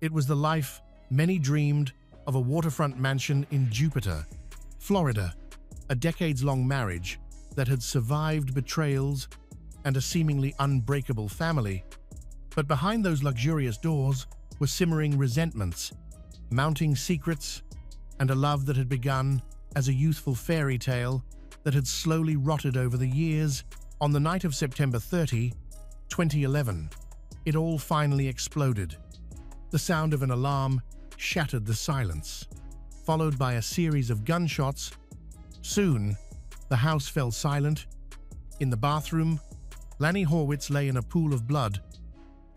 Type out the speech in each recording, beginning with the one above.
It was the life many dreamed of, a waterfront mansion in Jupiter, Florida, a decades-long marriage that had survived betrayals and a seemingly unbreakable family. But behind those luxurious doors were simmering resentments, mounting secrets, and a love that had begun as a youthful fairy tale that had slowly rotted over the years. On the night of September 30, 2011, it all finally exploded. The sound of an alarm shattered the silence, followed by a series of gunshots. Soon, the house fell silent. In the bathroom, Lanny Horwitz lay in a pool of blood,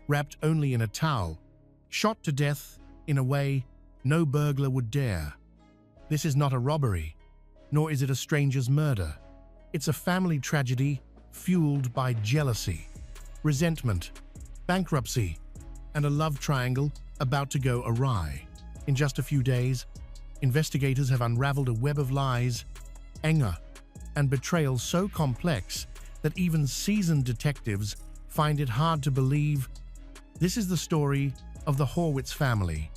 wrapped only in a towel, shot to death in a way no burglar would dare. This is not a robbery, nor is it a stranger's murder. It's a family tragedy fueled by jealousy, resentment, bankruptcy, and a love triangle about to go awry. In just a few days, investigators have unraveled a web of lies, anger, and betrayal so complex that even seasoned detectives find it hard to believe. This is the story of the Horwitz family,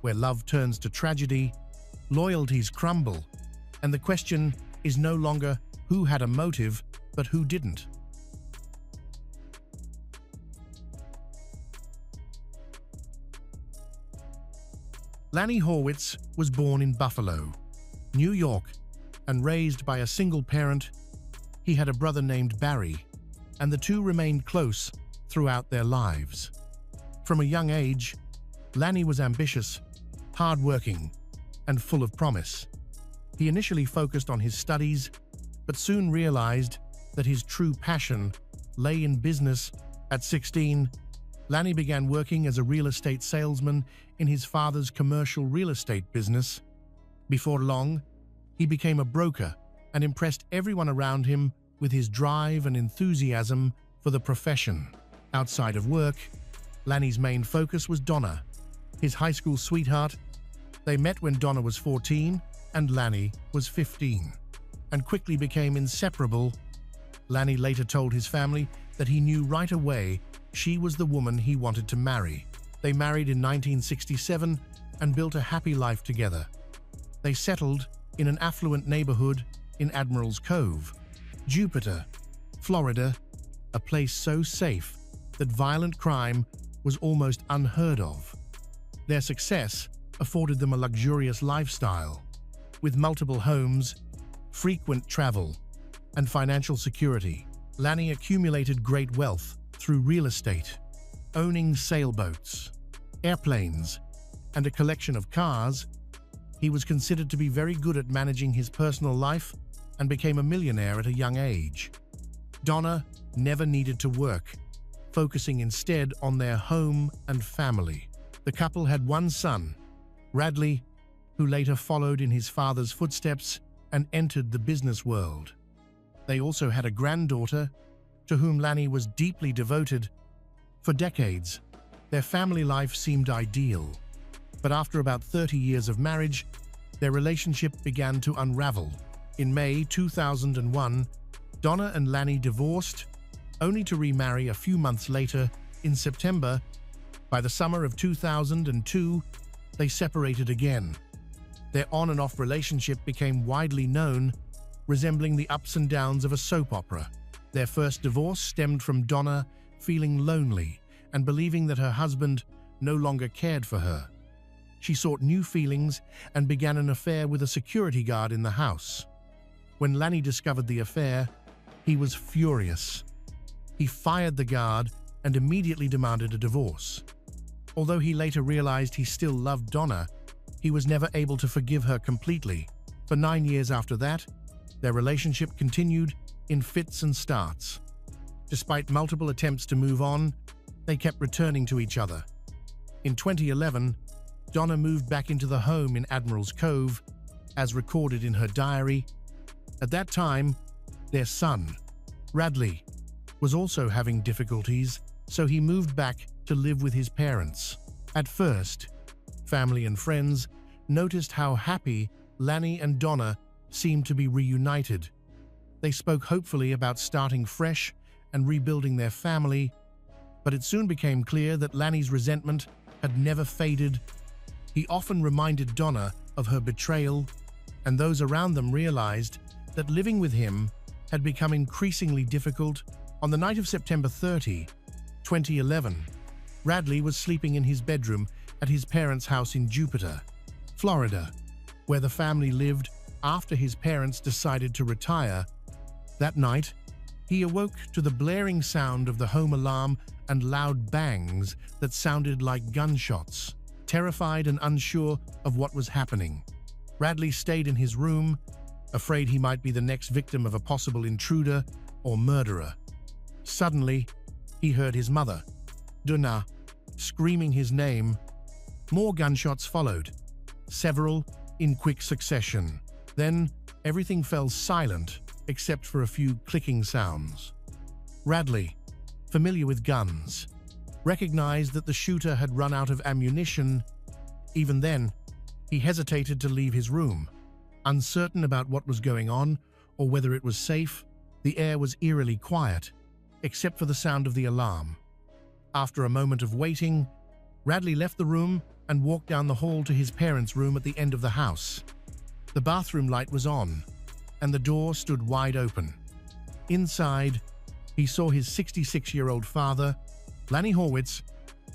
where love turns to tragedy, loyalties crumble, and the question is no longer who had a motive, but who didn't. Lanny Horwitz was born in Buffalo, New York, and raised by a single parent. He had a brother named Barry, and the two remained close throughout their lives. From a young age, Lanny was ambitious, hardworking, and full of promise. He initially focused on his studies, but soon realized that his true passion lay in business. At 16, Lanny began working as a real estate salesman in his father's commercial real estate business. Before long, he became a broker and impressed everyone around him with his drive and enthusiasm for the profession. Outside of work, Lanny's main focus was Donna, his high school sweetheart. They met when Donna was 14 and Lanny was 15, and quickly became inseparable. Lanny later told his family that he knew right away she was the woman he wanted to marry. They married in 1967 and built a happy life together. They settled in an affluent neighborhood in Admiral's Cove, Jupiter, Florida, a place so safe that violent crime was almost unheard of. Their success afforded them a luxurious lifestyle, with multiple homes, frequent travel, and financial security. Lanny accumulated great wealth through real estate, owning sailboats, airplanes, and a collection of cars. He was considered to be very good at managing his personal life and became a millionaire at a young age. Donna never needed to work, focusing instead on their home and family. The couple had one son, Radley, who later followed in his father's footsteps and entered the business world. They also had a granddaughter, to whom Lanny was deeply devoted. For decades, their family life seemed ideal, but after about 30 years of marriage, their relationship began to unravel. In May 2001, Donna and Lanny divorced, only to remarry a few months later in September. By the summer of 2002, they separated again. Their on and off relationship became widely known, resembling the ups and downs of a soap opera. Their first divorce stemmed from Donna feeling lonely and believing that her husband no longer cared for her. She sought new feelings and began an affair with a security guard in the house. When Lanny discovered the affair, he was furious. He fired the guard and immediately demanded a divorce. Although he later realized he still loved Donna, he was never able to forgive her completely. For 9 years after that, their relationship continued in fits and starts. Despite multiple attempts to move on, they kept returning to each other. In 2011, Donna moved back into the home in Admiral's Cove, as recorded in her diary. At that time, their son, Radley, was also having difficulties, so he moved back to live with his parents. At first, family and friends noticed how happy Lanny and Donna seemed to be reunited. They spoke hopefully about starting fresh and rebuilding their family, but it soon became clear that Lanny's resentment had never faded. He often reminded Donna of her betrayal, and those around them realized that living with him had become increasingly difficult. On the night of September 30, 2011, Radley was sleeping in his bedroom at his parents' house in Jupiter, Florida, where the family lived after his parents decided to retire. That night, he awoke to the blaring sound of the home alarm and loud bangs that sounded like gunshots. Terrified and unsure of what was happening, Radley stayed in his room, afraid he might be the next victim of a possible intruder or murderer. Suddenly, he heard his mother, Donna, screaming his name. More gunshots followed, several in quick succession. Then, everything fell silent except for a few clicking sounds. Radley, familiar with guns, recognized that the shooter had run out of ammunition. Even then, he hesitated to leave his room. Uncertain about what was going on or whether it was safe, the air was eerily quiet, except for the sound of the alarm. After a moment of waiting, Radley left the room and walked down the hall to his parents' room at the end of the house. The bathroom light was on, and the door stood wide open. Inside, he saw his 66-year-old father, Lanny Horwitz,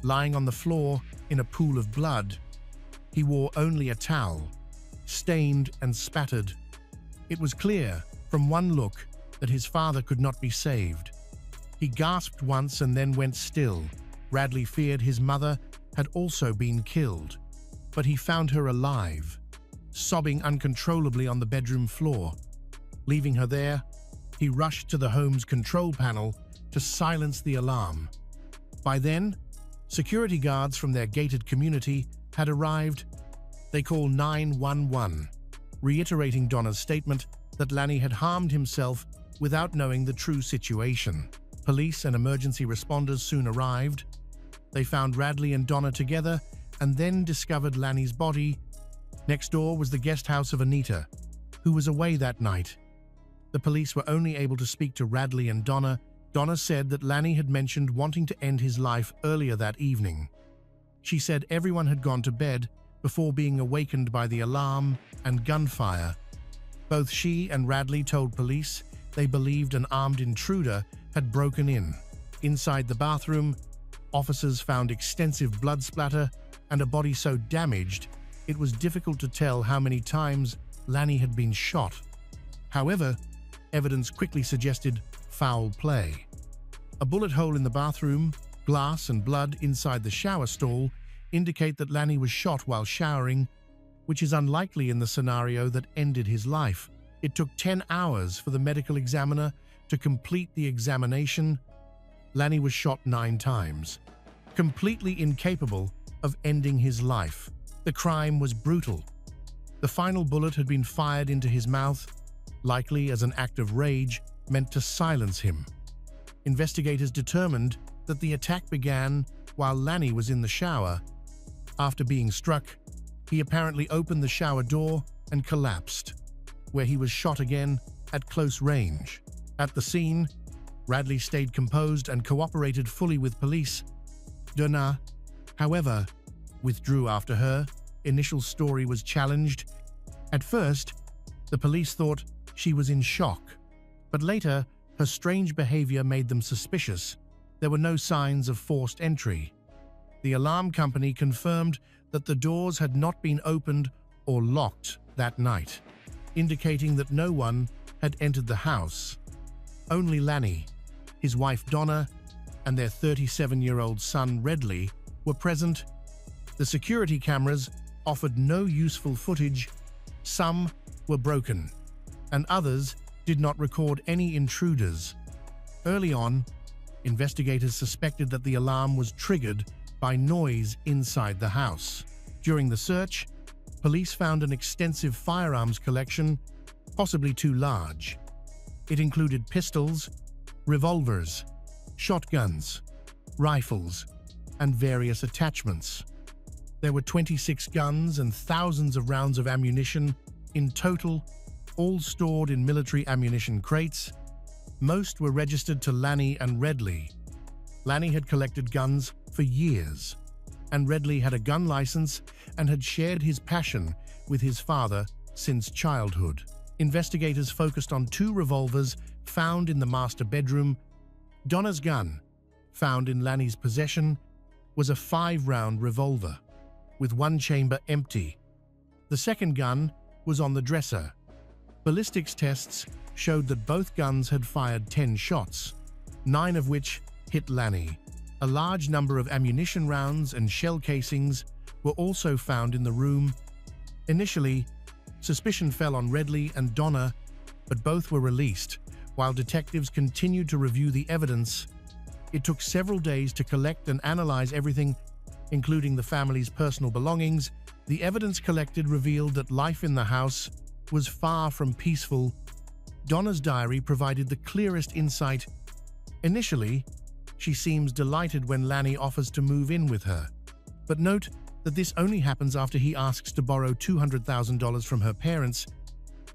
lying on the floor in a pool of blood. He wore only a towel, stained and spattered. It was clear, from one look, that his father could not be saved. He gasped once and then went still. Radley feared his mother had also been killed, but he found her alive, sobbing uncontrollably on the bedroom floor. Leaving her there, he rushed to the home's control panel to silence the alarm. By then, security guards from their gated community had arrived. They called 911, reiterating Donna's statement that Lanny had harmed himself without knowing the true situation. Police and emergency responders soon arrived. They found Radley and Donna together and then discovered Lanny's body. Next door was the guest house of Anita, who was away that night. The police were only able to speak to Radley and Donna. Donna said that Lanny had mentioned wanting to end his life earlier that evening. She said everyone had gone to bed before being awakened by the alarm and gunfire. Both she and Radley told police they believed an armed intruder had broken in. Inside the bathroom, officers found extensive blood splatter and a body so damaged it was difficult to tell how many times Lanny had been shot. However, evidence quickly suggested foul play. A bullet hole in the bathroom, glass and blood inside the shower stall indicate that Lanny was shot while showering, which is unlikely in the scenario that ended his life. It took 10 hours for the medical examiner to complete the examination. Lanny was shot 9 times, completely incapable of ending his life. The crime was brutal. The final bullet had been fired into his mouth, likely as an act of rage meant to silence him. Investigators determined that the attack began while Lanny was in the shower. After being struck, he apparently opened the shower door and collapsed, where he was shot again at close range. At the scene, Radley stayed composed and cooperated fully with police. Donna, however, withdrew after her initial story was challenged. At first, the police thought she was in shock, but later, her strange behavior made them suspicious. There were no signs of forced entry. The alarm company confirmed that the doors had not been opened or locked that night, indicating that no one had entered the house. Only Lanny, his wife Donna, and their 37-year-old son Radley were present. The security cameras offered no useful footage. Some were broken, and others did not record any intruders. Early on, investigators suspected that the alarm was triggered by noise inside the house. During the search, police found an extensive firearms collection, possibly too large. It included pistols, revolvers, shotguns, rifles, and various attachments. There were 26 guns and thousands of rounds of ammunition in total, all stored in military ammunition crates. Most were registered to Lanny and Radley. Lanny had collected guns for years, and Redley had a gun license and had shared his passion with his father since childhood. Investigators focused on 2 revolvers found in the master bedroom. Donna's gun, found in Lanny's possession, was a 5-round revolver, with 1 chamber empty. The second gun was on the dresser. Ballistics tests showed that both guns had fired 10 shots, 9 of which hit Lanny. A large number of ammunition rounds and shell casings were also found in the room. Initially, suspicion fell on Redley and Donna, but both were released. While detectives continued to review the evidence, it took several days to collect and analyze everything, including the family's personal belongings. The evidence collected revealed that life in the house was far from peaceful. Donna's diary provided the clearest insight. Initially, she seems delighted when Lanny offers to move in with her. But note that this only happens after he asks to borrow $200,000 from her parents.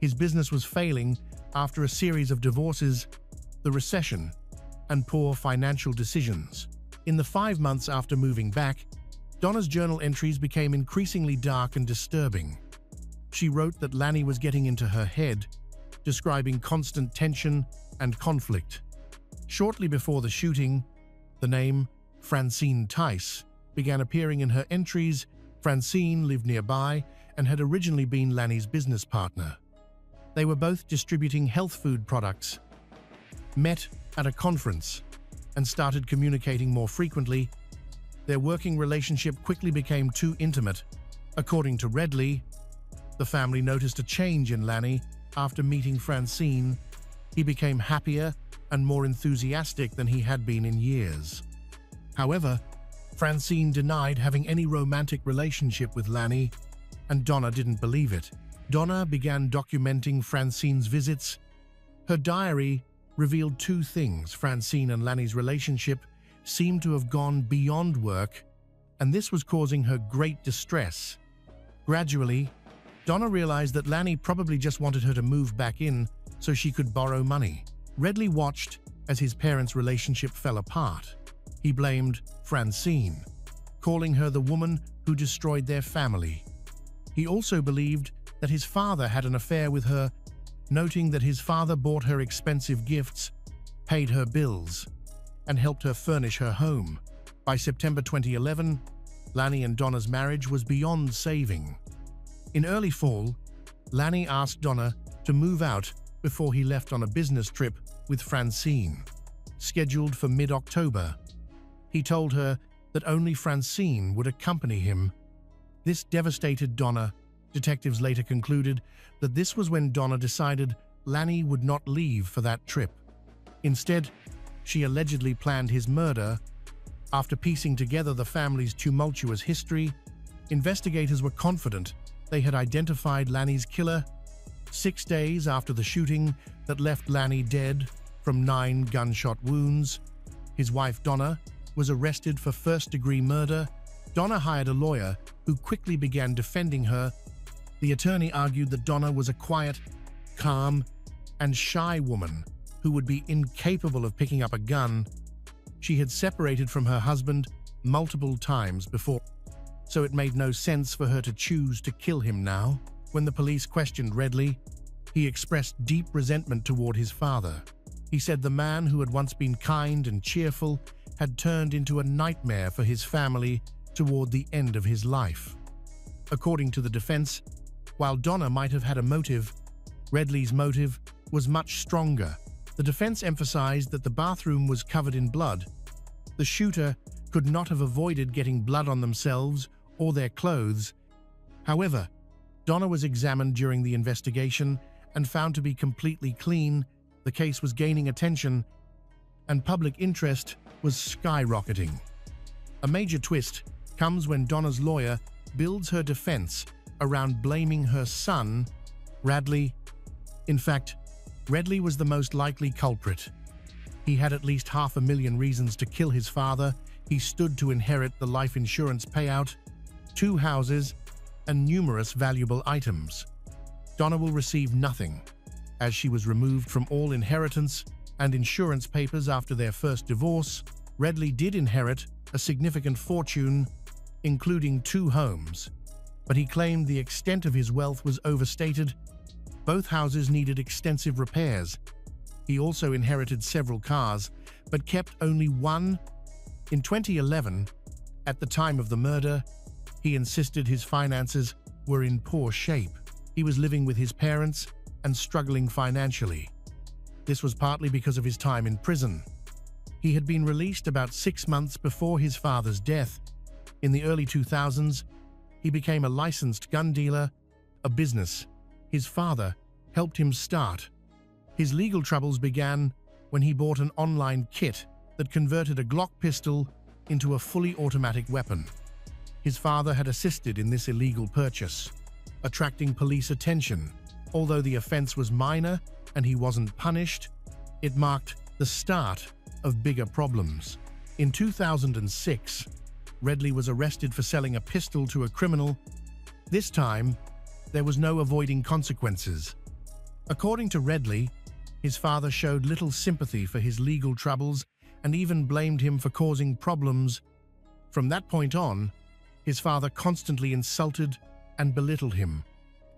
His business was failing after a series of divorces, the recession, and poor financial decisions. In the 5 months after moving back, Donna's journal entries became increasingly dark and disturbing. She wrote that Lanny was getting into her head, describing constant tension and conflict. Shortly before the shooting, the name Francine Tice began appearing in her entries. Francine lived nearby and had originally been Lanny's business partner. They were both distributing health food products, met at a conference, and started communicating more frequently. Their working relationship quickly became too intimate. According to Redley, the family noticed a change in Lanny after meeting Francine. He became happier and more enthusiastic than he had been in years. However, Francine denied having any romantic relationship with Lanny, and Donna didn't believe it. Donna began documenting Francine's visits. Her diary revealed 2 things. Francine and Lanny's relationship seemed to have gone beyond work, and this was causing her great distress. Gradually, Donna realized that Lanny probably just wanted her to move back in so she could borrow money. Redley watched as his parents' relationship fell apart. He blamed Francine, calling her the woman who destroyed their family. He also believed that his father had an affair with her, noting that his father bought her expensive gifts, paid her bills, and helped her furnish her home. By September 2011, Lanny and Donna's marriage was beyond saving. In early fall, Lanny asked Donna to move out before he left on a business trip with Francine, scheduled for mid-October. He told her that only Francine would accompany him. This devastated Donna. Detectives later concluded that this was when Donna decided Lanny would not leave for that trip. Instead, she allegedly planned his murder. After piecing together the family's tumultuous history, investigators were confident they had identified Lanny's killer. 6 days after the shooting that left Lanny dead from 9 gunshot wounds, his wife Donna was arrested for first-degree murder. Donna hired a lawyer who quickly began defending her. The attorney argued that Donna was a quiet, calm, and shy woman who would be incapable of picking up a gun. She had separated from her husband multiple times before, so it made no sense for her to choose to kill him now. When the police questioned Redley, he expressed deep resentment toward his father. He said the man who had once been kind and cheerful had turned into a nightmare for his family toward the end of his life. According to the defense, while Donna might have had a motive, Redley's motive was much stronger. The defense emphasized that the bathroom was covered in blood. The shooter could not have avoided getting blood on themselves or their clothes. However, Donna was examined during the investigation and found to be completely clean. The case was gaining attention, and public interest was skyrocketing. A major twist comes when Donna's lawyer builds her defense around blaming her son, Radley. In fact, Redley was the most likely culprit. He had at least 500,000 reasons to kill his father. He stood to inherit the life insurance payout, 2 houses, and numerous valuable items. Donna will receive nothing, as she was removed from all inheritance and insurance papers after their first divorce. Redley did inherit a significant fortune. including 2 homes, but he claimed the extent of his wealth was overstated. Both houses needed extensive repairs. He also inherited several cars, but kept only one. In 2011, at the time of the murder, he insisted his finances were in poor shape. He was living with his parents and struggling financially. This was partly because of his time in prison. He had been released about 6 months before his father's death. In the early 2000s, he became a licensed gun dealer, a business his father helped him start. His legal troubles began when he bought an online kit that converted a Glock pistol into a fully automatic weapon. His father had assisted in this illegal purchase, attracting police attention. Although the offense was minor and he wasn't punished, it marked the start of bigger problems. In 2006, Redley was arrested for selling a pistol to a criminal. This time, there was no avoiding consequences. According to Redley, his father showed little sympathy for his legal troubles and even blamed him for causing problems. From that point on, his father constantly insulted and belittled him,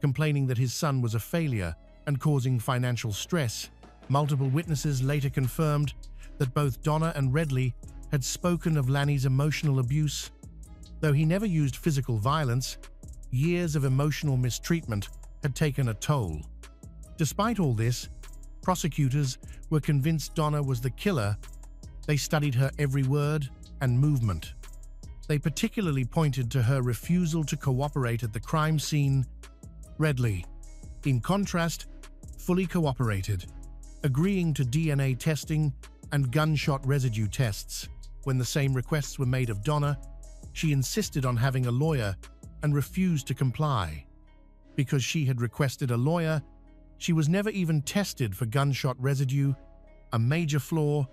complaining that his son was a failure and causing financial stress. Multiple witnesses later confirmed that both Donna and Redley had spoken of Lanny's emotional abuse. Though he never used physical violence, years of emotional mistreatment had taken a toll. Despite all this, prosecutors were convinced Donna was the killer. They studied her every word and movement. They particularly pointed to her refusal to cooperate at the crime scene. Redley, in contrast, fully cooperated, agreeing to DNA testing and gunshot residue tests. When the same requests were made of Donna, she insisted on having a lawyer and refused to comply. Because she had requested a lawyer, she was never even tested for gunshot residue, a major flaw.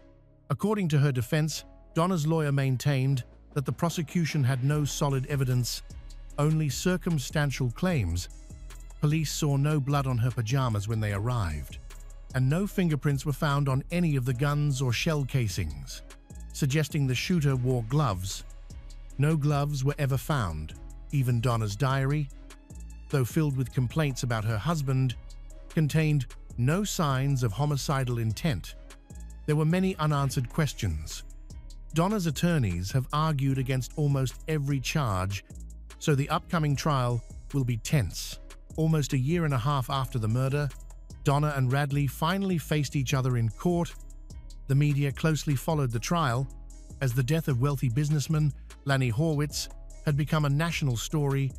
According to her defense, Donna's lawyer maintained that the prosecution had no solid evidence, only circumstantial claims. Police saw no blood on her pajamas when they arrived, and no fingerprints were found on any of the guns or shell casings, suggesting the shooter wore gloves. No gloves were ever found. Even Donna's diary, though filled with complaints about her husband, contained no signs of homicidal intent. There were many unanswered questions. Donna's attorneys have argued against almost every charge, so the upcoming trial will be tense. Almost a year and a half after the murder, Donna and Redley finally faced each other in court. The media closely followed the trial, as the death of wealthy businessman Lanny Horowitz had become a national story.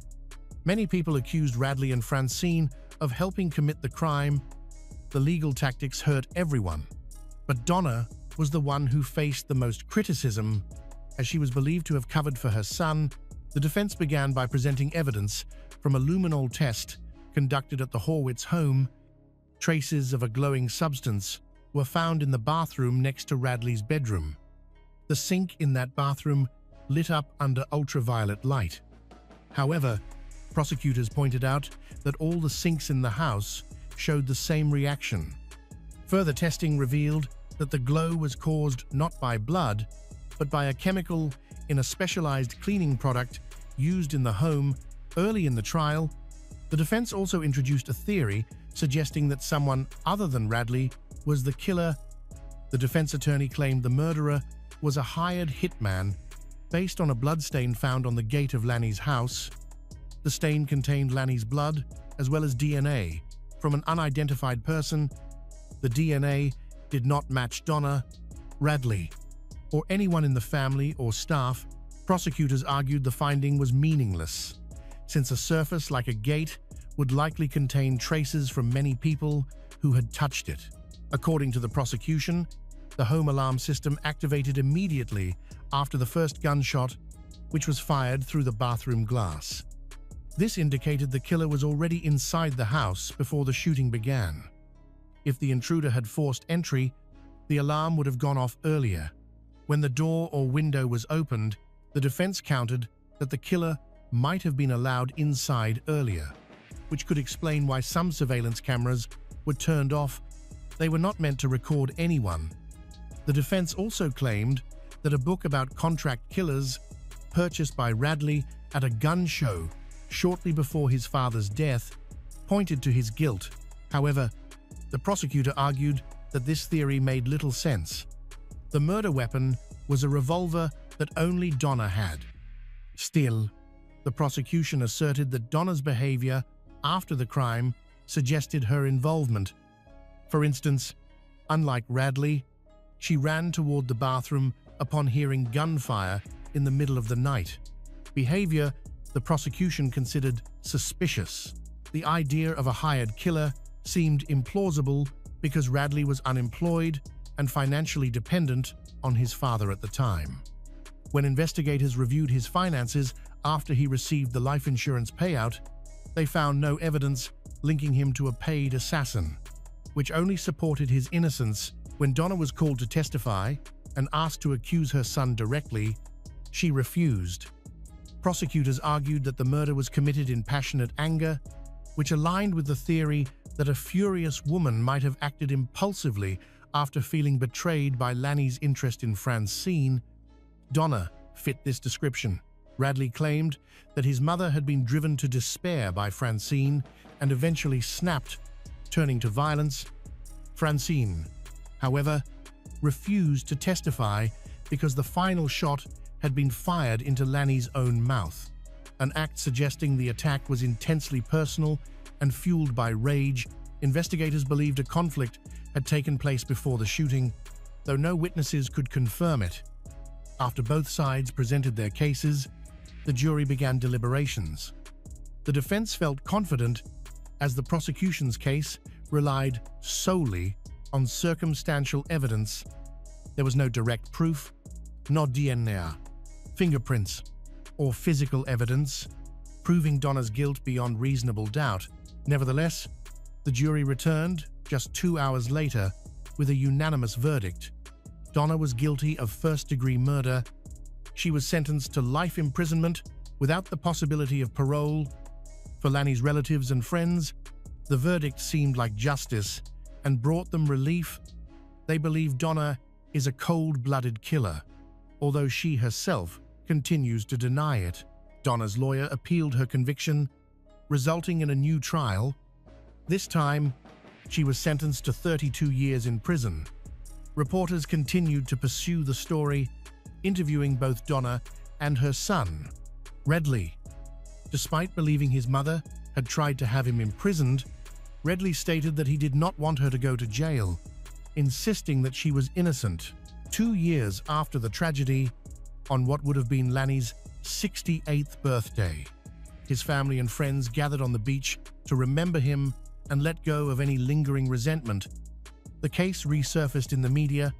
Many people accused Redley and Francine of helping commit the crime. The legal tactics hurt everyone, but Donna was the one who faced the most criticism, as she was believed to have covered for her son. The defense began by presenting evidence from a luminol test conducted at the Horowitz home. Traces of a glowing substance were found in the bathroom next to Redley's bedroom. The sink in that bathroom lit up under ultraviolet light. However, prosecutors pointed out that all the sinks in the house showed the same reaction. Further testing revealed that the glow was caused not by blood, but by a chemical in a specialized cleaning product used in the home. Early in the trial, the defense also introduced a theory suggesting that someone other than Redley was the killer. The defense attorney claimed the murderer was a hired hitman based on a bloodstain found on the gate of Lanny's house. The stain contained Lanny's blood as well as DNA from an unidentified person. The DNA did not match Donna, Redley, or anyone in the family or staff. Prosecutors argued the finding was meaningless, since a surface like a gate would likely contain traces from many people who had touched it. According to the prosecution, the home alarm system activated immediately after the first gunshot, which was fired through the bathroom glass. This indicated the killer was already inside the house before the shooting began. If the intruder had forced entry, the alarm would have gone off earlier. When the door or window was opened, the defense countered that the killer might have been allowed inside earlier, which could explain why some surveillance cameras were turned off. They were not meant to record anyone. The defense also claimed that a book about contract killers purchased by Radley at a gun show shortly before his father's death pointed to his guilt. However, the prosecutor argued that this theory made little sense. The murder weapon was a revolver that only Donna had. Still, the prosecution asserted that Donna's behavior after the crime suggested her involvement. For instance, unlike Radley, she ran toward the bathroom upon hearing gunfire in the middle of the night. Behavior the prosecution considered suspicious. The idea of a hired killer seemed implausible because Radley was unemployed and financially dependent on his father at the time. When investigators reviewed his finances after he received the life insurance payout, they found no evidence linking him to a paid assassin, which only supported his innocence. When Donna was called to testify and asked to accuse her son directly, she refused. Prosecutors argued that the murder was committed in passionate anger, which aligned with the theory that a furious woman might have acted impulsively after feeling betrayed by Lanny's interest in Francine. Donna fit this description. Radley claimed that his mother had been driven to despair by Francine and eventually snapped, turning to violence. Francine, however, refused to testify because the final shot had been fired into Lanny's own mouth, an act suggesting the attack was intensely personal and fueled by rage. Investigators believed a conflict had taken place before the shooting, though no witnesses could confirm it. After both sides presented their cases, the jury began deliberations. The defense felt confident as the prosecution's case relied solely on circumstantial evidence. There was no direct proof, no DNA, fingerprints, or physical evidence proving Donna's guilt beyond reasonable doubt. Nevertheless, the jury returned just 2 hours later with a unanimous verdict. Donna was guilty of first-degree murder. She was sentenced to life imprisonment without the possibility of parole. For Lanny's relatives and friends, the verdict seemed like justice and brought them relief. They believe Donna is a cold-blooded killer, although she herself continues to deny it. Donna's lawyer appealed her conviction, resulting in a new trial. This time, she was sentenced to 32 years in prison. Reporters continued to pursue the story, interviewing both Donna and her son, Radley. Despite believing his mother had tried to have him imprisoned, Radley stated that he did not want her to go to jail, insisting that she was innocent. 2 years after the tragedy, on what would have been Lanny's 68th birthday, his family and friends gathered on the beach to remember him and let go of any lingering resentment. The case resurfaced in the media,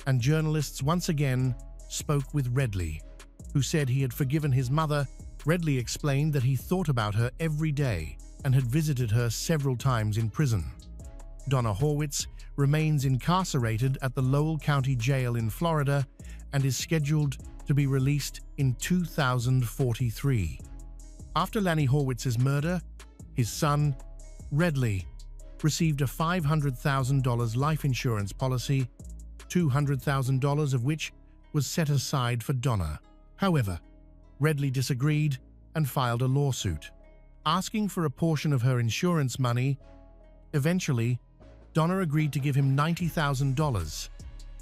and journalists once again spoke with Radley, who said he had forgiven his mother. Radley explained that he thought about her every day and had visited her several times in prison. Donna Horwitz remains incarcerated at the Lowell County Jail in Florida and is scheduled to be released in 2043. After Lanny Horwitz's murder, his son, Radley, received a $500,000 life insurance policy, $200,000 of which was set aside for Donna. However, Radley disagreed and filed a lawsuit, asking for a portion of her insurance money. Eventually, Donna agreed to give him $90,000,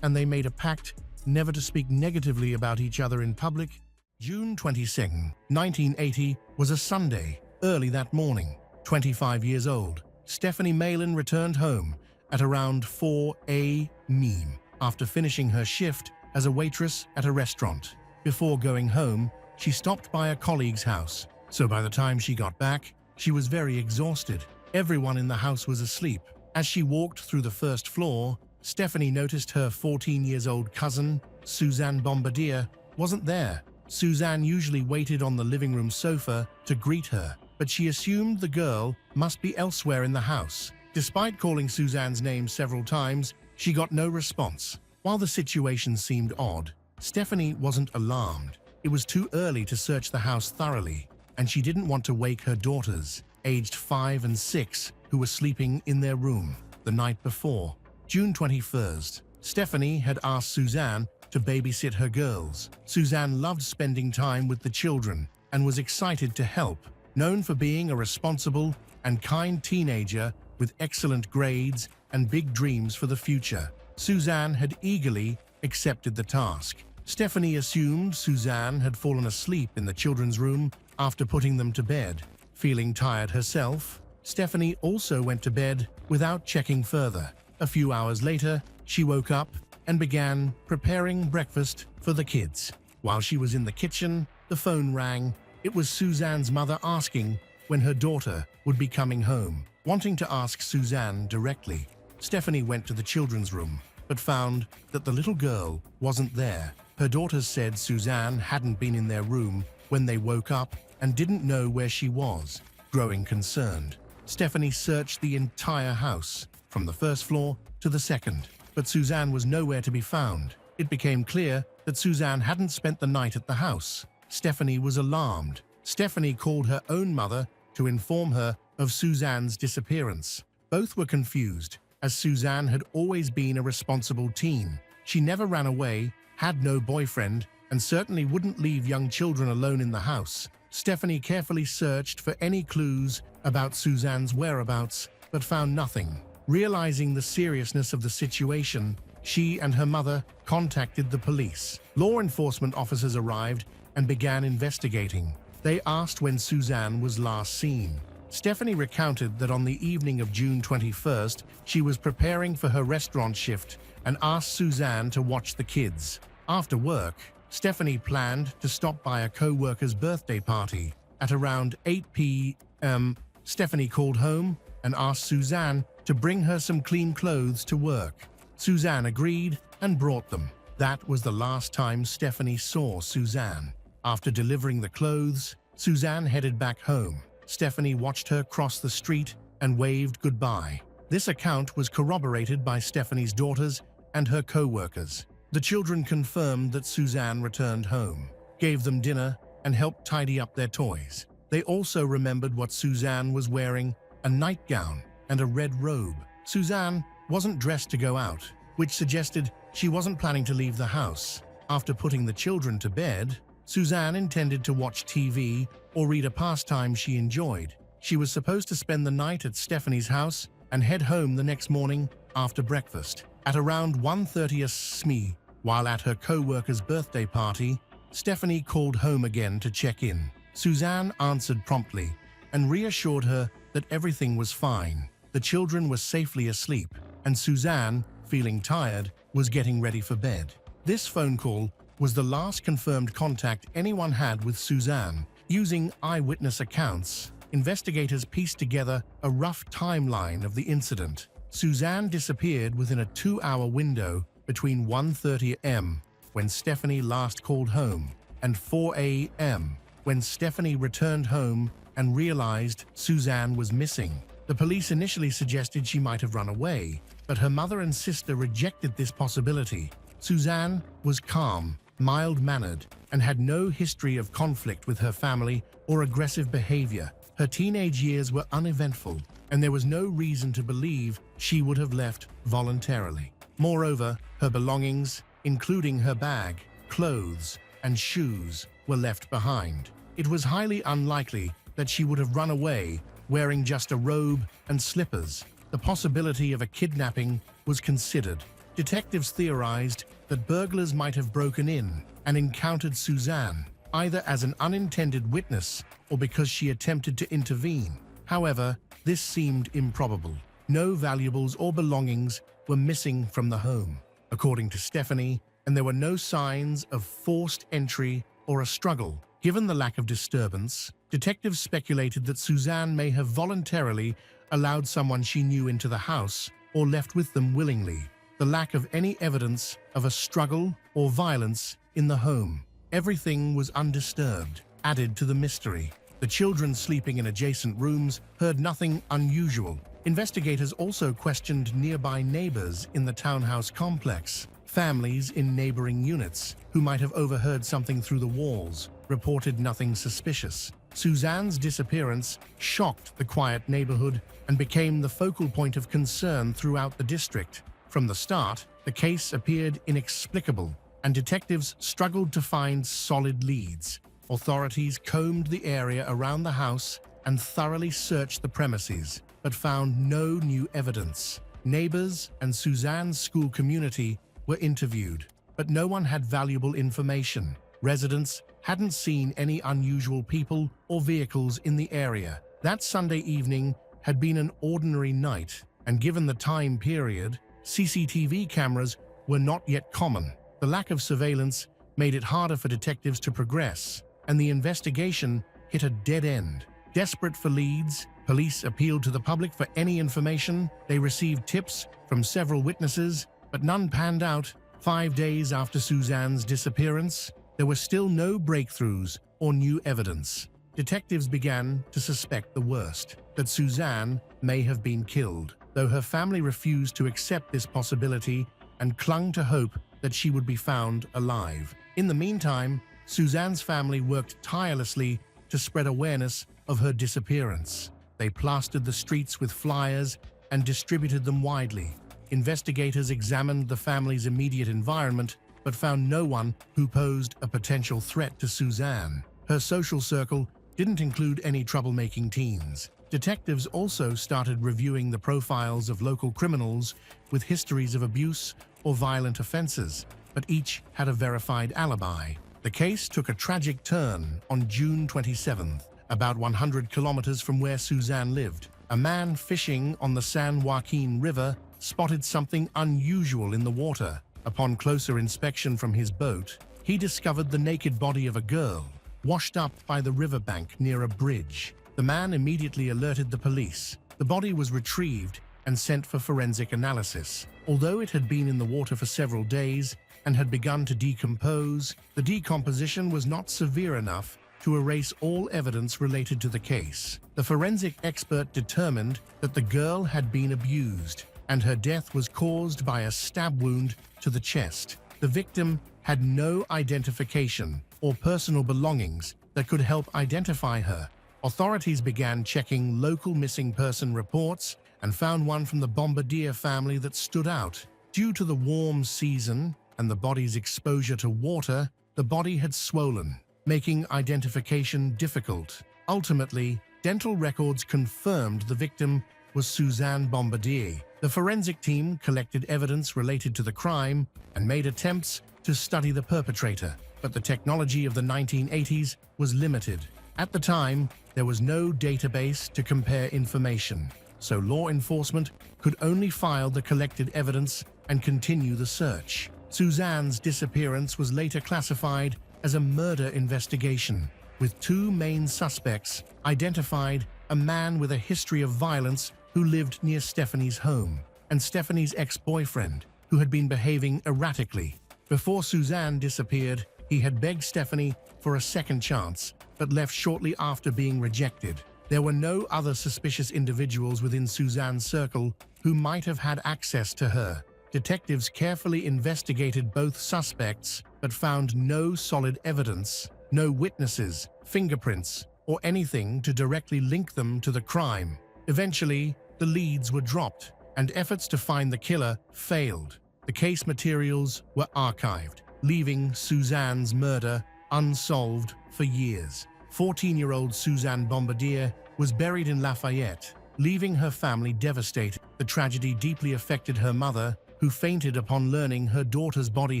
and they made a pact never to speak negatively about each other in public. June 22, 1980 was a Sunday. Early that morning, 25 years old, Stephanie Malin returned home at around 4 a.m. after finishing her shift as a waitress at a restaurant. Before going home, she stopped by a colleague's house, so by the time she got back, she was very exhausted. Everyone in the house was asleep. As she walked through the first floor, Stephanie noticed her 14-year-old cousin, Suzanne Bombardier, wasn't there. Suzanne usually waited on the living room sofa to greet her, but she assumed the girl must be elsewhere in the house. Despite calling Suzanne's name several times, she got no response. While the situation seemed odd, Stephanie wasn't alarmed. It was too early to search the house thoroughly, and she didn't want to wake her daughters, aged 5 and 6, who were sleeping in their room the night before. June 21st, Stephanie had asked Suzanne to babysit her girls. Suzanne loved spending time with the children and was excited to help. Known for being a responsible and kind teenager with excellent grades and big dreams for the future, Suzanne had eagerly accepted the task. Stephanie assumed Suzanne had fallen asleep in the children's room after putting them to bed. Feeling tired herself, Stephanie also went to bed without checking further. A few hours later, she woke up and began preparing breakfast for the kids. While she was in the kitchen, the phone rang. It was Suzanne's mother asking when her daughter would be coming home. Wanting to ask Suzanne directly, Stephanie went to the children's room, but found that the little girl wasn't there. Her daughters said Suzanne hadn't been in their room when they woke up and didn't know where she was. Growing concerned, Stephanie searched the entire house, from the first floor to the second, but Suzanne was nowhere to be found. It became clear that Suzanne hadn't spent the night at the house. Stephanie was alarmed. Stephanie called her own mother to inform her of Suzanne's disappearance. Both were confused, as Suzanne had always been a responsible teen. She never ran away, had no boyfriend, and certainly wouldn't leave young children alone in the house. Stephanie carefully searched for any clues about Suzanne's whereabouts, but found nothing. Realizing the seriousness of the situation, she and her mother contacted the police. Law enforcement officers arrived and began investigating. They asked when Suzanne was last seen. Stephanie recounted that on the evening of June 21st, she was preparing for her restaurant shift and asked Suzanne to watch the kids. After work, Stephanie planned to stop by a co-worker's birthday party. At around 8 p.m., Stephanie called home and asked Suzanne to bring her some clean clothes to work. Suzanne agreed and brought them. That was the last time Stephanie saw Suzanne. After delivering the clothes, Suzanne headed back home. Stephanie watched her cross the street and waved goodbye. This account was corroborated by Stephanie's daughters and her co-workers. The children confirmed that Suzanne returned home, gave them dinner, and helped tidy up their toys. They also remembered what Suzanne was wearing: a nightgown and a red robe. Suzanne wasn't dressed to go out, which suggested she wasn't planning to leave the house. After putting the children to bed, Suzanne intended to watch TV or read a pastime she enjoyed. She was supposed to spend the night at Stephanie's house and head home the next morning after breakfast. At around 1:30 a.m., while at her co-worker's birthday party, Stephanie called home again to check in. Suzanne answered promptly and reassured her that everything was fine. The children were safely asleep, and Suzanne, feeling tired, was getting ready for bed. This phone call was the last confirmed contact anyone had with Suzanne. Using eyewitness accounts, investigators pieced together a rough timeline of the incident. Suzanne disappeared within a 2-hour window between 1:30 a.m., when Stephanie last called home, and 4 a.m., when Stephanie returned home and realized Suzanne was missing. The police initially suggested she might have run away, but her mother and sister rejected this possibility. Suzanne was calm, mild-mannered, and had no history of conflict with her family or aggressive behavior. Her teenage years were uneventful, and there was no reason to believe she would have left voluntarily. Moreover, her belongings, including her bag, clothes, and shoes, were left behind. It was highly unlikely that she would have run away wearing just a robe and slippers. The possibility of a kidnapping was considered. Detectives theorized that burglars might have broken in and encountered Suzanne, either as an unintended witness or because she attempted to intervene. However, this seemed improbable. No valuables or belongings were missing from the home, according to Stephanie, and there were no signs of forced entry or a struggle. Given the lack of disturbance, detectives speculated that Suzanne may have voluntarily allowed someone she knew into the house or left with them willingly. The lack of any evidence of a struggle or violence in the home. Everything was undisturbed, added to the mystery. The children sleeping in adjacent rooms heard nothing unusual. Investigators also questioned nearby neighbors in the townhouse complex. Families in neighboring units, who might have overheard something through the walls, reported nothing suspicious. Suzanne's disappearance shocked the quiet neighborhood and became the focal point of concern throughout the district. From the start, the case appeared inexplicable, and detectives struggled to find solid leads. Authorities combed the area around the house and thoroughly searched the premises, but found no new evidence. Neighbors and Suzanne's school community were interviewed, but no one had valuable information. Residents hadn't seen any unusual people or vehicles in the area. That Sunday evening had been an ordinary night, and given the time period, CCTV cameras were not yet common. The lack of surveillance made it harder for detectives to progress, and the investigation hit a dead end. Desperate for leads, police appealed to the public for any information. They received tips from several witnesses, but none panned out. 5 days after Suzanne's disappearance, there were still no breakthroughs or new evidence. Detectives began to suspect the worst, that Suzanne may have been killed, though her family refused to accept this possibility and clung to hope that she would be found alive. In the meantime, Suzanne's family worked tirelessly to spread awareness of her disappearance. They plastered the streets with flyers and distributed them widely. Investigators examined the family's immediate environment, but found no one who posed a potential threat to Suzanne. Her social circle didn't include any troublemaking teens. Detectives also started reviewing the profiles of local criminals with histories of abuse or violent offenses, but each had a verified alibi. The case took a tragic turn on June 27th, about 100 kilometers from where Suzanne lived. A man fishing on the San Joaquin River spotted something unusual in the water. Upon closer inspection from his boat, he discovered the naked body of a girl, washed up by the riverbank near a bridge. The man immediately alerted the police. The body was retrieved and sent for forensic analysis. Although it had been in the water for several days and had begun to decompose, the decomposition was not severe enough to erase all evidence related to the case. The forensic expert determined that the girl had been abused, and her death was caused by a stab wound to the chest. The victim had no identification or personal belongings that could help identify her. Authorities began checking local missing person reports and found one from the Bombardier family that stood out. Due to the warm season and the body's exposure to water, the body had swollen, making identification difficult. Ultimately, dental records confirmed the victim was Suzanne Bombardier. The forensic team collected evidence related to the crime and made attempts to study the perpetrator, but the technology of the 1980s was limited. At the time, there was no database to compare information, so law enforcement could only file the collected evidence and continue the search. Suzanne's disappearance was later classified as a murder investigation, with two main suspects identified: a man with a history of violence who lived near Stephanie's home, and Stephanie's ex-boyfriend, who had been behaving erratically. Before Suzanne disappeared, he had begged Stephanie for a second chance, but left shortly after being rejected. There were no other suspicious individuals within Suzanne's circle who might have had access to her. Detectives carefully investigated both suspects, but found no solid evidence, no witnesses, fingerprints, or anything to directly link them to the crime. Eventually, the leads were dropped, and efforts to find the killer failed. The case materials were archived, leaving Suzanne's murder unsolved for years. 14-year-old Suzanne Bombardier was buried in Lafayette, leaving her family devastated. The tragedy deeply affected her mother, who fainted upon learning her daughter's body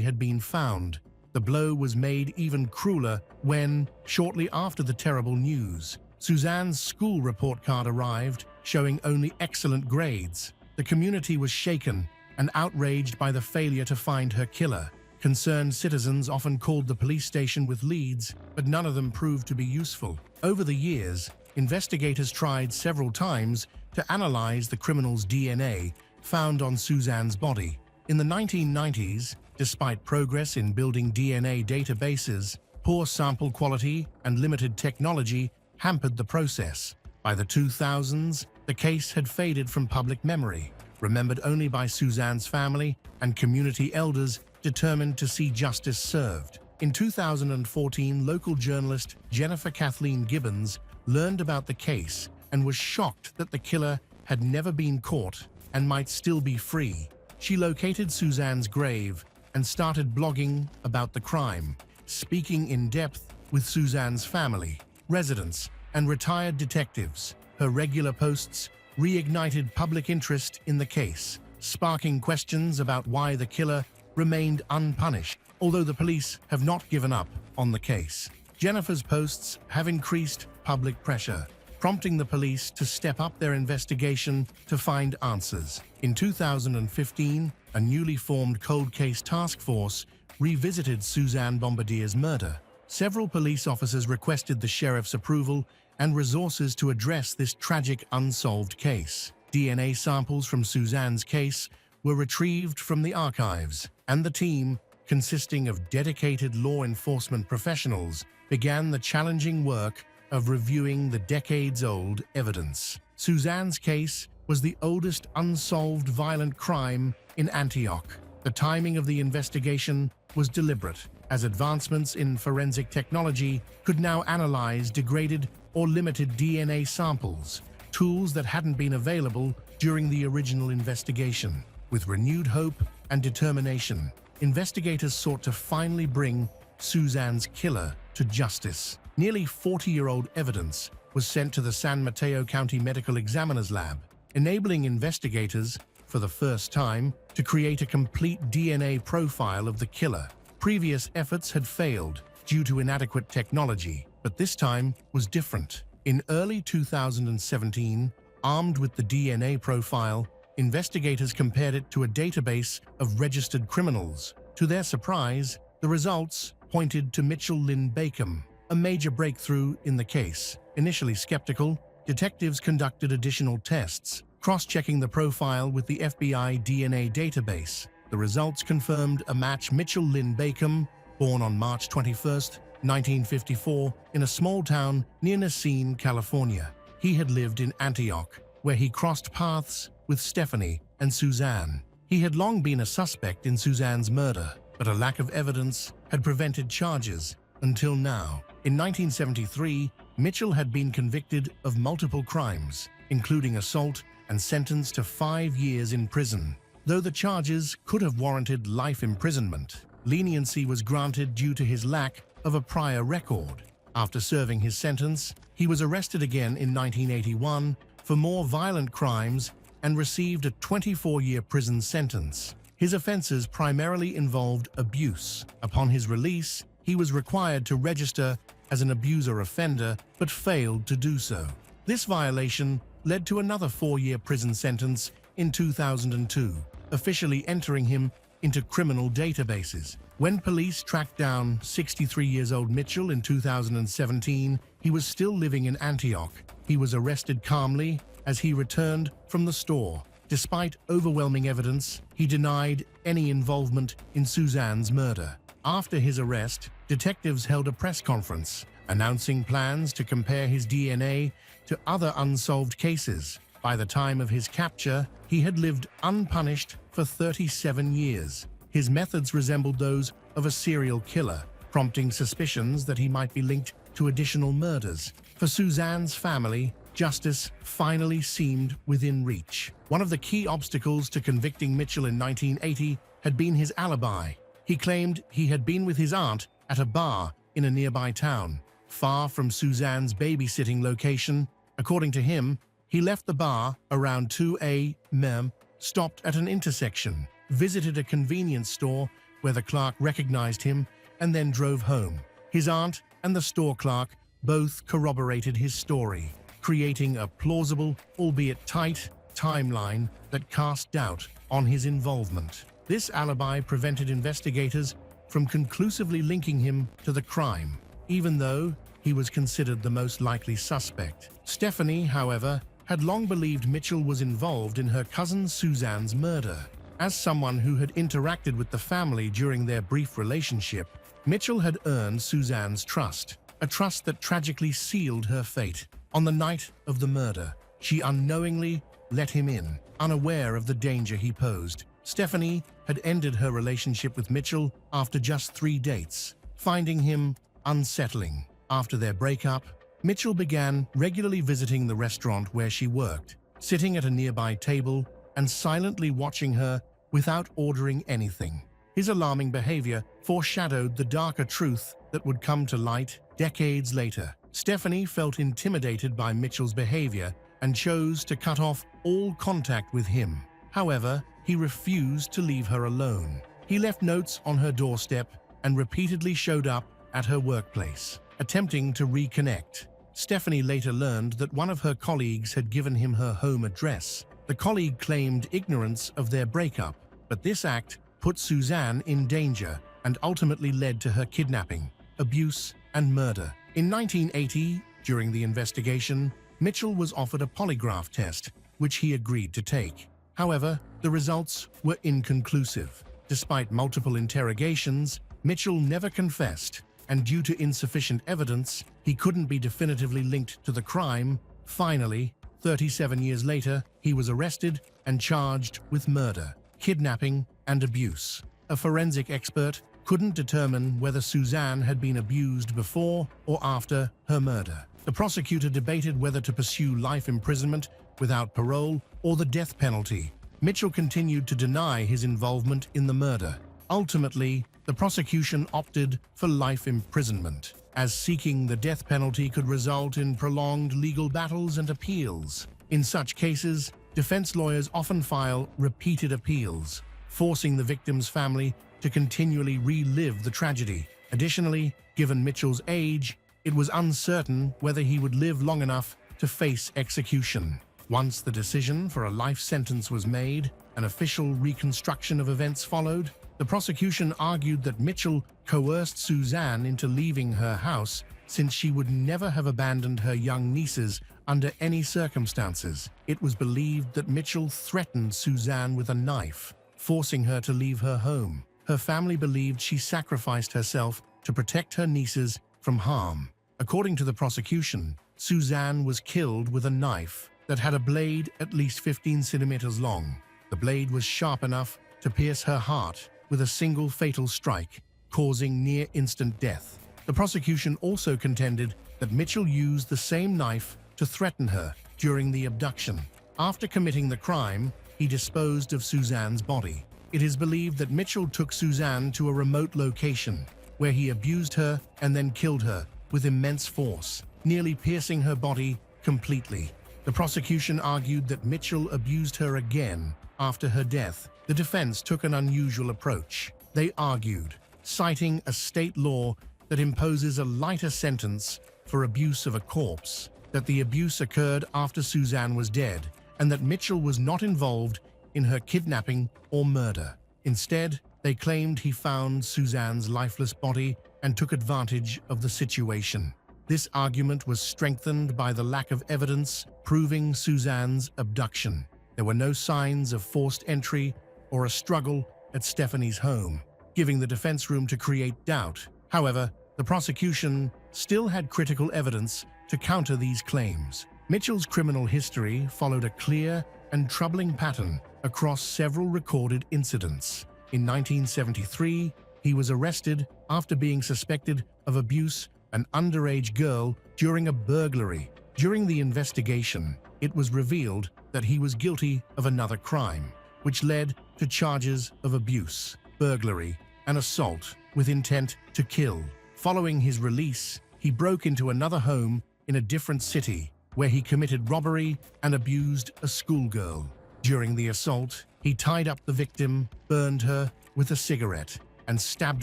had been found. The blow was made even crueler when, shortly after the terrible news, Suzanne's school report card arrived, showing only excellent grades. The community was shaken and outraged by the failure to find her killer. Concerned citizens often called the police station with leads, but none of them proved to be useful. Over the years, investigators tried several times to analyze the criminal's DNA found on Suzanne's body. In the 1990s, despite progress in building DNA databases, poor sample quality and limited technology hampered the process. By the 2000s, the case had faded from public memory, remembered only by Suzanne's family and community elders determined to see justice served. In 2014, local journalist Jennifer Kathleen Gibbons learned about the case and was shocked that the killer had never been caught and might still be free. She located Suzanne's grave and started blogging about the crime, speaking in depth with Suzanne's family, residents, and retired detectives. Her regular posts reignited public interest in the case, sparking questions about why the killer remained unpunished. Although the police have not given up on the case, Jennifer's posts have increased public pressure, prompting the police to step up their investigation to find answers. In 2015, a newly formed cold case task force revisited Suzanne Bombardier's murder. Several police officers requested the sheriff's approval and resources to address this tragic unsolved case. DNA samples from Suzanne's case were retrieved from the archives, and the team, consisting of dedicated law enforcement professionals, began the challenging work of reviewing the decades-old evidence. Suzanne's case was the oldest unsolved violent crime in Antioch. The timing of the investigation was deliberate, as advancements in forensic technology could now analyze degraded or limited DNA samples, tools that hadn't been available during the original investigation. With renewed hope and determination, investigators sought to finally bring Suzanne's killer to justice. Nearly 40-year-old evidence was sent to the San Mateo County Medical Examiner's Lab, enabling investigators, for the first time, to create a complete DNA profile of the killer. Previous efforts had failed due to inadequate technology, but this time was different. In early 2017, armed with the DNA profile, investigators compared it to a database of registered criminals. To their surprise, the results pointed to Mitchell Lynn Bacon, a major breakthrough in the case. Initially skeptical, detectives conducted additional tests, cross-checking the profile with the FBI DNA database. The results confirmed a match. Mitchell Lynn Bacon, born on March 21, 1954, in a small town near Racine, California. He had lived in Antioch, where he crossed paths with Stephanie and Suzanne. He had long been a suspect in Suzanne's murder, but a lack of evidence had prevented charges until now. In 1973, Mitchell had been convicted of multiple crimes, including assault, and sentenced to 5 years in prison. Though the charges could have warranted life imprisonment, leniency was granted due to his lack of a prior record. After serving his sentence, he was arrested again in 1981 for more violent crimes and received a 24-year prison sentence. His offenses primarily involved abuse. Upon his release, he was required to register as an abuser offender, but failed to do so. This violation led to another 4-year prison sentence in 2002, officially entering him into criminal databases. When police tracked down 63-year-old Mitchell in 2017, he was still living in Antioch. He was arrested calmly as he returned from the store. Despite overwhelming evidence, he denied any involvement in Suzanne's murder. After his arrest, detectives held a press conference, announcing plans to compare his DNA to other unsolved cases. By the time of his capture, he had lived unpunished for 37 years. His methods resembled those of a serial killer, prompting suspicions that he might be linked to additional murders. For Suzanne's family, justice finally seemed within reach. One of the key obstacles to convicting Mitchell in 1980 had been his alibi. He claimed he had been with his aunt at a bar in a nearby town, far from Suzanne's babysitting location. According to him, he left the bar around 2 a.m., stopped at an intersection, visited a convenience store where the clerk recognized him, and then drove home. His aunt and the store clerk both corroborated his story, creating a plausible, albeit tight, timeline that cast doubt on his involvement. This alibi prevented investigators from conclusively linking him to the crime, even though he was considered the most likely suspect. Stephanie, however, had long believed Mitchell was involved in her cousin Suzanne's murder. As someone who had interacted with the family during their brief relationship, Mitchell had earned Suzanne's trust, a trust that tragically sealed her fate. On the night of the murder, she unknowingly let him in, unaware of the danger he posed. Stephanie had ended her relationship with Mitchell after just 3 dates, finding him unsettling. After their breakup, Mitchell began regularly visiting the restaurant where she worked, sitting at a nearby table and silently watching her without ordering anything. His alarming behavior foreshadowed the darker truth that would come to light decades later. Stephanie felt intimidated by Mitchell's behavior and chose to cut off all contact with him. However, he refused to leave her alone. He left notes on her doorstep and repeatedly showed up at her workplace, attempting to reconnect. Stephanie later learned that one of her colleagues had given him her home address. The colleague claimed ignorance of their breakup, but this act put Suzanne in danger and ultimately led to her kidnapping, abuse, and murder. In 1980, during the investigation, Mitchell was offered a polygraph test, which he agreed to take. However, the results were inconclusive. Despite multiple interrogations, Mitchell never confessed, and due to insufficient evidence, he couldn't be definitively linked to the crime. Finally, 37 years later, he was arrested and charged with murder, kidnapping, and abuse. A forensic expert couldn't determine whether Suzanne had been abused before or after her murder. The prosecutor debated whether to pursue life imprisonment without parole or the death penalty. Mitchell continued to deny his involvement in the murder. Ultimately, the prosecution opted for life imprisonment, as seeking the death penalty could result in prolonged legal battles and appeals. In such cases, defense lawyers often file repeated appeals, forcing the victim's family to continually relive the tragedy. Additionally, given Mitchell's age, it was uncertain whether he would live long enough to face execution. Once the decision for a life sentence was made, an official reconstruction of events followed. The prosecution argued that Mitchell coerced Suzanne into leaving her house since she would never have abandoned her young nieces under any circumstances. It was believed that Mitchell threatened Suzanne with a knife, forcing her to leave her home. Her family believed she sacrificed herself to protect her nieces from harm. According to the prosecution, Suzanne was killed with a knife that had a blade at least 15 centimeters long. The blade was sharp enough to pierce her heart with a single fatal strike, causing near-instant death. The prosecution also contended that Mitchell used the same knife to threaten her during the abduction. After committing the crime, he disposed of Suzanne's body. It is believed that Mitchell took Suzanne to a remote location, where he abused her and then killed her with immense force, nearly piercing her body completely. The prosecution argued that Mitchell abused her again after her death. The defense took an unusual approach. They argued, citing a state law that imposes a lighter sentence for abuse of a corpse, that the abuse occurred after Suzanne was dead, and that Mitchell was not involved in her kidnapping or murder. Instead, they claimed he found Suzanne's lifeless body and took advantage of the situation. This argument was strengthened by the lack of evidence proving Suzanne's abduction. There were no signs of forced entry or a struggle at Stephanie's home, giving the defense room to create doubt. However, the prosecution still had critical evidence to counter these claims. Mitchell's criminal history followed a clear and troubling pattern across several recorded incidents. In 1973, he was arrested after being suspected of abuse an underage girl during a burglary. During the investigation, it was revealed that he was guilty of another crime, which led to charges of abuse, burglary, and assault with intent to kill. Following his release, he broke into another home in a different city, where he committed robbery and abused a schoolgirl. During the assault, he tied up the victim, burned her with a cigarette, and stabbed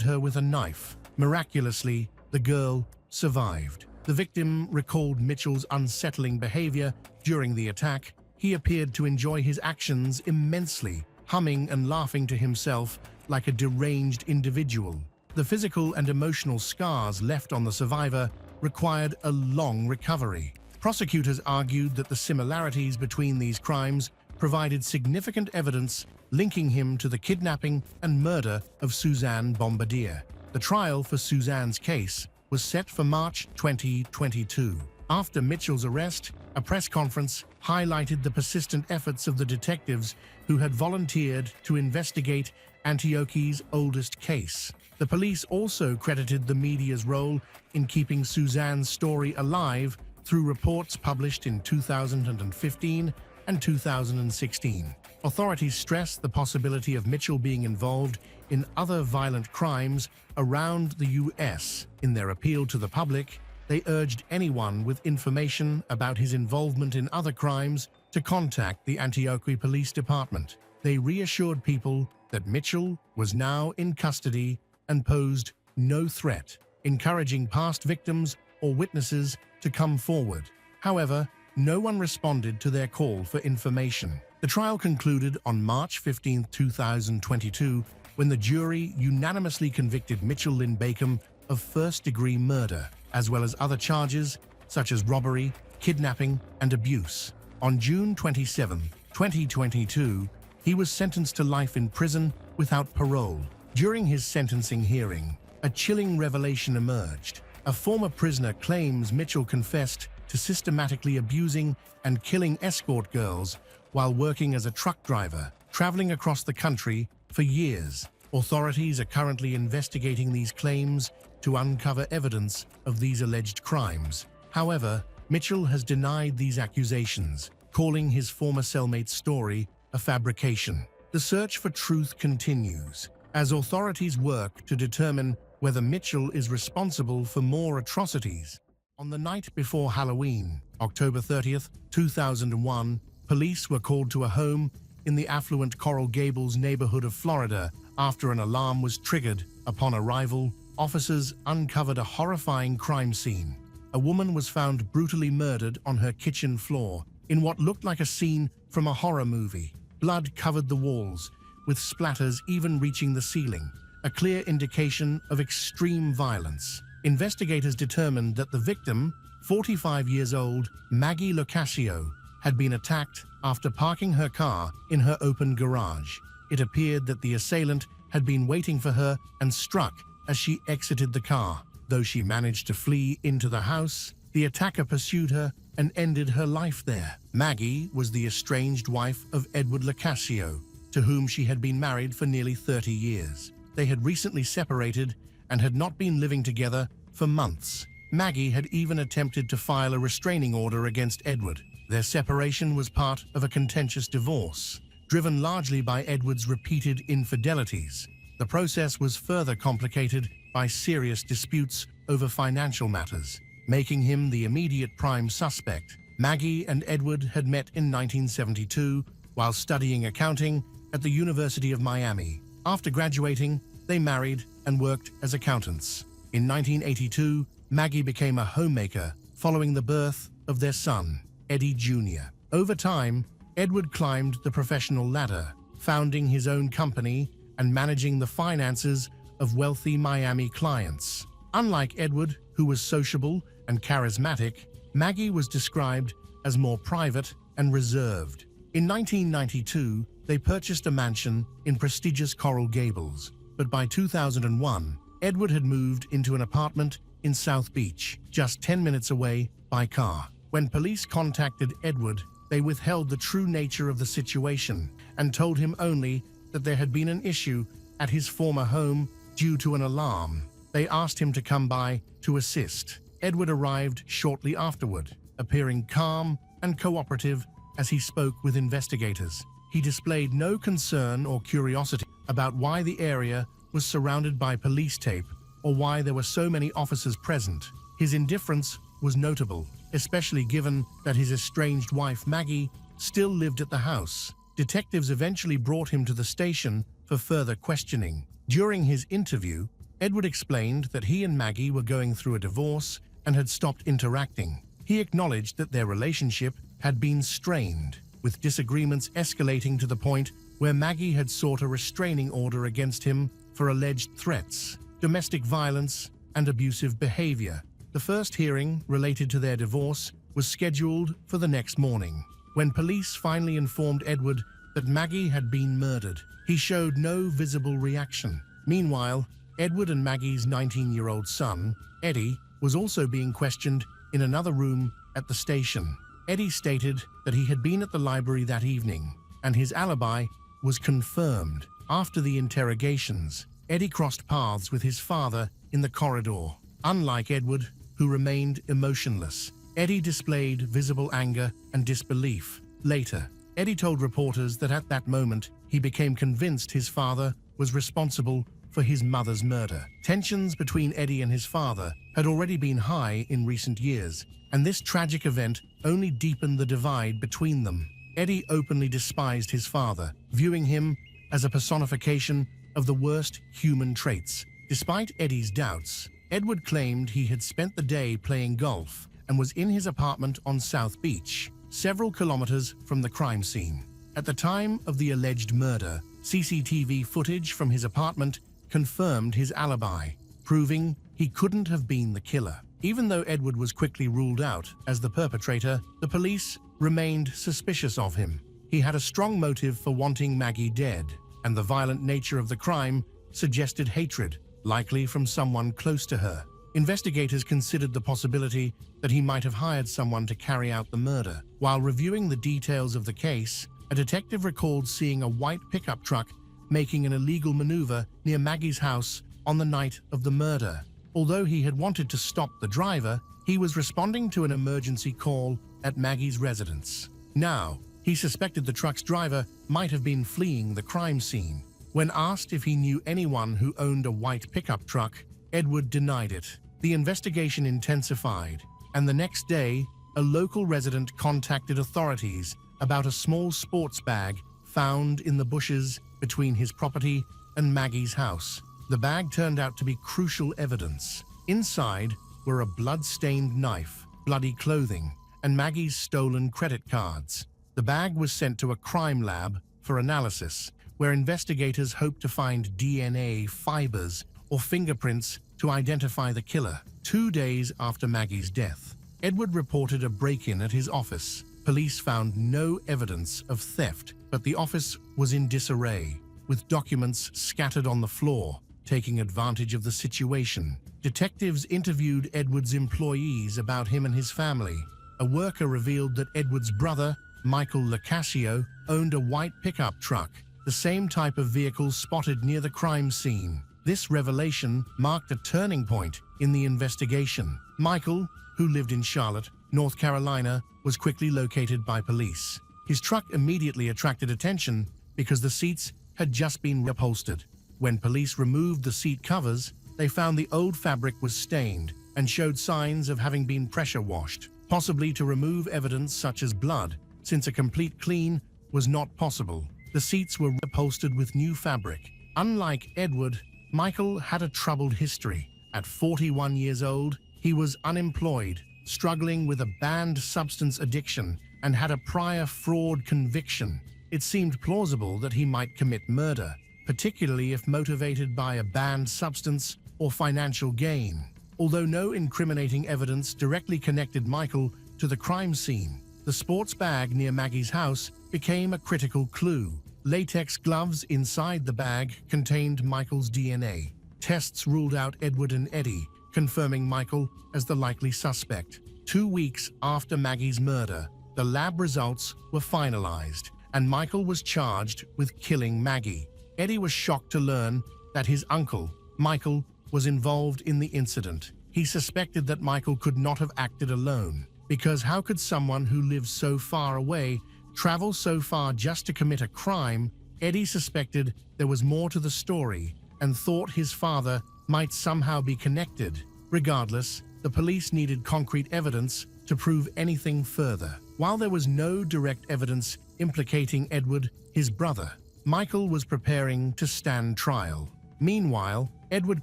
her with a knife. Miraculously, the girl survived. The victim recalled Mitchell's unsettling behavior during the attack. He appeared to enjoy his actions immensely, humming and laughing to himself like a deranged individual. The physical and emotional scars left on the survivor required a long recovery. Prosecutors argued that the similarities between these crimes provided significant evidence linking him to the kidnapping and murder of Suzanne Bombardier. The trial for Suzanne's case was set for March 2022. After Mitchell's arrest, a press conference highlighted the persistent efforts of the detectives who had volunteered to investigate Antioche's oldest case. The police also credited the media's role in keeping Suzanne's story alive through reports published in 2015 and 2016. Authorities stressed the possibility of Mitchell being involved in other violent crimes around the U.S. In their appeal to the public, they urged anyone with information about his involvement in other crimes to contact the Antioch Police Department. They reassured people that Mitchell was now in custody and posed no threat, encouraging past victims or witnesses to come forward. However, no one responded to their call for information. The trial concluded on March 15, 2022, when the jury unanimously convicted Mitchell Lynn Bacon of first-degree murder, as well as other charges such as robbery, kidnapping, and abuse. On June 27, 2022, he was sentenced to life in prison without parole. During his sentencing hearing, a chilling revelation emerged. A former prisoner claims Mitchell confessed to systematically abusing and killing escort girls while working as a truck driver, traveling across the country for years. Authorities are currently investigating these claims to uncover evidence of these alleged crimes. However, Mitchell has denied these accusations, calling his former cellmate's story a fabrication. The search for truth continues as authorities work to determine whether Mitchell is responsible for more atrocities. On the night before Halloween, October 30th, 2001, police were called to a home in the affluent Coral Gables neighborhood of Florida after an alarm was triggered. Upon arrival, officers uncovered a horrifying crime scene. A woman was found brutally murdered on her kitchen floor in what looked like a scene from a horror movie. Blood covered the walls, with splatters even reaching the ceiling, a clear indication of extreme violence. Investigators determined that the victim, 45 years old Maggie Locascio, had been attacked after parking her car in her open garage. It appeared that the assailant had been waiting for her and struck as she exited the car. Though she managed to flee into the house, the attacker pursued her and ended her life there. Maggie was the estranged wife of Edward Locascio, to whom she had been married for nearly 30 years. They had recently separated and had not been living together for months. Maggie had even attempted to file a restraining order against Edward. Their separation was part of a contentious divorce, driven largely by Edward's repeated infidelities. The process was further complicated by serious disputes over financial matters, making him the immediate prime suspect. Maggie and Edward had met in 1972 while studying accounting at the University of Miami. After graduating, they married and worked as accountants. In 1982, Maggie became a homemaker following the birth of their son, Eddie Jr. Over time, Edward climbed the professional ladder, founding his own company and managing the finances of wealthy Miami clients. Unlike Edward, who was sociable and charismatic, Maggie was described as more private and reserved. In 1992, they purchased a mansion in prestigious Coral Gables, but by 2001, Edward had moved into an apartment in South Beach, just 10 minutes away by car. When police contacted Edward, they withheld the true nature of the situation and told him only that there had been an issue at his former home due to an alarm. They asked him to come by to assist. Edward arrived shortly afterward, appearing calm and cooperative as he spoke with investigators. He displayed no concern or curiosity about why the area was surrounded by police tape or why there were so many officers present. His indifference was notable, especially given that his estranged wife Maggie still lived at the house. Detectives eventually brought him to the station for further questioning. During his interview, Edward explained that he and Maggie were going through a divorce and had stopped interacting. He acknowledged that their relationship had been strained, with disagreements escalating to the point where Maggie had sought a restraining order against him for alleged threats, domestic violence, and abusive behavior. The first hearing related to their divorce was scheduled for the next morning. When police finally informed Edward that Maggie had been murdered, he showed no visible reaction. Meanwhile, Edward and Maggie's 19-year-old son, Eddie, was also being questioned in another room at the station. Eddie stated that he had been at the library that evening, and his alibi was confirmed. After the interrogations, Eddie crossed paths with his father in the corridor. Unlike Edward, who remained emotionless, Eddie displayed visible anger and disbelief. Later, Eddie told reporters that at that moment, he became convinced his father was responsible for his mother's murder. Tensions between Eddie and his father had already been high in recent years, and this tragic event only deepened the divide between them. Eddie openly despised his father, viewing him as a personification of the worst human traits. Despite Eddie's doubts, Edward claimed he had spent the day playing golf and was in his apartment on South Beach, several kilometers from the crime scene. At the time of the alleged murder, CCTV footage from his apartment confirmed his alibi, proving he couldn't have been the killer. Even though Edward was quickly ruled out as the perpetrator, the police remained suspicious of him. He had a strong motive for wanting Maggie dead, and the violent nature of the crime suggested hatred, likely from someone close to her. Investigators considered the possibility that he might have hired someone to carry out the murder. While reviewing the details of the case, a detective recalled seeing a white pickup truck making an illegal maneuver near Maggie's house on the night of the murder. Although he had wanted to stop the driver, he was responding to an emergency call at Maggie's residence. Now, he suspected the truck's driver might have been fleeing the crime scene. When asked if he knew anyone who owned a white pickup truck, Edward denied it. The investigation intensified, and the next day, a local resident contacted authorities about a small sports bag found in the bushes between his property and Maggie's house. The bag turned out to be crucial evidence. Inside were a blood-stained knife, bloody clothing, and Maggie's stolen credit cards. The bag was sent to a crime lab for analysis, where investigators hoped to find DNA, fibers, or fingerprints to identify the killer. 2 days after Maggie's death, Edward reported a break-in at his office. Police found no evidence of theft, but the office was in disarray, with documents scattered on the floor, taking advantage of the situation. Detectives interviewed Edward's employees about him and his family. A worker revealed that Edward's brother, Michael Lacasio, owned a white pickup truck, the same type of vehicle spotted near the crime scene. This revelation marked a turning point in the investigation. Michael, who lived in Charlotte, North Carolina, was quickly located by police. His truck immediately attracted attention because the seats had just been upholstered. When police removed the seat covers, they found the old fabric was stained and showed signs of having been pressure washed, possibly to remove evidence such as blood, since a complete clean was not possible. The seats were upholstered with new fabric. Unlike Edward, Michael had a troubled history. At 41 years old, he was unemployed, struggling with a banned substance addiction, and had a prior fraud conviction. It seemed plausible that he might commit murder, particularly if motivated by a banned substance or financial gain. Although no incriminating evidence directly connected Michael to the crime scene, the sports bag near Maggie's house became a critical clue. Latex gloves inside the bag contained Michael's DNA. Tests ruled out Edward and Eddie, confirming Michael as the likely suspect. 2 weeks after Maggie's murder, the lab results were finalized, and Michael was charged with killing Maggie. Eddie was shocked to learn that his uncle, Michael, was involved in the incident. He suspected that Michael could not have acted alone, because how could someone who lives so far away travel so far just to commit a crime? Eddie suspected there was more to the story and thought his father might somehow be connected. Regardless, the police needed concrete evidence to prove anything further. While there was no direct evidence implicating Edward, his brother, Michael was preparing to stand trial. Meanwhile, Edward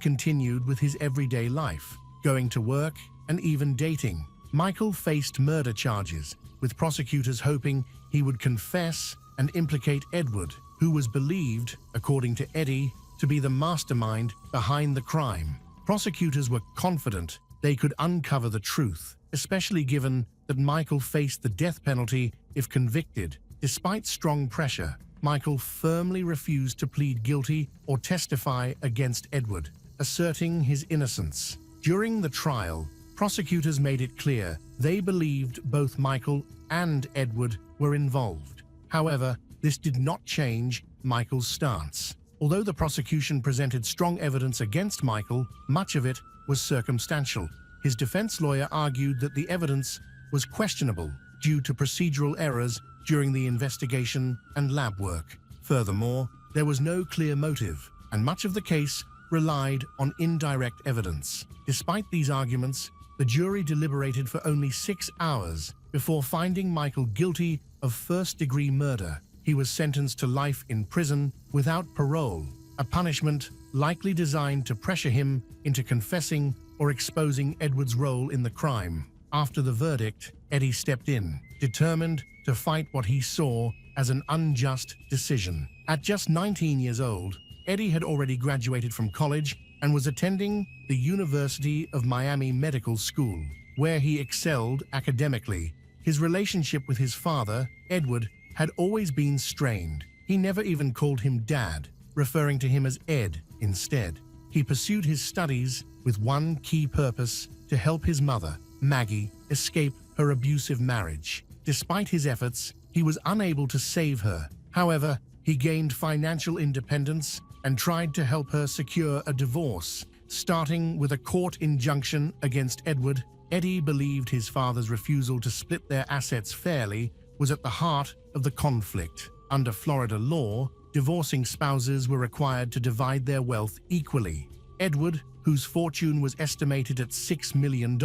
continued with his everyday life, going to work and even dating. Michael faced murder charges, with prosecutors hoping he would confess and implicate Edward, who was believed, according to Eddie, to be the mastermind behind the crime. Prosecutors were confident they could uncover the truth, especially given that Michael faced the death penalty if convicted. Despite strong pressure, Michael firmly refused to plead guilty or testify against Edward, asserting his innocence. During the trial, prosecutors made it clear they believed both Michael and Edward were involved. However, this did not change Michael's stance. Although the prosecution presented strong evidence against Michael, much of it was circumstantial. His defense lawyer argued that the evidence was questionable due to procedural errors during the investigation and lab work. Furthermore, there was no clear motive. and much of the case relied on indirect evidence. Despite these arguments, the jury deliberated for only 6 hours before finding Michael guilty of first-degree murder. He was sentenced to life in prison without parole, a punishment likely designed to pressure him into confessing or exposing Edward's role in the crime. After the verdict, Eddie stepped in, determined to fight what he saw as an unjust decision. At just 19 years old, Eddie had already graduated from college and was attending the University of Miami Medical School, where he excelled academically. His relationship with his father, Edward, had always been strained. He never even called him Dad, referring to him as Ed instead. He pursued his studies with one key purpose: to help his mother, Maggie, escape her abusive marriage. Despite his efforts, he was unable to save her. However, he gained financial independence and tried to help her secure a divorce. Starting with a court injunction against Edward, Eddie believed his father's refusal to split their assets fairly was at the heart of the conflict. Under Florida law, divorcing spouses were required to divide their wealth equally. Edward, whose fortune was estimated at $6 million,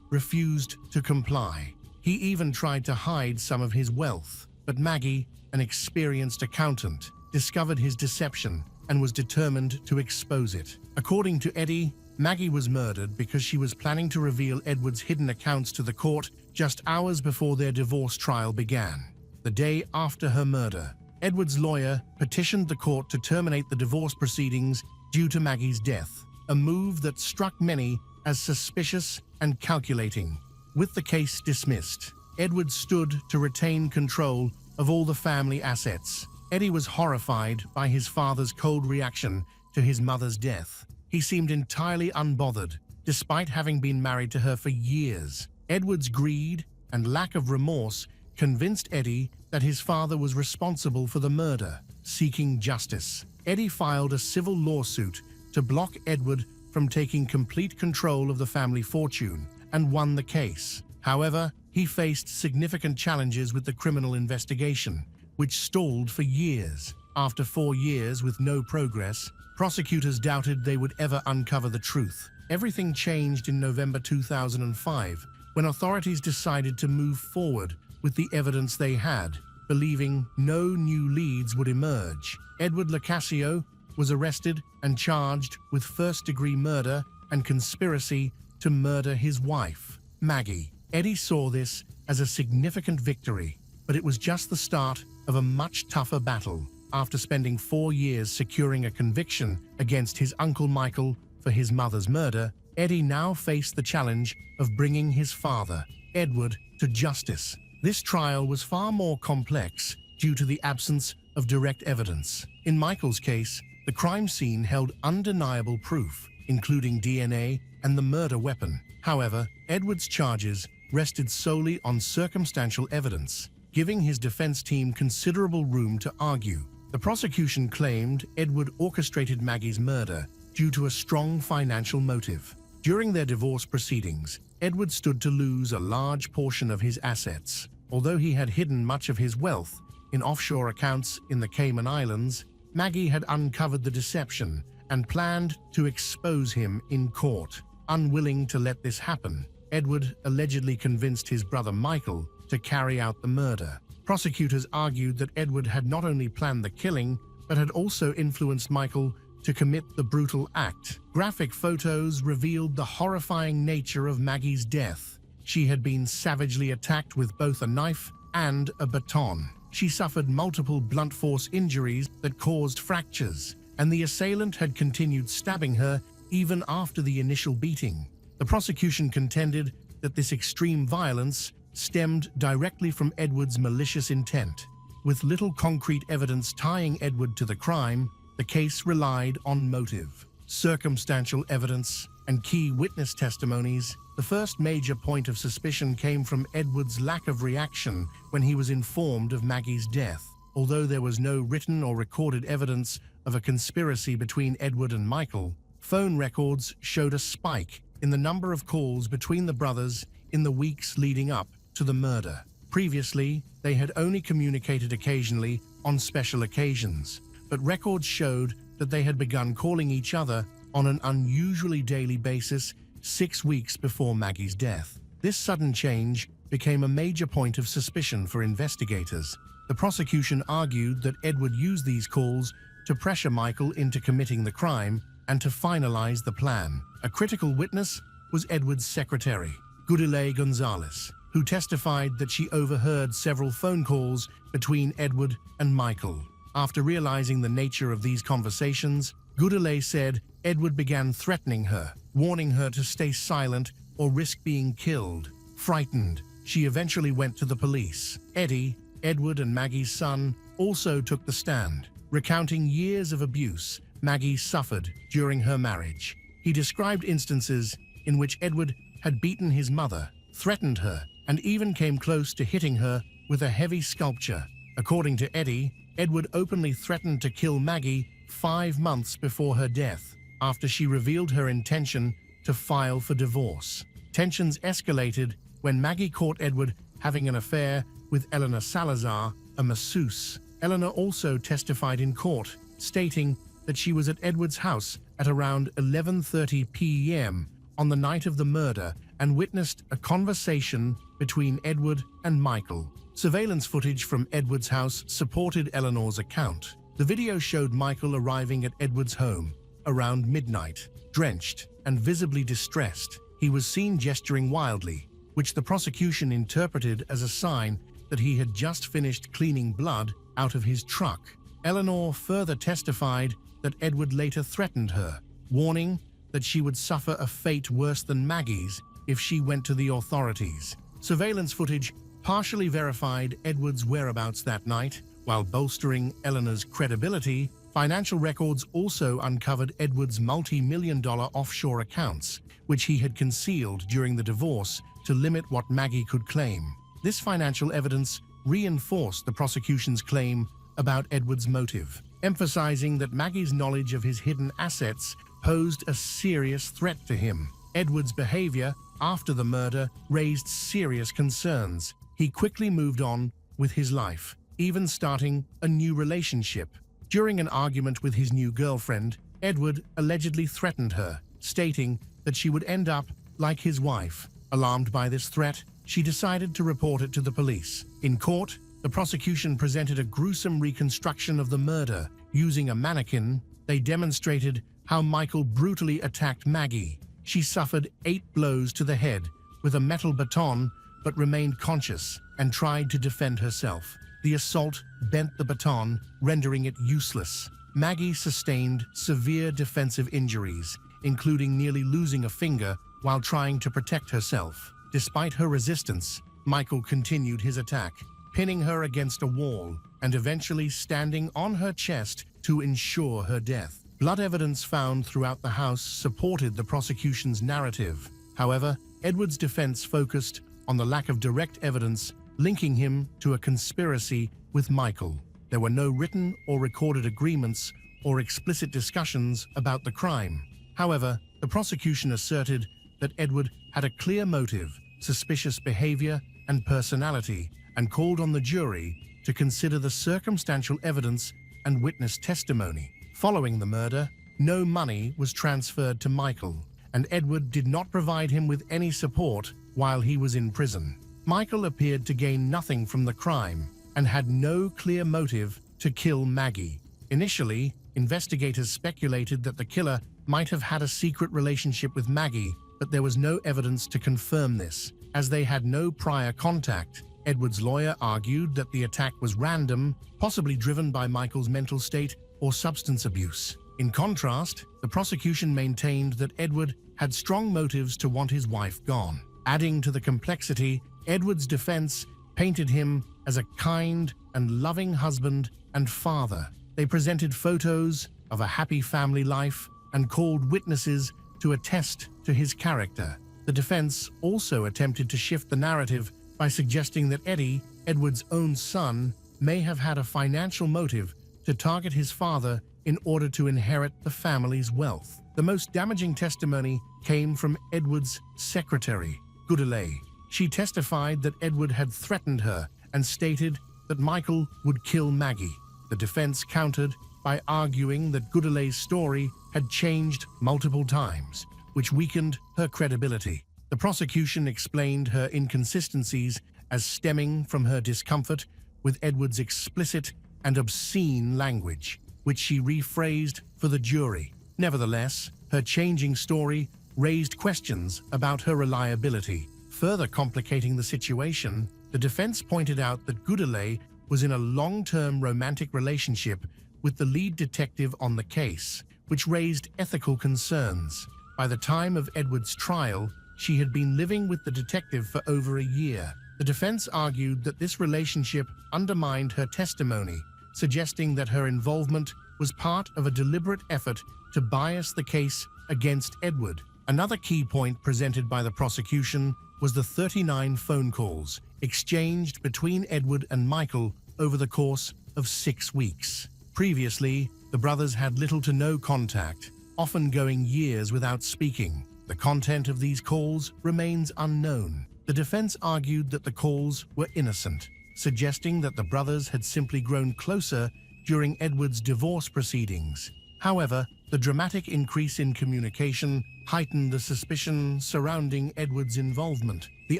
refused to comply. He even tried to hide some of his wealth, but Maggie, an experienced accountant, discovered his deception and was determined to expose it. According to Eddie, Maggie was murdered because she was planning to reveal Edward's hidden accounts to the court just hours before their divorce trial began. The day after her murder, Edward's lawyer petitioned the court to terminate the divorce proceedings due to Maggie's death, a move that struck many as suspicious and calculating. With the case dismissed, Edward stood to retain control of all the family assets. Eddie was horrified by his father's cold reaction to his mother's death. He seemed entirely unbothered, despite having been married to her for years. Edward's greed and lack of remorse convinced Eddie that his father was responsible for the murder. Seeking justice, Eddie filed a civil lawsuit to block Edward from taking complete control of the family fortune and won the case. However, he faced significant challenges with the criminal investigation, which stalled for years. After 4 years with no progress, prosecutors doubted they would ever uncover the truth. Everything changed in November 2005, when authorities decided to move forward with the evidence they had, believing no new leads would emerge. Edward Locascio was arrested and charged with first-degree murder and conspiracy to murder his wife, Maggie. Eddie saw this as a significant victory, but it was just the start of a much tougher battle. After spending 4 years securing a conviction against his uncle Michael for his mother's murder, Eddie now faced the challenge of bringing his father, Edward, to justice. This trial was far more complex due to the absence of direct evidence. In Michael's case, the crime scene held undeniable proof, including DNA and the murder weapon. However, Edward's charges rested solely on circumstantial evidence, giving his defense team considerable room to argue. The prosecution claimed Edward orchestrated Maggie's murder due to a strong financial motive. During their divorce proceedings, Edward stood to lose a large portion of his assets. Although he had hidden much of his wealth in offshore accounts in the Cayman Islands, Maggie had uncovered the deception and planned to expose him in court. Unwilling to let this happen, Edward allegedly convinced his brother Michael to carry out the murder. Prosecutors argued that Edward had not only planned the killing, but had also influenced Michael to commit the brutal act. Graphic photos revealed the horrifying nature of Maggie's death. She had been savagely attacked with both a knife and a baton. She suffered multiple blunt force injuries that caused fractures, and the assailant had continued stabbing her even after the initial beating. The prosecution contended that this extreme violence stemmed directly from Edward's malicious intent. With little concrete evidence tying Edward to the crime, the case relied on motive, circumstantial evidence, and key witness testimonies. The first major point of suspicion came from Edward's lack of reaction when he was informed of Maggie's death. Although there was no written or recorded evidence of a conspiracy between Edward and Michael, phone records showed a spike in the number of calls between the brothers in the weeks leading up to the murder. Previously, they had only communicated occasionally on special occasions, but records showed that they had begun calling each other on an unusually daily basis 6 weeks before Maggie's death. This sudden change became a major point of suspicion for investigators. The prosecution argued that Edward used these calls to pressure Michael into committing the crime and to finalize the plan. A critical witness was Edward's secretary, Gudile Gonzalez, who testified that she overheard several phone calls between Edward and Michael. After realizing the nature of these conversations, Gudile said Edward began threatening her, warning her to stay silent or risk being killed. Frightened, she eventually went to the police. Eddie, Edward and Maggie's son, also took the stand, recounting years of abuse Maggie suffered during her marriage. He described instances in which Edward had beaten his mother, threatened her, and even came close to hitting her with a heavy sculpture. According to Eddie, Edward openly threatened to kill Maggie 5 months before her death, after she revealed her intention to file for divorce. Tensions escalated when Maggie caught Edward having an affair with Eleanor Salazar, a masseuse. Eleanor also testified in court, stating that she was at Edward's house at around 11:30 p.m. on the night of the murder and witnessed a conversation between Edward and Michael. Surveillance footage from Edward's house supported Eleanor's account. The video showed Michael arriving at Edward's home around midnight, drenched and visibly distressed. He was seen gesturing wildly, which the prosecution interpreted as a sign that he had just finished cleaning blood out of his truck. Eleanor further testified that Edward later threatened her, warning that she would suffer a fate worse than Maggie's if she went to the authorities. Surveillance footage partially verified Edward's whereabouts that night, while bolstering Eleanor's credibility. Financial records also uncovered Edward's multi-million-dollar offshore accounts, which he had concealed during the divorce to limit what Maggie could claim. This financial evidence reinforced the prosecution's claim about Edward's motive, emphasizing that Maggie's knowledge of his hidden assets posed a serious threat to him. Edward's behavior after the murder raised serious concerns. He quickly moved on with his life, even starting a new relationship. During an argument with his new girlfriend, Edward allegedly threatened her, stating that she would end up like his wife. Alarmed by this threat, she decided to report it to the police. In court, the prosecution presented a gruesome reconstruction of the murder. Using a mannequin, they demonstrated how Michael brutally attacked Maggie. She suffered 8 blows to the head with a metal baton, but remained conscious and tried to defend herself. The assault bent the baton, rendering it useless. Maggie sustained severe defensive injuries, including nearly losing a finger while trying to protect herself. Despite her resistance, Michael continued his attack, pinning her against a wall and eventually standing on her chest to ensure her death. Blood evidence found throughout the house supported the prosecution's narrative. However, Edward's defense focused on the lack of direct evidence linking him to a conspiracy with Michael. There were no written or recorded agreements or explicit discussions about the crime. However, the prosecution asserted that Edward had a clear motive, suspicious behavior, and personality, and called on the jury to consider the circumstantial evidence and witness testimony. Following the murder, no money was transferred to Michael, and Edward did not provide him with any support while he was in prison. Michael appeared to gain nothing from the crime and had no clear motive to kill Maggie. Initially, investigators speculated that the killer might have had a secret relationship with Maggie, but there was no evidence to confirm this, as they had no prior contact. Edward's lawyer argued that the attack was random, possibly driven by Michael's mental state or substance abuse. In contrast, the prosecution maintained that Edward had strong motives to want his wife gone. Adding to the complexity, Edward's defense painted him as a kind and loving husband and father. They presented photos of a happy family life and called witnesses to attest to his character. The defense also attempted to shift the narrative by suggesting that Eddie, Edward's own son, may have had a financial motive to target his father in order to inherit the family's wealth. The most damaging testimony came from Edward's secretary, Gudile. She testified that Edward had threatened her and stated that Michael would kill Maggie. The defense countered by arguing that Goodelai's story had changed multiple times, which weakened her credibility. The prosecution explained her inconsistencies as stemming from her discomfort with Edward's explicit and obscene language, which she rephrased for the jury. Nevertheless, her changing story raised questions about her reliability. Further complicating the situation, the defense pointed out that Goodelai was in a long-term romantic relationship with the lead detective on the case, which raised ethical concerns. By the time of Edward's trial, she had been living with the detective for over a year. The defense argued that this relationship undermined her testimony, suggesting that her involvement was part of a deliberate effort to bias the case against Edward. Another key point presented by the prosecution was the 39 phone calls exchanged between Edward and Michael over the course of 6 weeks. Previously, the brothers had little to no contact, often going years without speaking. The content of these calls remains unknown. The defense argued that the calls were innocent, suggesting that the brothers had simply grown closer during Edward's divorce proceedings. However, the dramatic increase in communication heightened the suspicion surrounding Edward's involvement. The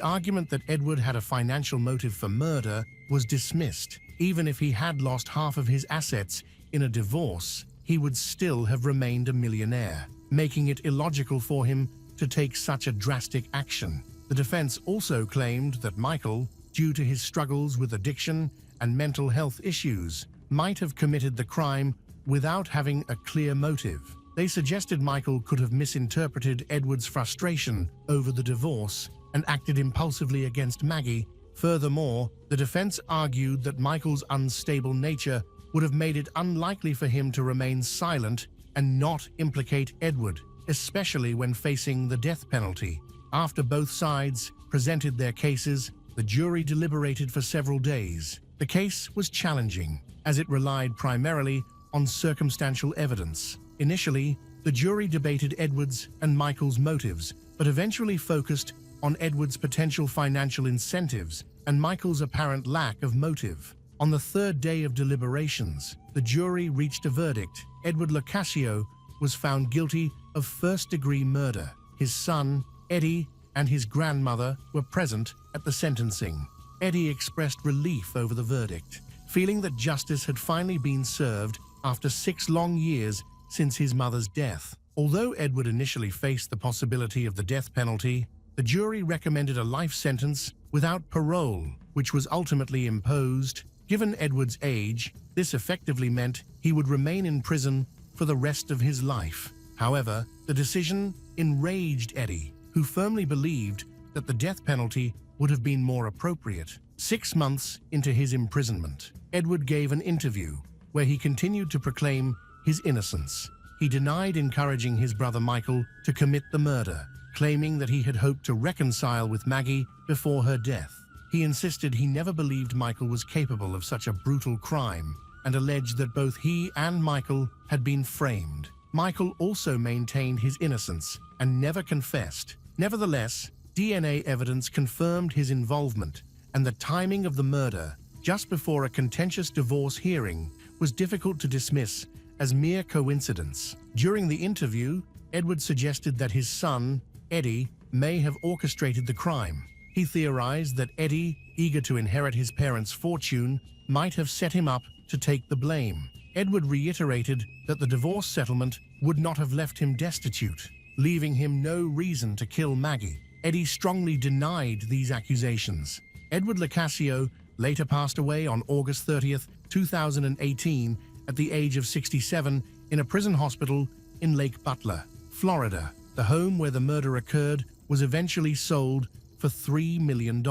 argument that Edward had a financial motive for murder was dismissed. Even if he had lost half of his assets in a divorce, he would still have remained a millionaire, making it illogical for him to take such a drastic action. The defense also claimed that Michael, due to his struggles with addiction and mental health issues, might have committed the crime without having a clear motive. They suggested Michael could have misinterpreted Edward's frustration over the divorce and acted impulsively against Maggie. Furthermore, the defense argued that Michael's unstable nature would have made it unlikely for him to remain silent and not implicate Edward, especially when facing the death penalty. After both sides presented their cases, the jury deliberated for several days. The case was challenging, as it relied primarily on circumstantial evidence. Initially, the jury debated Edward's and Michael's motives, but eventually focused on Edward's potential financial incentives and Michael's apparent lack of motive. On the third day of deliberations, the jury reached a verdict. Edward Locascio was found guilty of first-degree murder. His son, Eddie, and his grandmother were present at the sentencing. Eddie expressed relief over the verdict, feeling that justice had finally been served after 6 long years since his mother's death. Although Edward initially faced the possibility of the death penalty, the jury recommended a life sentence without parole, which was ultimately imposed. Given Edward's age, this effectively meant he would remain in prison for the rest of his life. However, the decision enraged Eddie, who firmly believed that the death penalty would have been more appropriate. 6 months into his imprisonment, Edward gave an interview where he continued to proclaim his innocence. He denied encouraging his brother Michael to commit the murder, claiming that he had hoped to reconcile with Maggie before her death. He insisted he never believed Michael was capable of such a brutal crime and alleged that both he and Michael had been framed. Michael also maintained his innocence and never confessed. Nevertheless, DNA evidence confirmed his involvement, and the timing of the murder, just before a contentious divorce hearing, was difficult to dismiss as mere coincidence. During the interview, Edward suggested that his son, Eddie, may have orchestrated the crime. He theorized that Eddie, eager to inherit his parents' fortune, might have set him up to take the blame. Edward reiterated that the divorce settlement would not have left him destitute, leaving him no reason to kill Maggie. Eddie strongly denied these accusations. Edward Locascio later passed away on August 30th, 2018, at the age of 67 in a prison hospital in Lake Butler, Florida. The home where the murder occurred was eventually sold for $3 million.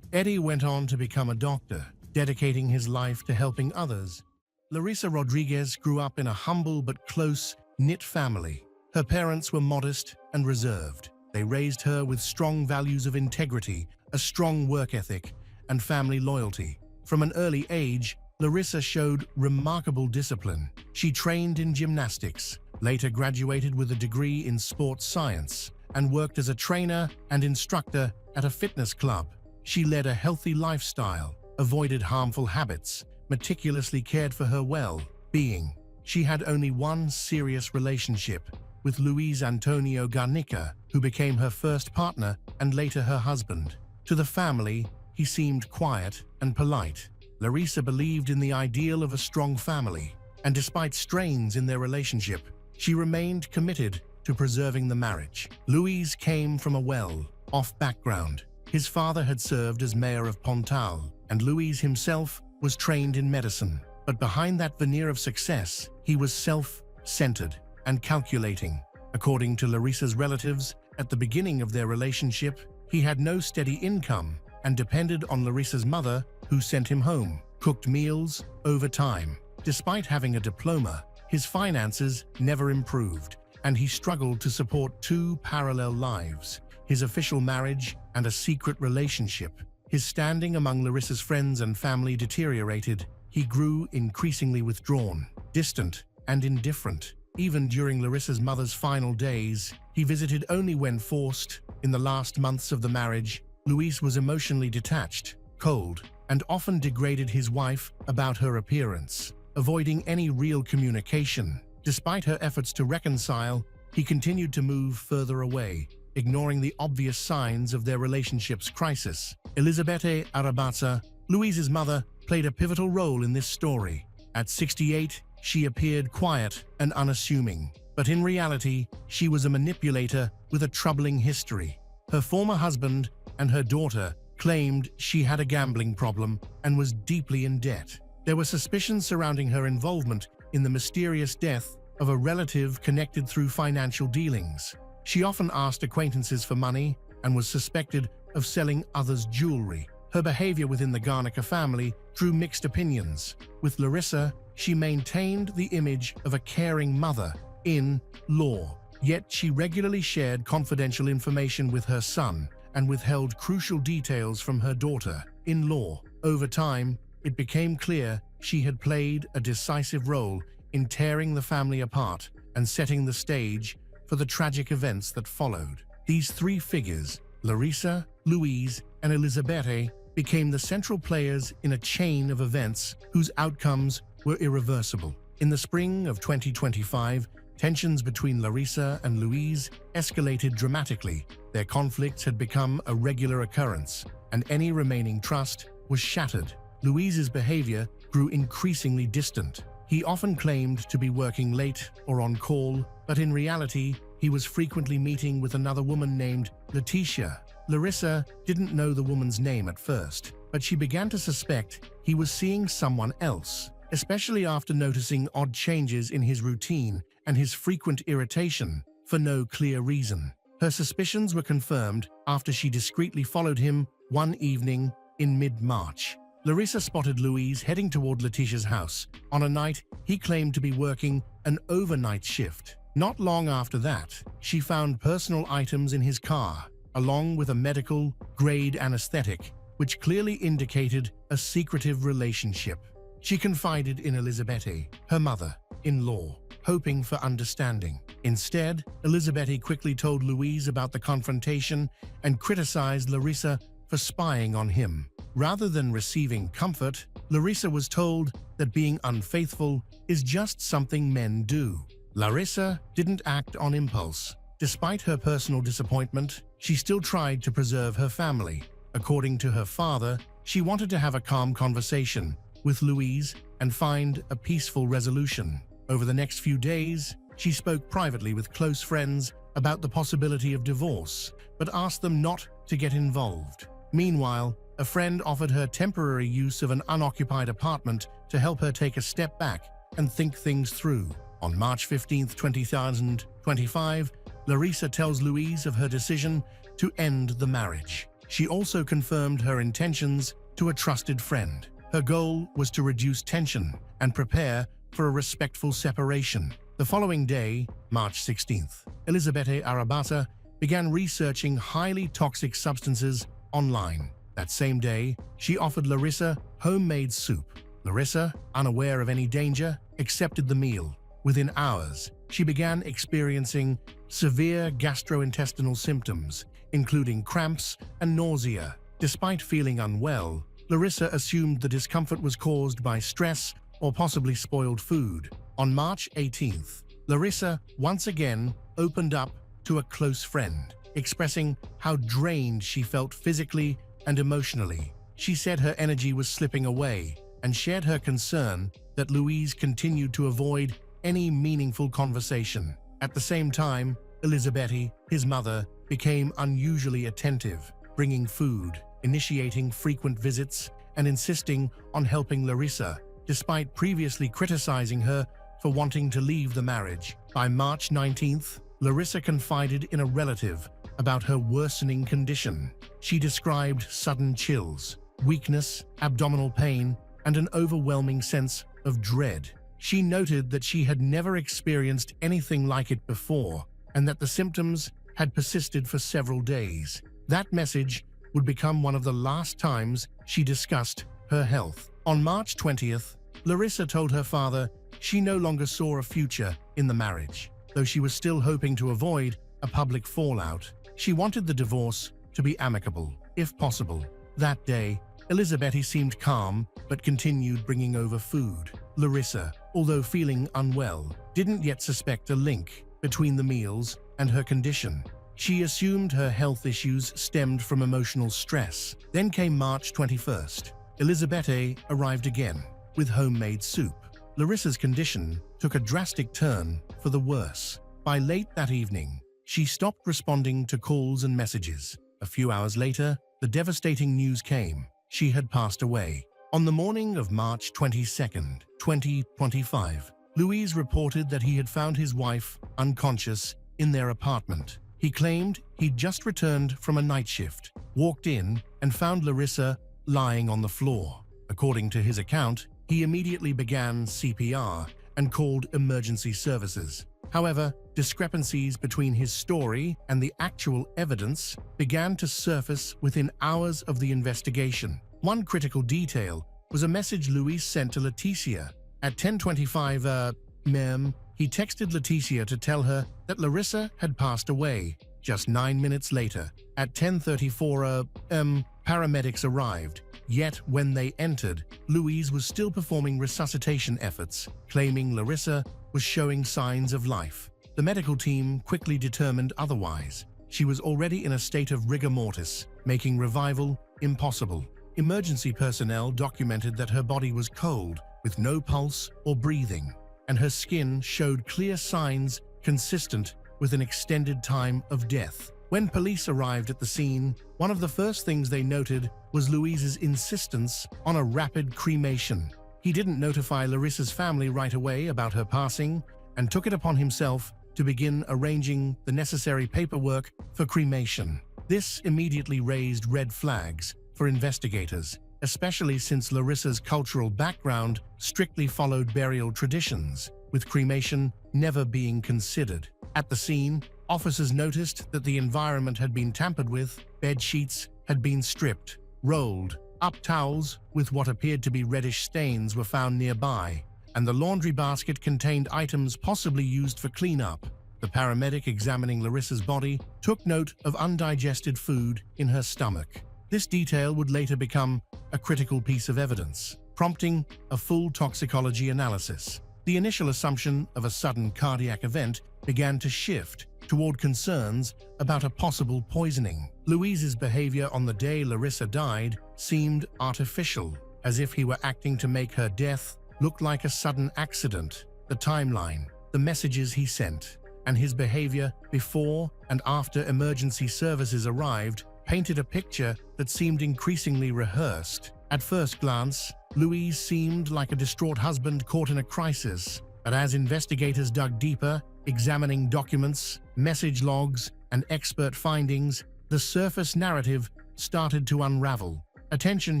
Eddie went on to become a doctor, dedicating his life to helping others. Larissa Rodriguez grew up in a humble but close-knit family. Her parents were modest and reserved. They raised her with strong values of integrity, a strong work ethic, and family loyalty. From an early age, Larissa showed remarkable discipline. She trained in gymnastics, later graduated with a degree in sports science, and worked as a trainer and instructor at a fitness club. She led a healthy lifestyle, avoided harmful habits, meticulously cared for her well-being. she had only one serious relationship with Luis Antonio Garnica, who became her first partner and later her husband. To the family, he seemed quiet and polite. Larissa believed in the ideal of a strong family, and despite strains in their relationship, she remained committed to preserving the marriage. Luis came from a well-off background. His father had served as mayor of Pontal, and Luis himself was trained in medicine. But behind that veneer of success, he was self-centered and calculating. According to Larissa's relatives, at the beginning of their relationship, he had no steady income and depended on Larissa's mother, who sent him home, cooked meals over time. Despite having a diploma, his finances never improved, and he struggled to support two parallel lives, his official marriage and a secret relationship. His standing among Larissa's friends and family deteriorated. He grew increasingly withdrawn, distant, and indifferent. Even during Larissa's mother's final days, he visited only when forced. In the last months of the marriage, Luis was emotionally detached, cold, and often degraded his wife about her appearance, avoiding any real communication. Despite her efforts to reconcile, he continued to move further away, ignoring the obvious signs of their relationship's crisis. Elizabeth Arabaza, Luis's mother, played a pivotal role in this story. At 68, she appeared quiet and unassuming, but in reality, she was a manipulator with a troubling history. Her former husband and her daughter claimed she had a gambling problem and was deeply in debt. There were suspicions surrounding her involvement in the mysterious death of a relative connected through financial dealings. She often asked acquaintances for money and was suspected of selling others' jewelry. Her behavior within the Garnica family drew mixed opinions. With Larissa, she maintained the image of a caring mother-in-law, yet she regularly shared confidential information with her son and withheld crucial details from her daughter-in-law. Over time, it became clear she had played a decisive role in tearing the family apart and setting the stage for the tragic events that followed. These three figures, Larissa, Luis, and Elizabeth, became the central players in a chain of events whose outcomes were irreversible. In the spring of 2025, tensions between Larissa and Luis escalated dramatically. Their conflicts had become a regular occurrence, and any remaining trust was shattered. Luis's behavior grew increasingly distant. He often claimed to be working late or on call, but in reality, he was frequently meeting with another woman named Leticia. Larissa didn't know the woman's name at first, but she began to suspect he was seeing someone else, especially after noticing odd changes in his routine and his frequent irritation for no clear reason. Her suspicions were confirmed after she discreetly followed him one evening in mid-March. Larissa spotted Luis heading toward Letitia's house on a night he claimed to be working an overnight shift. Not long after that, she found personal items in his car, along with a medical-grade anesthetic, which clearly indicated a secretive relationship. She confided in Elizabeth, her mother-in-law, hoping for understanding. Instead, Elizabeth quickly told Luis about the confrontation and criticized Larissa for spying on him. Rather than receiving comfort, Larissa was told that being unfaithful is just something men do. Larissa didn't act on impulse. Despite her personal disappointment, she still tried to preserve her family. According to her father, she wanted to have a calm conversation with Luis and find a peaceful resolution. Over the next few days, she spoke privately with close friends about the possibility of divorce, but asked them not to get involved. Meanwhile, a friend offered her temporary use of an unoccupied apartment to help her take a step back and think things through. On March 15, 2025, Larissa tells Luis of her decision to end the marriage. She also confirmed her intentions to a trusted friend. Her goal was to reduce tension and prepare for a respectful separation. The following day, March 16th, Elizabeth Arabaza began researching highly toxic substances online. That same day, she offered Larissa homemade soup. Larissa, unaware of any danger, accepted the meal. Within hours, she began experiencing severe gastrointestinal symptoms, including cramps and nausea. Despite feeling unwell, Larissa assumed the discomfort was caused by stress or possibly spoiled food. On March 18th, Larissa once again opened up to a close friend, expressing how drained she felt physically and emotionally. She said her energy was slipping away and shared her concern that Louise continued to avoid any meaningful conversation. At the same time, Elizabeth, his mother, became unusually attentive, bringing food, initiating frequent visits, and insisting on helping Larissa, despite previously criticizing her for wanting to leave the marriage. By March 19th, Larissa confided in a relative about her worsening condition. She described sudden chills, weakness, abdominal pain, and an overwhelming sense of dread. She noted that she had never experienced anything like it before, and that the symptoms had persisted for several days. That message would become one of the last times she discussed her health. On March 20th, Larissa told her father she no longer saw a future in the marriage. Though she was still hoping to avoid a public fallout, she wanted the divorce to be amicable, if possible. That day, Elizabeth seemed calm but continued bringing over food. Larissa, although feeling unwell, didn't yet suspect a link between the meals and her condition. She assumed her health issues stemmed from emotional stress. Then came March 21st. Elizabeth arrived again with homemade soup. Larissa's condition took a drastic turn for the worse. By late that evening, she stopped responding to calls and messages. A few hours later, the devastating news came. She had passed away. On the morning of March 22nd, 2025, Louise reported that he had found his wife unconscious in their apartment. He claimed he'd just returned from a night shift, walked in, and found Larissa lying on the floor. According to his account, he immediately began CPR and called emergency services. However, discrepancies between his story and the actual evidence began to surface within hours of the investigation. One critical detail was a message Louise sent to Leticia. At 10:25 m.m., he texted Leticia to tell her that Larissa had passed away. Just 9 minutes later, at 10:34 m., paramedics arrived. Yet when they entered, Louise was still performing resuscitation efforts, claiming Larissa was showing signs of life. The medical team quickly determined otherwise. She was already in a state of rigor mortis, making revival impossible. Emergency personnel documented that her body was cold, with no pulse or breathing, and her skin showed clear signs consistent with an extended time of death. When police arrived at the scene, one of the first things they noted was Louise's insistence on a rapid cremation. He didn't notify Larissa's family right away about her passing and took it upon himself to begin arranging the necessary paperwork for cremation. This immediately raised red flags for investigators, especially since Larissa's cultural background strictly followed burial traditions, with cremation never being considered. At the scene, officers noticed that the environment had been tampered with. Bed sheets had been stripped, rolled up. Towels with what appeared to be reddish stains were found nearby, and the laundry basket contained items possibly used for cleanup. The paramedic examining Larissa's body took note of undigested food in her stomach. This detail would later become a critical piece of evidence, prompting a full toxicology analysis. The initial assumption of a sudden cardiac event began to shift toward concerns about a possible poisoning. Louise's behavior on the day Larissa died seemed artificial, as if he were acting to make her death look like a sudden accident. The timeline, the messages he sent, and his behavior before and after emergency services arrived painted a picture that seemed increasingly rehearsed. At first glance, Louise seemed like a distraught husband caught in a crisis, but as investigators dug deeper, examining documents, message logs, and expert findings, the surface narrative started to unravel. Attention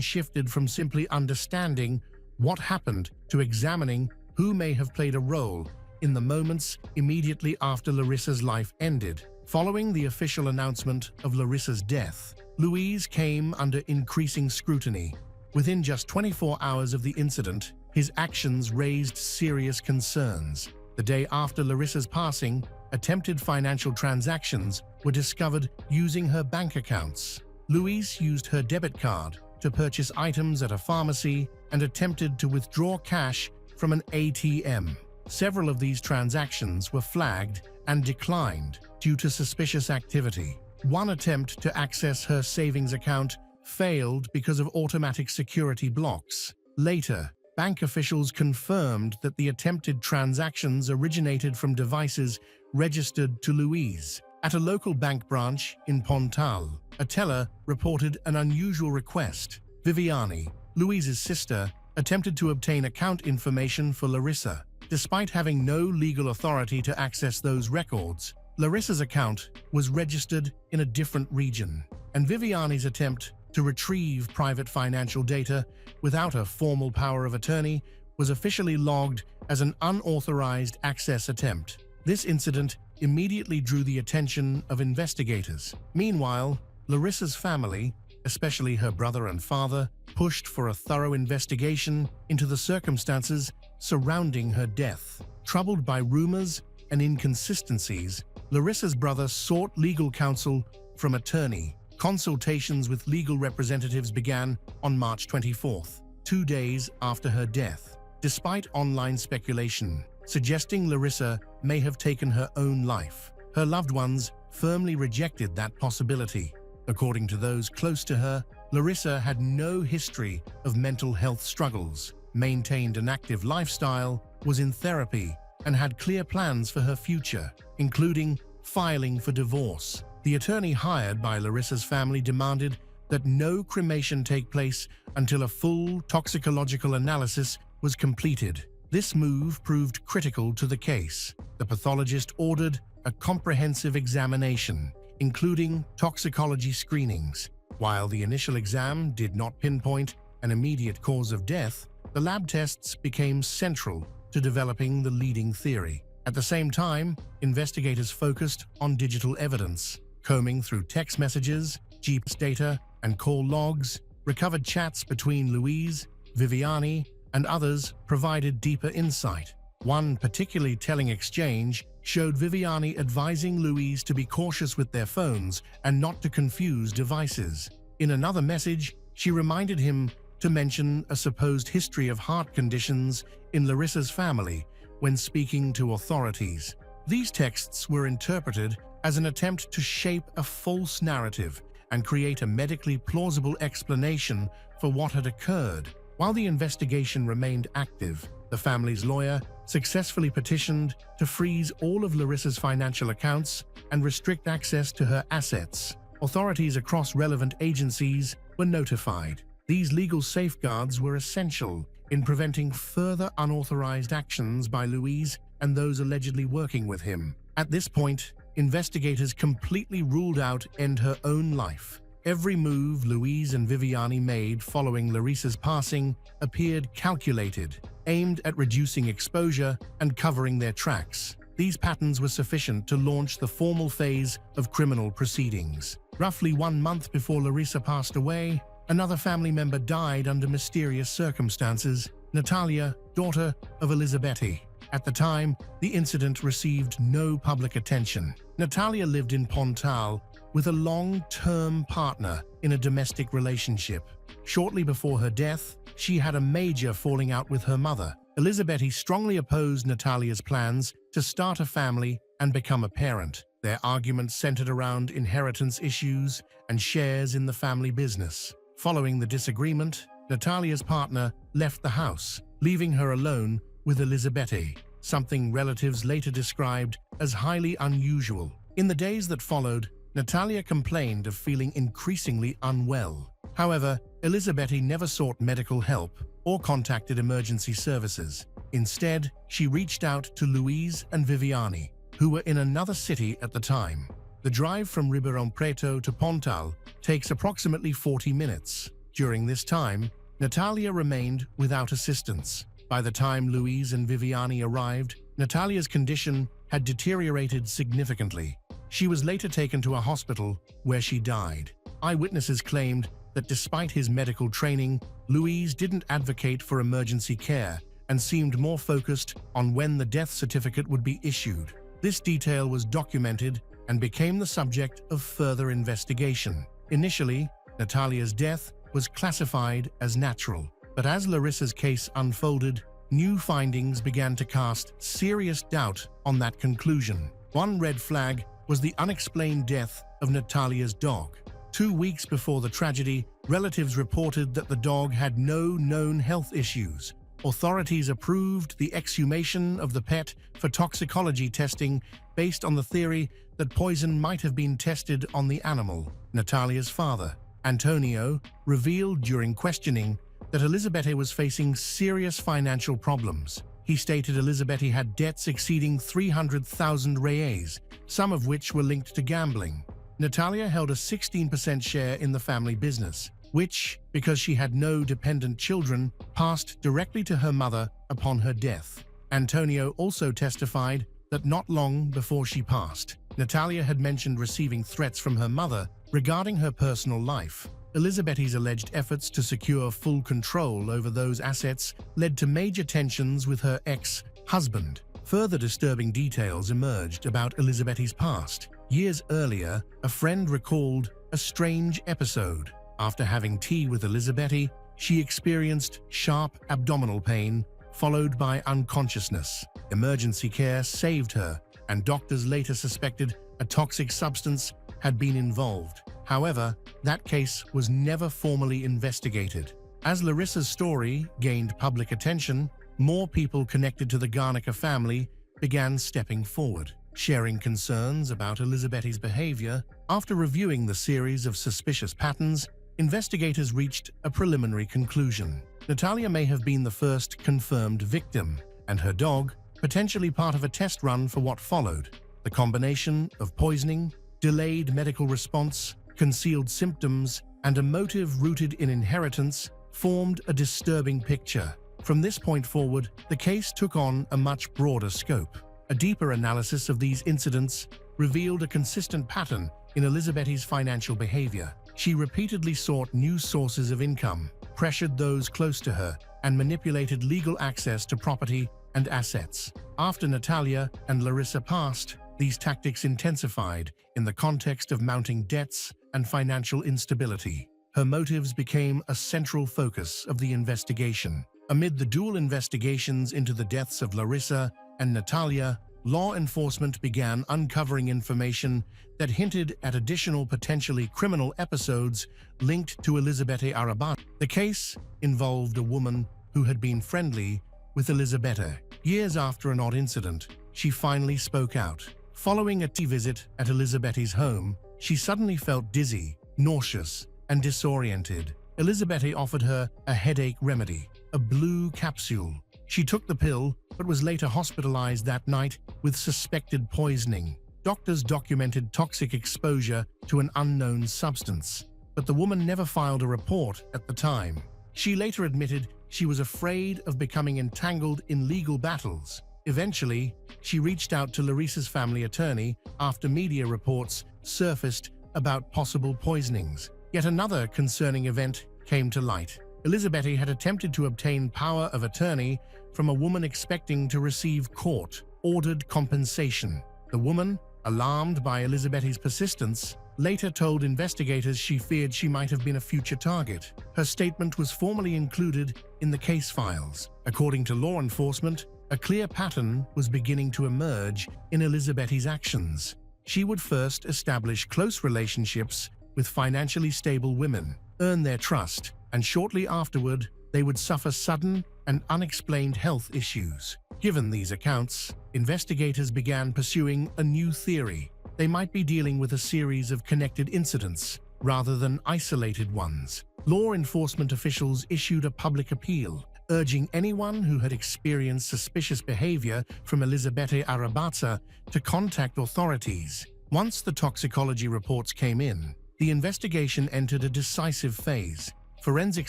shifted from simply understanding what happened to examining who may have played a role in the moments immediately after Larissa's life ended. Following the official announcement of Larissa's death, Louise came under increasing scrutiny. Within just 24 hours of the incident, his actions raised serious concerns. The day after Larissa's passing, attempted financial transactions were discovered using her bank accounts. Louise used her debit card to purchase items at a pharmacy and attempted to withdraw cash from an ATM. several of these transactions were flagged and declined due to suspicious activity. One attempt to access her savings account failed because of automatic security blocks. Later, bank officials confirmed that the attempted transactions originated from devices registered to Louise. At a local bank branch in Pontal, a teller reported an unusual request. Viviani, Louise's sister, attempted to obtain account information for Larissa. Despite having no legal authority to access those records, Larissa's account was registered in a different region, and Viviani's attempt to retrieve private financial data without a formal power of attorney was officially logged as an unauthorized access attempt. This incident immediately drew the attention of investigators. Meanwhile, Larissa's family, especially her brother and father, pushed for a thorough investigation into the circumstances surrounding her death. Troubled by rumors and inconsistencies, Larissa's brother sought legal counsel from attorney. Consultations with legal representatives began on March 24th, 2 days after her death. Despite online speculation suggesting Larissa may have taken her own life, her loved ones firmly rejected that possibility. According to those close to her, Larissa had no history of mental health struggles, maintained an active lifestyle, was in therapy, and had clear plans for her future, including filing for divorce. The attorney hired by Larissa's family demanded that no cremation take place until a full toxicological analysis was completed. This move proved critical to the case. The pathologist ordered a comprehensive examination, including toxicology screenings. While the initial exam did not pinpoint an immediate cause of death, the lab tests became central to developing the leading theory. At the same time, investigators focused on digital evidence. Combing through text messages, GPS data, and call logs, recovered chats between Louise, Viviani, and others provided deeper insight. One particularly telling exchange showed Viviani advising Louise to be cautious with their phones and not to confuse devices. In another message, she reminded him to mention a supposed history of heart conditions in Larissa's family when speaking to authorities. These texts were interpreted as an attempt to shape a false narrative and create a medically plausible explanation for what had occurred. While the investigation remained active, the family's lawyer successfully petitioned to freeze all of Larissa's financial accounts and restrict access to her assets. Authorities across relevant agencies were notified. These legal safeguards were essential in preventing further unauthorized actions by Louise and those allegedly working with him. At this point, investigators completely ruled out end her own life. Every move Louise and Viviani made following Larissa's passing appeared calculated, aimed at reducing exposure and covering their tracks. These patterns were sufficient to launch the formal phase of criminal proceedings. Roughly 1 month before Larissa passed away, another family member died under mysterious circumstances, Natalia, daughter of Elisabeti. At the time, the incident received no public attention. Natalia lived in Pontal with a long-term partner in a domestic relationship. Shortly before her death, she had a major falling out with her mother. Elisabeti strongly opposed Natalia's plans to start a family and become a parent. Their arguments centered around inheritance issues and shares in the family business. Following the disagreement, Natalia's partner left the house, leaving her alone with Elisabeti, something relatives later described as highly unusual. In the days that followed, Natalia complained of feeling increasingly unwell. However, Elisabeti never sought medical help or contacted emergency services. Instead, she reached out to Louise and Viviani, who were in another city at the time. The drive from Ribeirão Preto to Pontal takes approximately 40 minutes. During this time, Natalia remained without assistance. By the time Louise and Viviani arrived, Natalia's condition had deteriorated significantly. She was later taken to a hospital where she died. Eyewitnesses claimed that despite his medical training, Louise didn't advocate for emergency care and seemed more focused on when the death certificate would be issued. This detail was documented and became the subject of further investigation. Initially, Natalia's death was classified as natural, but as Larissa's case unfolded, new findings began to cast serious doubt on that conclusion. One red flag was the unexplained death of Natalia's dog. 2 weeks before the tragedy, relatives reported that the dog had no known health issues. Authorities approved the exhumation of the pet for toxicology testing based on the theory that poison might have been tested on the animal. Natalia's father, Antonio, revealed during questioning that Elizabeth was facing serious financial problems. He stated Elizabeth had debts exceeding 300,000 reais, some of which were linked to gambling. Natalia held a 16% share in the family business, which, because she had no dependent children, passed directly to her mother upon her death. Antonio also testified that not long before she passed, Natalia had mentioned receiving threats from her mother regarding her personal life. Elizabeth's alleged efforts to secure full control over those assets led to major tensions with her ex-husband. Further disturbing details emerged about Elizabeth's past. Years earlier, a friend recalled a strange episode. After having tea with Elizabeth, she experienced sharp abdominal pain, followed by unconsciousness. Emergency care saved her, and doctors later suspected a toxic substance had been involved. However, that case was never formally investigated. As Larissa's story gained public attention, more people connected to the Garnica family began stepping forward, sharing concerns about Elizabeth's behavior. After reviewing the series of suspicious patterns, investigators reached a preliminary conclusion. Natalia may have been the first confirmed victim, and her dog potentially part of a test run for what followed. The combination of poisoning, delayed medical response, concealed symptoms, and a motive rooted in inheritance formed a disturbing picture. From this point forward, the case took on a much broader scope. A deeper analysis of these incidents revealed a consistent pattern in Elizabeth's financial behavior. She repeatedly sought new sources of income, pressured those close to her, and manipulated legal access to property and assets. After Natalia and Larissa passed, these tactics intensified in the context of mounting debts and financial instability. Her motives became a central focus of the investigation. Amid the dual investigations into the deaths of Larissa and Natalia, law enforcement began uncovering information that hinted at additional potentially criminal episodes linked to Elizabeth Arabata. The case involved a woman who had been friendly with Elizabeth. Years after an odd incident, she finally spoke out. Following a tea visit at Elizabeth's home, she suddenly felt dizzy, nauseous, and disoriented. Elizabeth offered her a headache remedy, a blue capsule. She took the pill, but was later hospitalized that night with suspected poisoning. Doctors documented toxic exposure to an unknown substance, but the woman never filed a report at the time. She later admitted she was afraid of becoming entangled in legal battles. Eventually, she reached out to Larissa's family attorney after media reports surfaced about possible poisonings. Yet another concerning event came to light. Elizabeth had attempted to obtain power of attorney from a woman expecting to receive court-ordered compensation. The woman, alarmed by Elizabeth's persistence, later told investigators she feared she might have been a future target. Her statement was formally included in the case files. According to law enforcement, a clear pattern was beginning to emerge in Elizabeth's actions. She would first establish close relationships with financially stable women, earn their trust, and shortly afterward, they would suffer sudden and unexplained health issues. Given these accounts, investigators began pursuing a new theory. They might be dealing with a series of connected incidents rather than isolated ones. Law enforcement officials issued a public appeal, urging anyone who had experienced suspicious behavior from Elizabeth Arabata to contact authorities. Once the toxicology reports came in, the investigation entered a decisive phase. Forensic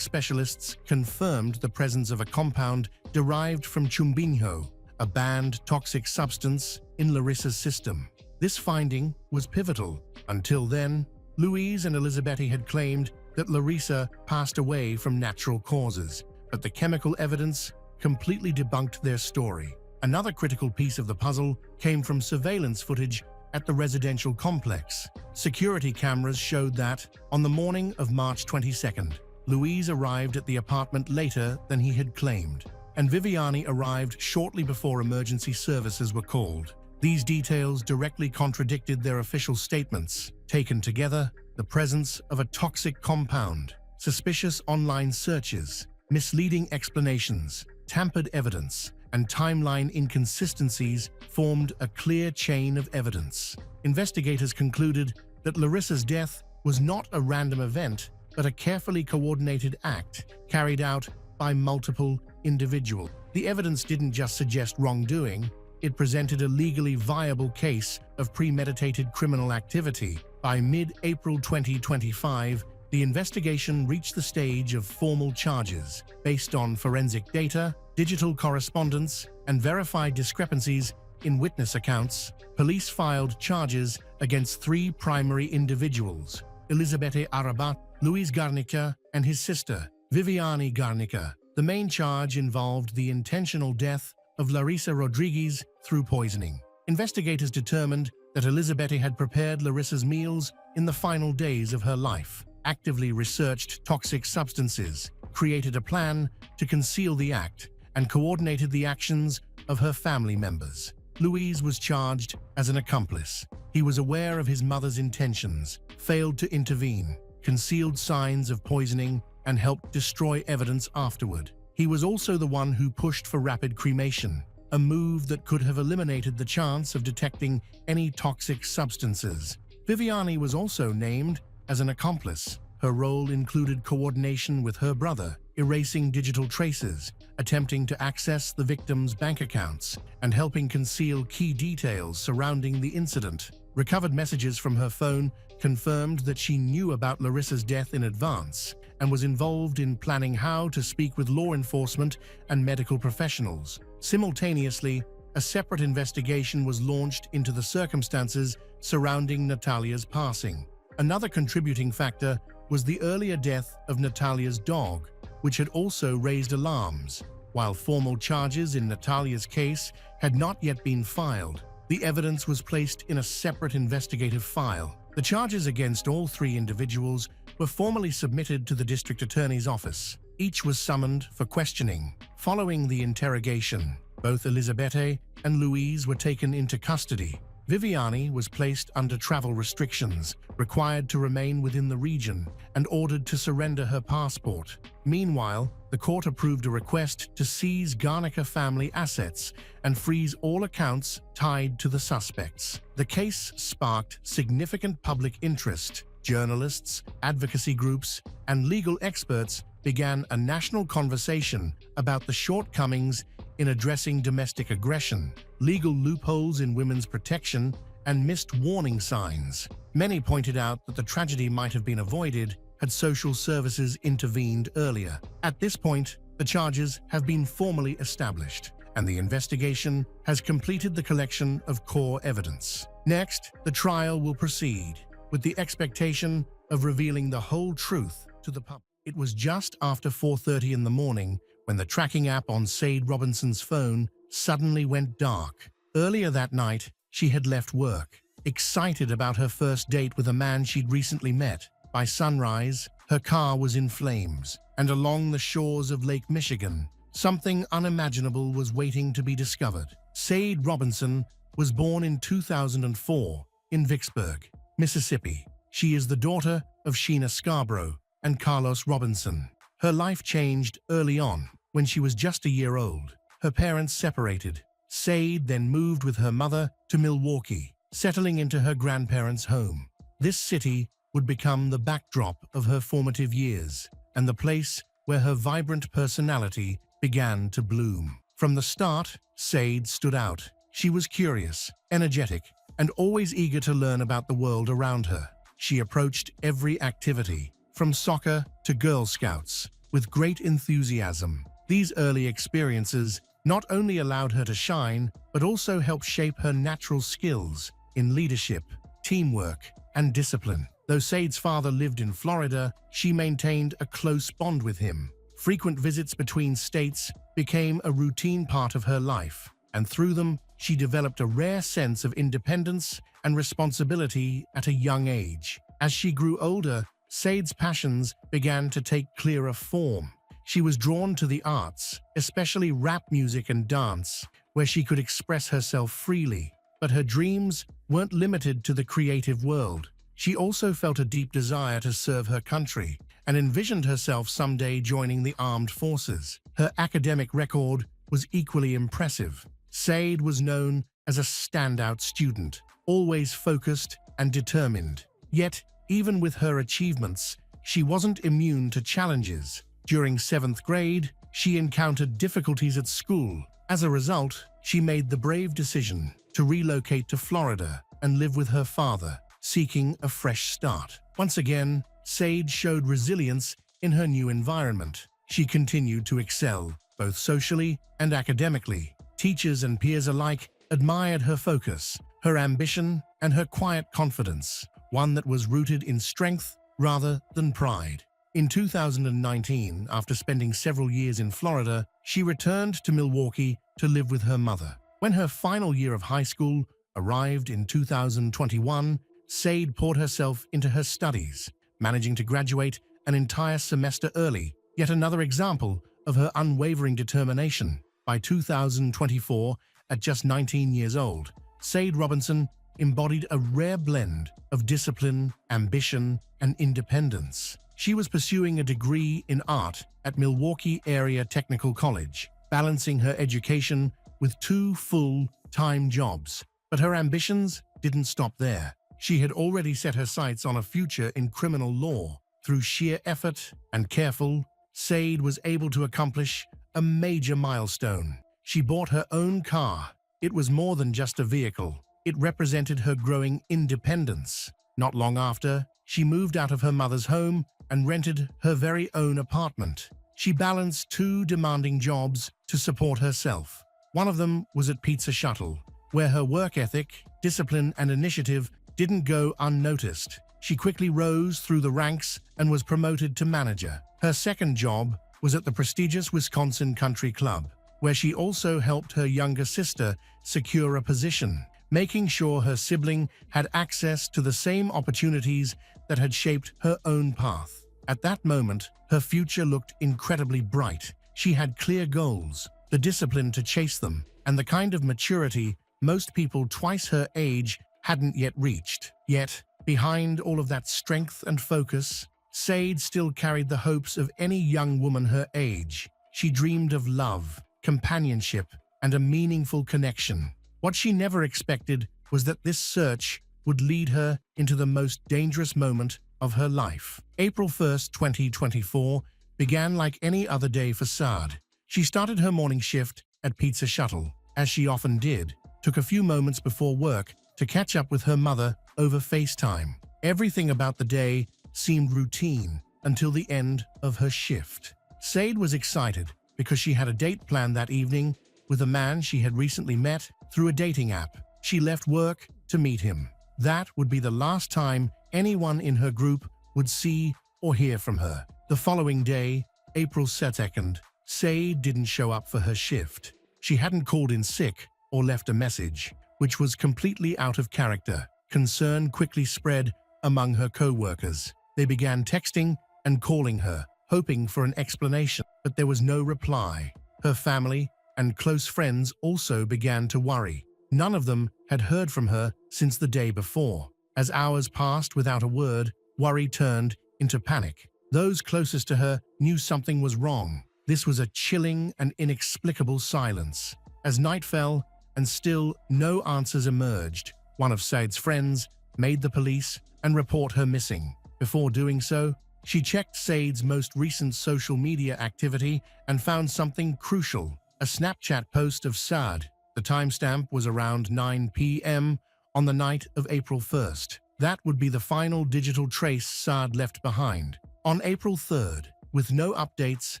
specialists confirmed the presence of a compound derived from chumbinho, a banned toxic substance in Larissa's system. This finding was pivotal. Until then, Louise and Elizabeth had claimed that Larissa passed away from natural causes, but the chemical evidence completely debunked their story. Another critical piece of the puzzle came from surveillance footage at the residential complex. Security cameras showed that, on the morning of March 22nd, Louise arrived at the apartment later than he had claimed. and Viviani arrived shortly before emergency services were called. These details directly contradicted their official statements. Taken together, the presence of a toxic compound, suspicious online searches, misleading explanations, tampered evidence, and timeline inconsistencies formed a clear chain of evidence. Investigators concluded that Larissa's death was not a random event, but a carefully coordinated act carried out by multiple individuals. The evidence didn't just suggest wrongdoing, it presented a legally viable case of premeditated criminal activity. By mid-April 2025, the investigation reached the stage of formal charges. Based on forensic data, digital correspondence, and verified discrepancies in witness accounts, police filed charges against three primary individuals: Elisabetta Arabat, Luis Garnica, and his sister, Viviani Garnica. The main charge involved the intentional death of Larissa Rodriguez through poisoning. Investigators determined that Elisabetta had prepared Larissa's meals in the final days of her life, actively researched toxic substances, created a plan to conceal the act, and coordinated the actions of her family members. Luis was charged as an accomplice. He was aware of his mother's intentions, failed to intervene, concealed signs of poisoning, and helped destroy evidence afterward. He was also the one who pushed for rapid cremation, a move that could have eliminated the chance of detecting any toxic substances. Viviani was also named as an accomplice. Her role included coordination with her brother, erasing digital traces, attempting to access the victim's bank accounts, and helping conceal key details surrounding the incident. Recovered messages from her phone confirmed that she knew about Larissa's death in advance and was involved in planning how to speak with law enforcement and medical professionals. Simultaneously, a separate investigation was launched into the circumstances surrounding Natalia's passing. Another contributing factor was the earlier death of Natalia's dog, which had also raised alarms. While formal charges in Natalia's case had not yet been filed, the evidence was placed in a separate investigative file. The charges against all three individuals were formally submitted to the district attorney's office. Each was summoned for questioning. Following the interrogation, both Elisabetta and Luis were taken into custody. Viviani was placed under travel restrictions, required to remain within the region, and ordered to surrender her passport. Meanwhile, the court approved a request to seize Garnica family assets and freeze all accounts tied to the suspects. The case sparked significant public interest. Journalists, advocacy groups, and legal experts began a national conversation about the shortcomings in addressing domestic aggression, legal loopholes in women's protection, and missed warning signs. Many pointed out that the tragedy might have been avoided had social services intervened earlier. At this point, the charges have been formally established, and the investigation has completed the collection of core evidence. Next, the trial will proceed, with the expectation of revealing the whole truth to the public. It was just after 4:30 in the morning when the tracking app on Sade Robinson's phone suddenly went dark. Earlier that night, she had left work, excited about her first date with a man she'd recently met. By sunrise, her car was in flames, and along the shores of Lake Michigan, something unimaginable was waiting to be discovered. Sade Robinson was born in 2004 in Vicksburg, Mississippi. She is the daughter of Sheena Scarborough and Carlos Robinson. Her life changed early on, when she was just a year old. Her parents separated. Sade then moved with her mother to Milwaukee, settling into her grandparents' home. This city would become the backdrop of her formative years, and the place where her vibrant personality began to bloom. From the start, Sade stood out. She was curious, energetic, and always eager to learn about the world around her. She approached every activity, from soccer to Girl Scouts, with great enthusiasm. These early experiences not only allowed her to shine, but also helped shape her natural skills in leadership, teamwork, and discipline. Though Sade's father lived in Florida, she maintained a close bond with him. Frequent visits between states became a routine part of her life, and through them, she developed a rare sense of independence and responsibility at a young age. As she grew older, Sade's passions began to take clearer form. She was drawn to the arts, especially rap music and dance, where she could express herself freely. But her dreams weren't limited to the creative world. She also felt a deep desire to serve her country and envisioned herself someday joining the armed forces. Her academic record was equally impressive. Said was known as a standout student, always focused and determined. Yet, even with her achievements, she wasn't immune to challenges. During 7th grade, she encountered difficulties at school. As a result, she made the brave decision to relocate to Florida and live with her father, seeking a fresh start. Once again, Said showed resilience in her new environment. She continued to excel, both socially and academically. Teachers and peers alike admired her focus, her ambition, and her quiet confidence, one that was rooted in strength rather than pride. In 2019, after spending several years in Florida, she returned to Milwaukee to live with her mother. When her final year of high school arrived in 2021, Said poured herself into her studies, managing to graduate an entire semester early, yet another example of her unwavering determination. By 2024, at just 19 years old, Said Robinson embodied a rare blend of discipline, ambition, and independence. She was pursuing a degree in art at Milwaukee Area Technical College, balancing her education with 2 full-time jobs. But her ambitions didn't stop there. She had already set her sights on a future in criminal law. Through sheer effort and careful, Said was able to accomplish a major milestone. She bought her own car. It was more than just a vehicle. It represented her growing independence. Not long after, she moved out of her mother's home and rented her very own apartment. She balanced 2 demanding jobs to support herself. One of them was at Pizza Shuttle, where her work ethic, discipline, and initiative didn't go unnoticed. She quickly rose through the ranks and was promoted to manager. Her second job was at the prestigious Wisconsin Country Club, where she also helped her younger sister secure a position, making sure her sibling had access to the same opportunities that had shaped her own path. At that moment, her future looked incredibly bright. She had clear goals, the discipline to chase them, and the kind of maturity most people twice her age hadn't yet reached. Yet, behind all of that strength and focus, Said still carried the hopes of any young woman her age. She dreamed of love, companionship, and a meaningful connection. What she never expected was that this search would lead her into the most dangerous moment of her life. April 1st, 2024 began like any other day for Saad. She started her morning shift at Pizza Shuttle, as she often did, took a few moments before work to catch up with her mother over FaceTime. Everything about the day seemed routine until the end of her shift. Said was excited because she had a date planned that evening with a man she had recently met through a dating app. She left work to meet him. That would be the last time anyone in her group would see or hear from her. The following day, April 2nd, Said didn't show up for her shift. She hadn't called in sick or left a message, which was completely out of character. Concern quickly spread among her co-workers. They began texting and calling her, hoping for an explanation, but there was no reply. Her family and close friends also began to worry. None of them had heard from her since the day before. As hours passed without a word, worry turned into panic. Those closest to her knew something was wrong. This was a chilling and inexplicable silence. As night fell and still no answers emerged, one of Said's friends made the police and report her missing. Before doing so, she checked Said's most recent social media activity and found something crucial: a Snapchat post of Saad. The timestamp was around 9 p.m. on the night of April 1st. That would be the final digital trace Saad left behind. On April 3rd, with no updates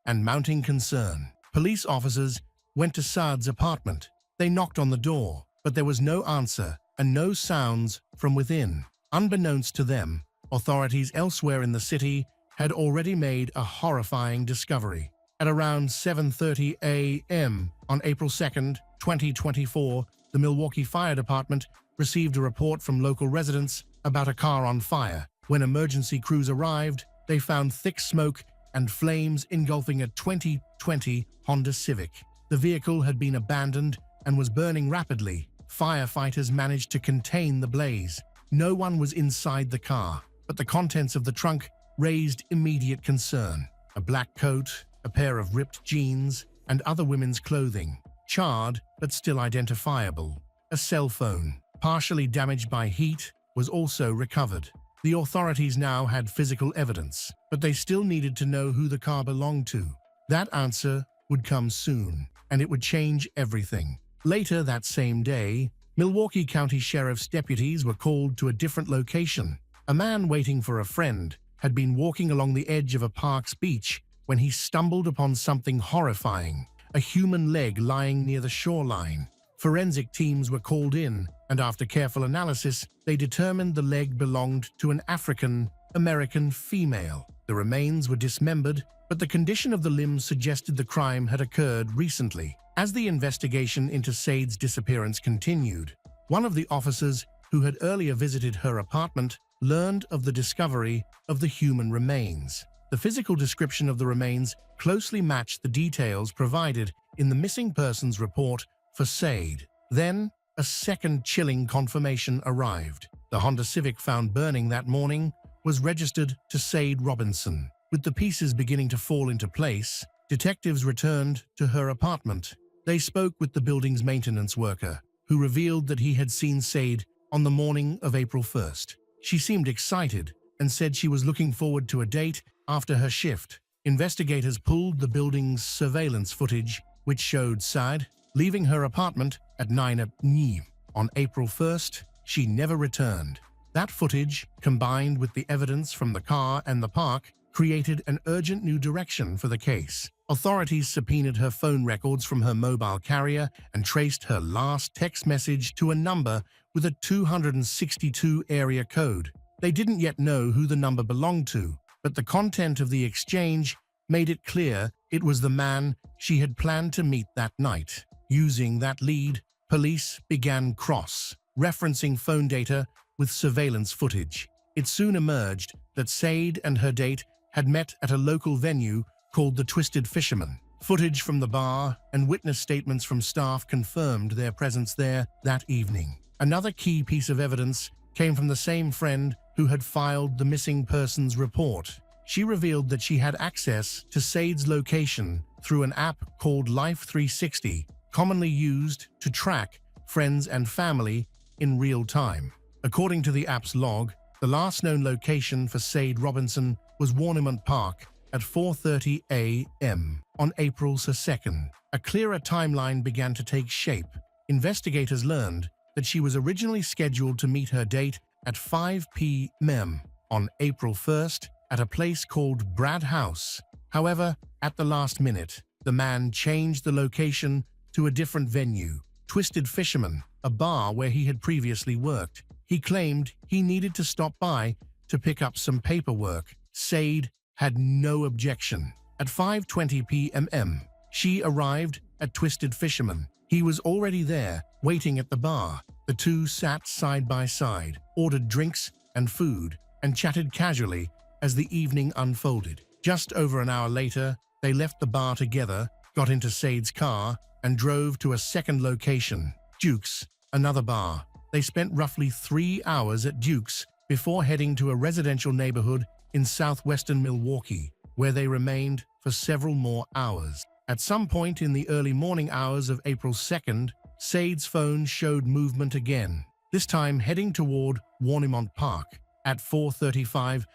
and mounting concern, police officers went to Saad's apartment. They knocked on the door, but there was no answer and no sounds from within. Unbeknownst to them, authorities elsewhere in the city had already made a horrifying discovery. At around 7:30 a.m. on April 2nd, 2024, the Milwaukee Fire Department received a report from local residents about a car on fire. When emergency crews arrived, they found thick smoke and flames engulfing a 2020 Honda Civic. The vehicle had been abandoned and was burning rapidly. Firefighters managed to contain the blaze. No one was inside the car, but the contents of the trunk raised immediate concern. A black coat, a pair of ripped jeans, and other women's clothing, charred but still identifiable. A cell phone, partially damaged by heat, was also recovered. The authorities now had physical evidence, but they still needed to know who the car belonged to. That answer would come soon, and it would change everything. Later that same day, Milwaukee County Sheriff's deputies were called to a different location. A man waiting for a friend had been walking along the edge of a park's beach when he stumbled upon something horrifying, a human leg lying near the shoreline. Forensic teams were called in, and after careful analysis, they determined the leg belonged to an African-American female. The remains were dismembered, but the condition of the limbs suggested the crime had occurred recently. As the investigation into Sade's disappearance continued, one of the officers who had earlier visited her apartment learned of the discovery of the human remains. The physical description of the remains closely matched the details provided in the missing persons report for Sade. Then, a second chilling confirmation arrived. The Honda Civic found burning that morning was registered to Sade Robinson. With the pieces beginning to fall into place, detectives returned to her apartment. They spoke with the building's maintenance worker, who revealed that he had seen Sade on the morning of April 1st. She seemed excited and said she was looking forward to a date after her shift. Investigators pulled the building's surveillance footage, which showed Sade leaving her apartment at 9 p.m. On April 1st, she never returned. That footage, combined with the evidence from the car and the park, created an urgent new direction for the case. Authorities subpoenaed her phone records from her mobile carrier and traced her last text message to a number with a 262 area code. They didn't yet know who the number belonged to, but the content of the exchange made it clear it was the man she had planned to meet that night. Using that lead, police began cross-referencing phone data with surveillance footage. It soon emerged that Sade and her date had met at a local venue called the Twisted Fisherman. Footage from the bar and witness statements from staff confirmed their presence there that evening. Another key piece of evidence came from the same friend who had filed the missing persons report. She revealed that she had access to Sade's location through an app called Life 360, commonly used to track friends and family in real time. According to the app's log, the last known location for Sade Robinson was Warnemont Park at 4:30 a.m. on April 2nd. A clearer timeline began to take shape. Investigators learned that she was originally scheduled to meet her date at 5 p.m. on April 1st at a place called Brad House. However, at the last minute, the man changed the location to a different venue, Twisted Fisherman, a bar where he had previously worked. He claimed he needed to stop by to pick up some paperwork. Sade had no objection. At 5:20 p.m., she arrived at Twisted Fisherman. He was already there, waiting at the bar. The two sat side by side, ordered drinks and food, and chatted casually as the evening unfolded. Just over an hour later, they left the bar together, got into Sade's car, and drove to a second location, Duke's, another bar. They spent roughly 3 hours at Duke's before heading to a residential neighborhood in southwestern Milwaukee, where they remained for several more hours. At some point in the early morning hours of April 2nd, Sade's phone showed movement again, this time heading toward Warnemont Park. At 4:35,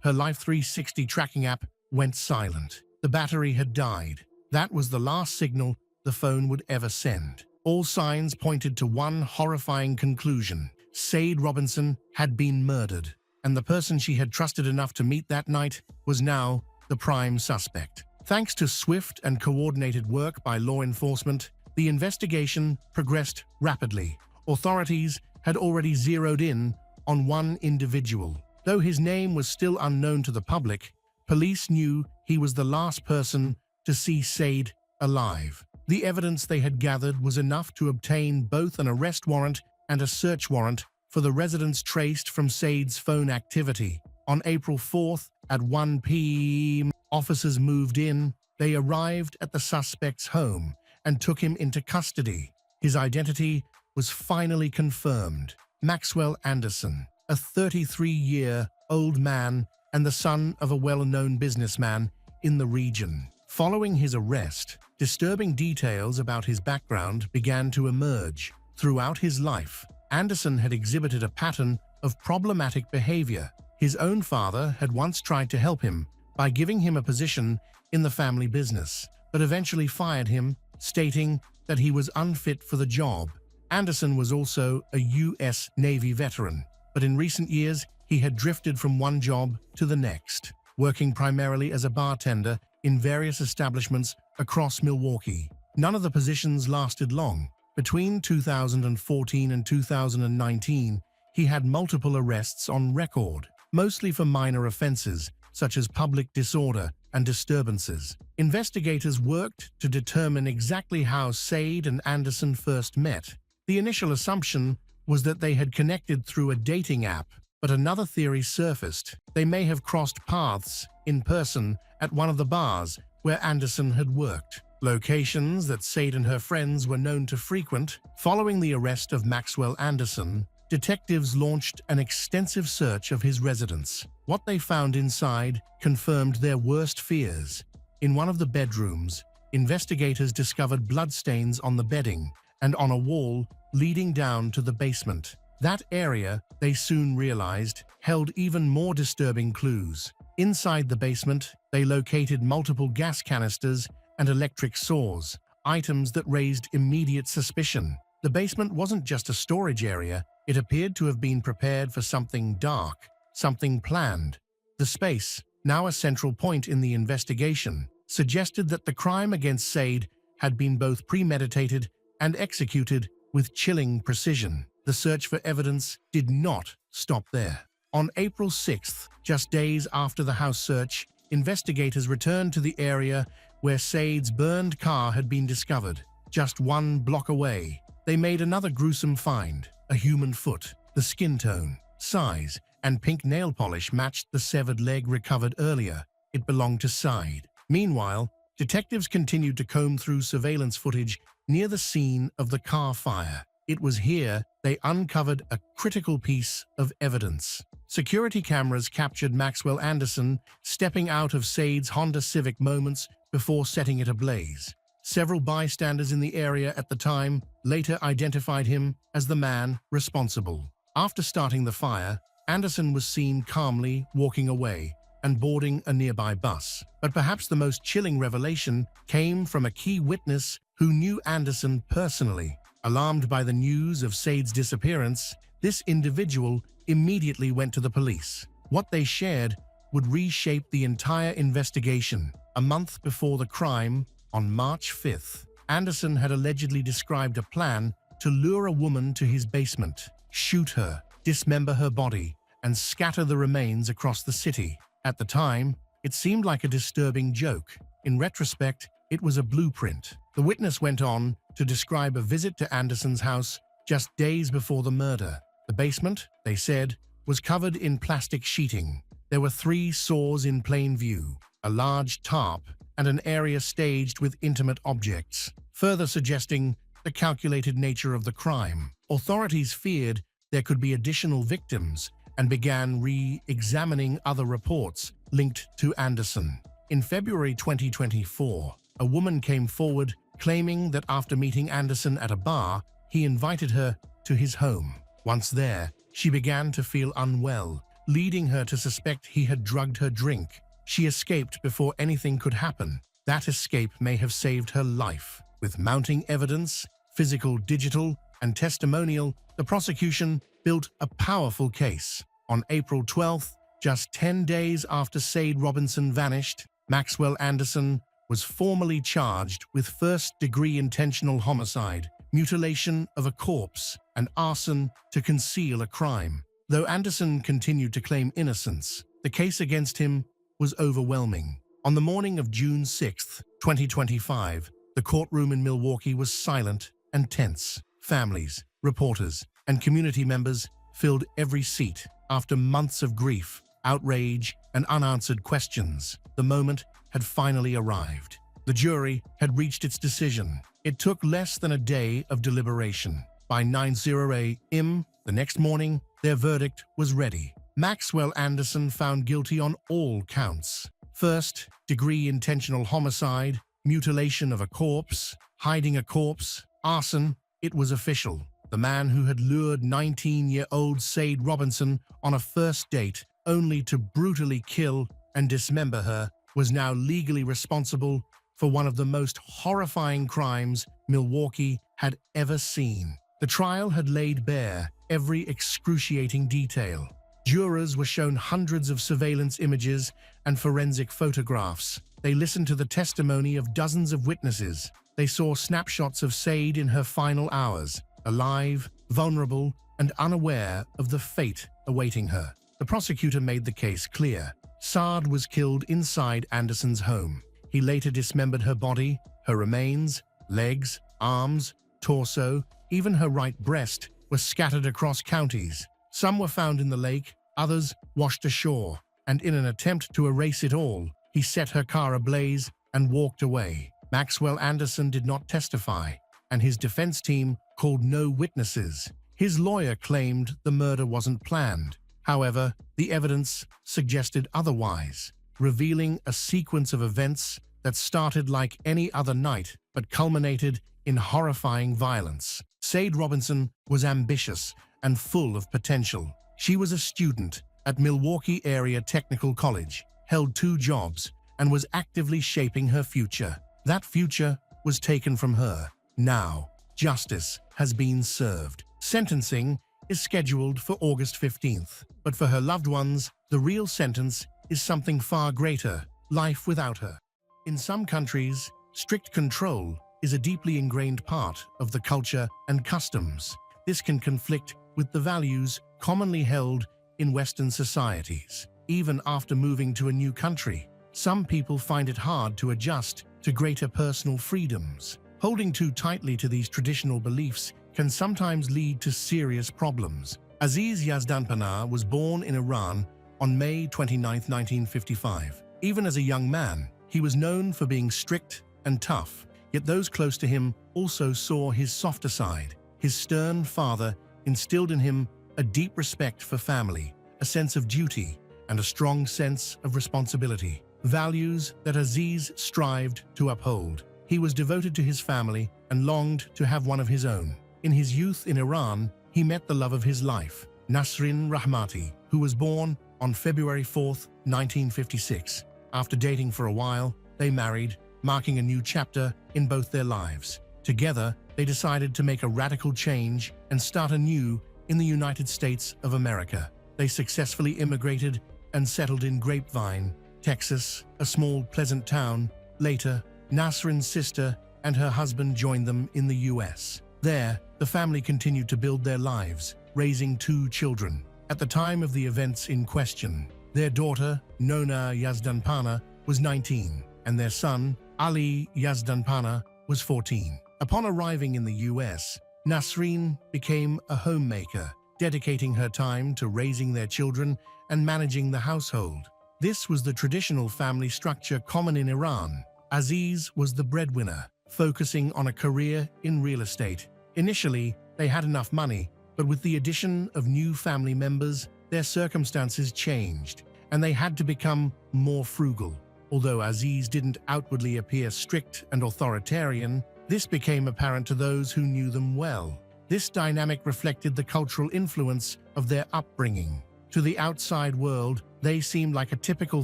her Life 360 tracking app went silent. The battery had died. That was the last signal the phone would ever send. All signs pointed to one horrifying conclusion. Sade Robinson had been murdered, and the person she had trusted enough to meet that night was now the prime suspect. Thanks to swift and coordinated work by law enforcement, the investigation progressed rapidly. Authorities had already zeroed in on one individual. Though his name was still unknown to the public, police knew he was the last person to see Sade alive. The evidence they had gathered was enough to obtain both an arrest warrant and a search warrant for the residence traced from Sade's phone activity. On April 4th at 1 p.m., Officers moved in, they arrived at the suspect's home and took him into custody. His identity was finally confirmed. Maxwell Anderson, a 33-year-old man and the son of a well-known businessman in the region. Following his arrest, disturbing details about his background began to emerge. Throughout his life, Anderson had exhibited a pattern of problematic behavior. His own father had once tried to help him by giving him a position in the family business, but eventually fired him, stating that he was unfit for the job. Anderson was also a U.S. Navy veteran, but in recent years he had drifted from one job to the next, working primarily as a bartender in various establishments across Milwaukee. None of the positions lasted long. Between 2014 and 2019, he had multiple arrests on record, mostly for minor offenses such as public disorder and disturbances. Investigators worked to determine exactly how Said and Anderson first met. The initial assumption was that they had connected through a dating app, but another theory surfaced. They may have crossed paths in person at one of the bars where Anderson had worked, locations that Said and her friends were known to frequent. Following the arrest of Maxwell Anderson, detectives launched an extensive search of his residence. What they found inside confirmed their worst fears. In one of the bedrooms, investigators discovered bloodstains on the bedding and on a wall leading down to the basement. That area, they soon realized, held even more disturbing clues. Inside the basement, they located multiple gas canisters and electric saws, items that raised immediate suspicion. The basement wasn't just a storage area, it appeared to have been prepared for something dark, something planned. The space, now a central point in the investigation, suggested that the crime against Said had been both premeditated and executed with chilling precision. The search for evidence did not stop there. On April 6th, just days after the house search, investigators returned to the area where Said's burned car had been discovered. Just 1 block away, they made another gruesome find: a human foot. The skin tone, size, and pink nail polish matched the severed leg recovered earlier. It belonged to Said. Meanwhile, detectives continued to comb through surveillance footage near the scene of the car fire. It was here they uncovered a critical piece of evidence. Security cameras captured Maxwell Anderson stepping out of Said's Honda Civic moments before setting it ablaze. Several bystanders in the area at the time later identified him as the man responsible. After starting the fire, Anderson was seen calmly walking away and boarding a nearby bus. But perhaps the most chilling revelation came from a key witness who knew Anderson personally. Alarmed by the news of Said's disappearance, this individual immediately went to the police. What they shared would reshape the entire investigation. A month before the crime, on March 5th, Anderson had allegedly described a plan to lure a woman to his basement, shoot her, dismember her body, and scatter the remains across the city. At the time, it seemed like a disturbing joke. In retrospect, it was a blueprint. The witness went on to describe a visit to Anderson's house just days before the murder. The basement, they said, was covered in plastic sheeting. There were 3 saws in plain view, a large tarp, and an area staged with intimate objects, further suggesting the calculated nature of the crime. Authorities feared there could be additional victims and began re-examining other reports linked to Anderson. In February 2024, a woman came forward claiming that after meeting Anderson at a bar, he invited her to his home. Once there, she began to feel unwell, leading her to suspect he had drugged her drink. She escaped before anything could happen. That escape may have saved her life. With mounting evidence, physical, digital, and testimonial, the prosecution built a powerful case. On April 12th, just 10 days after Said Robinson vanished, Maxwell Anderson was formally charged with first-degree intentional homicide, mutilation of a corpse, and arson to conceal a crime. Though Anderson continued to claim innocence, the case against him was overwhelming. On the morning of June 6, 2025, the courtroom in Milwaukee was silent and tense. Families, reporters, and community members filled every seat. After months of grief, outrage, and unanswered questions. The moment had finally arrived. The jury had reached its decision. It took less than a day of deliberation. By 9:00 a.m. the next morning, their verdict was ready. Maxwell Anderson found guilty on all counts. First-degree intentional homicide, mutilation of a corpse, hiding a corpse, arson. It was official. The man who had lured 19-year-old Sade Robinson on a first date only to brutally kill and dismember her was now legally responsible for one of the most horrifying crimes Milwaukee had ever seen. The trial had laid bare every excruciating detail. Jurors were shown hundreds of surveillance images and forensic photographs. They listened to the testimony of dozens of witnesses. They saw snapshots of Sade in her final hours, alive, vulnerable, and unaware of the fate awaiting her. The prosecutor made the case clear. Sade was killed inside Anderson's home. He later dismembered her body, her remains, legs, arms, torso, even her right breast were scattered across counties. Some were found in the lake, others washed ashore, and in an attempt to erase it all, he set her car ablaze and walked away. Maxwell Anderson did not testify, and his defense team called no witnesses. His lawyer claimed the murder wasn't planned. However, the evidence suggested otherwise, revealing a sequence of events that started like any other night but culminated in horrifying violence. Sade Robinson was ambitious and full of potential. She was a student at Milwaukee Area Technical College, held 2 jobs, and was actively shaping her future. That future was taken from her. Now, justice has been served. Sentencing is scheduled for August 15th, but for her loved ones, the real sentence is something far greater: life without her. In some countries, strict control is a deeply ingrained part of the culture and customs. This can conflict with the values commonly held in Western societies. Even after moving to a new country, some people find it hard to adjust to greater personal freedoms. Holding too tightly to these traditional beliefs can sometimes lead to serious problems. Aziz Yazdanpana was born in Iran on May 29, 1955. Even as a young man, he was known for being strict and tough, yet those close to him also saw his softer side. His stern father instilled in him a deep respect for family, a sense of duty, and a strong sense of responsibility, values that Aziz strived to uphold. He was devoted to his family and longed to have one of his own. In his youth in Iran, he met the love of his life, Nasrin Rahmati, who was born on February 4, 1956. After dating for a while, they married, marking a new chapter in both their lives. Together, they decided to make a radical change and start anew in the United States of America. They successfully immigrated and settled in Grapevine, Texas, a small, pleasant town. Later, Nasrin's sister and her husband joined them in the U.S. There, the family continued to build their lives, raising 2 children. At the time of the events in question, their daughter, Nona Yazdanpana, was 19, and their son, Ali Yazdanpana, was 14. Upon arriving in the U.S., Nasrin became a homemaker, dedicating her time to raising their children and managing the household. This was the traditional family structure common in Iran. Aziz was the breadwinner, focusing on a career in real estate. Initially, they had enough money, but with the addition of new family members, their circumstances changed, and they had to become more frugal. Although Aziz didn't outwardly appear strict and authoritarian, this became apparent to those who knew them well. This dynamic reflected the cultural influence of their upbringing. To the outside world, they seemed like a typical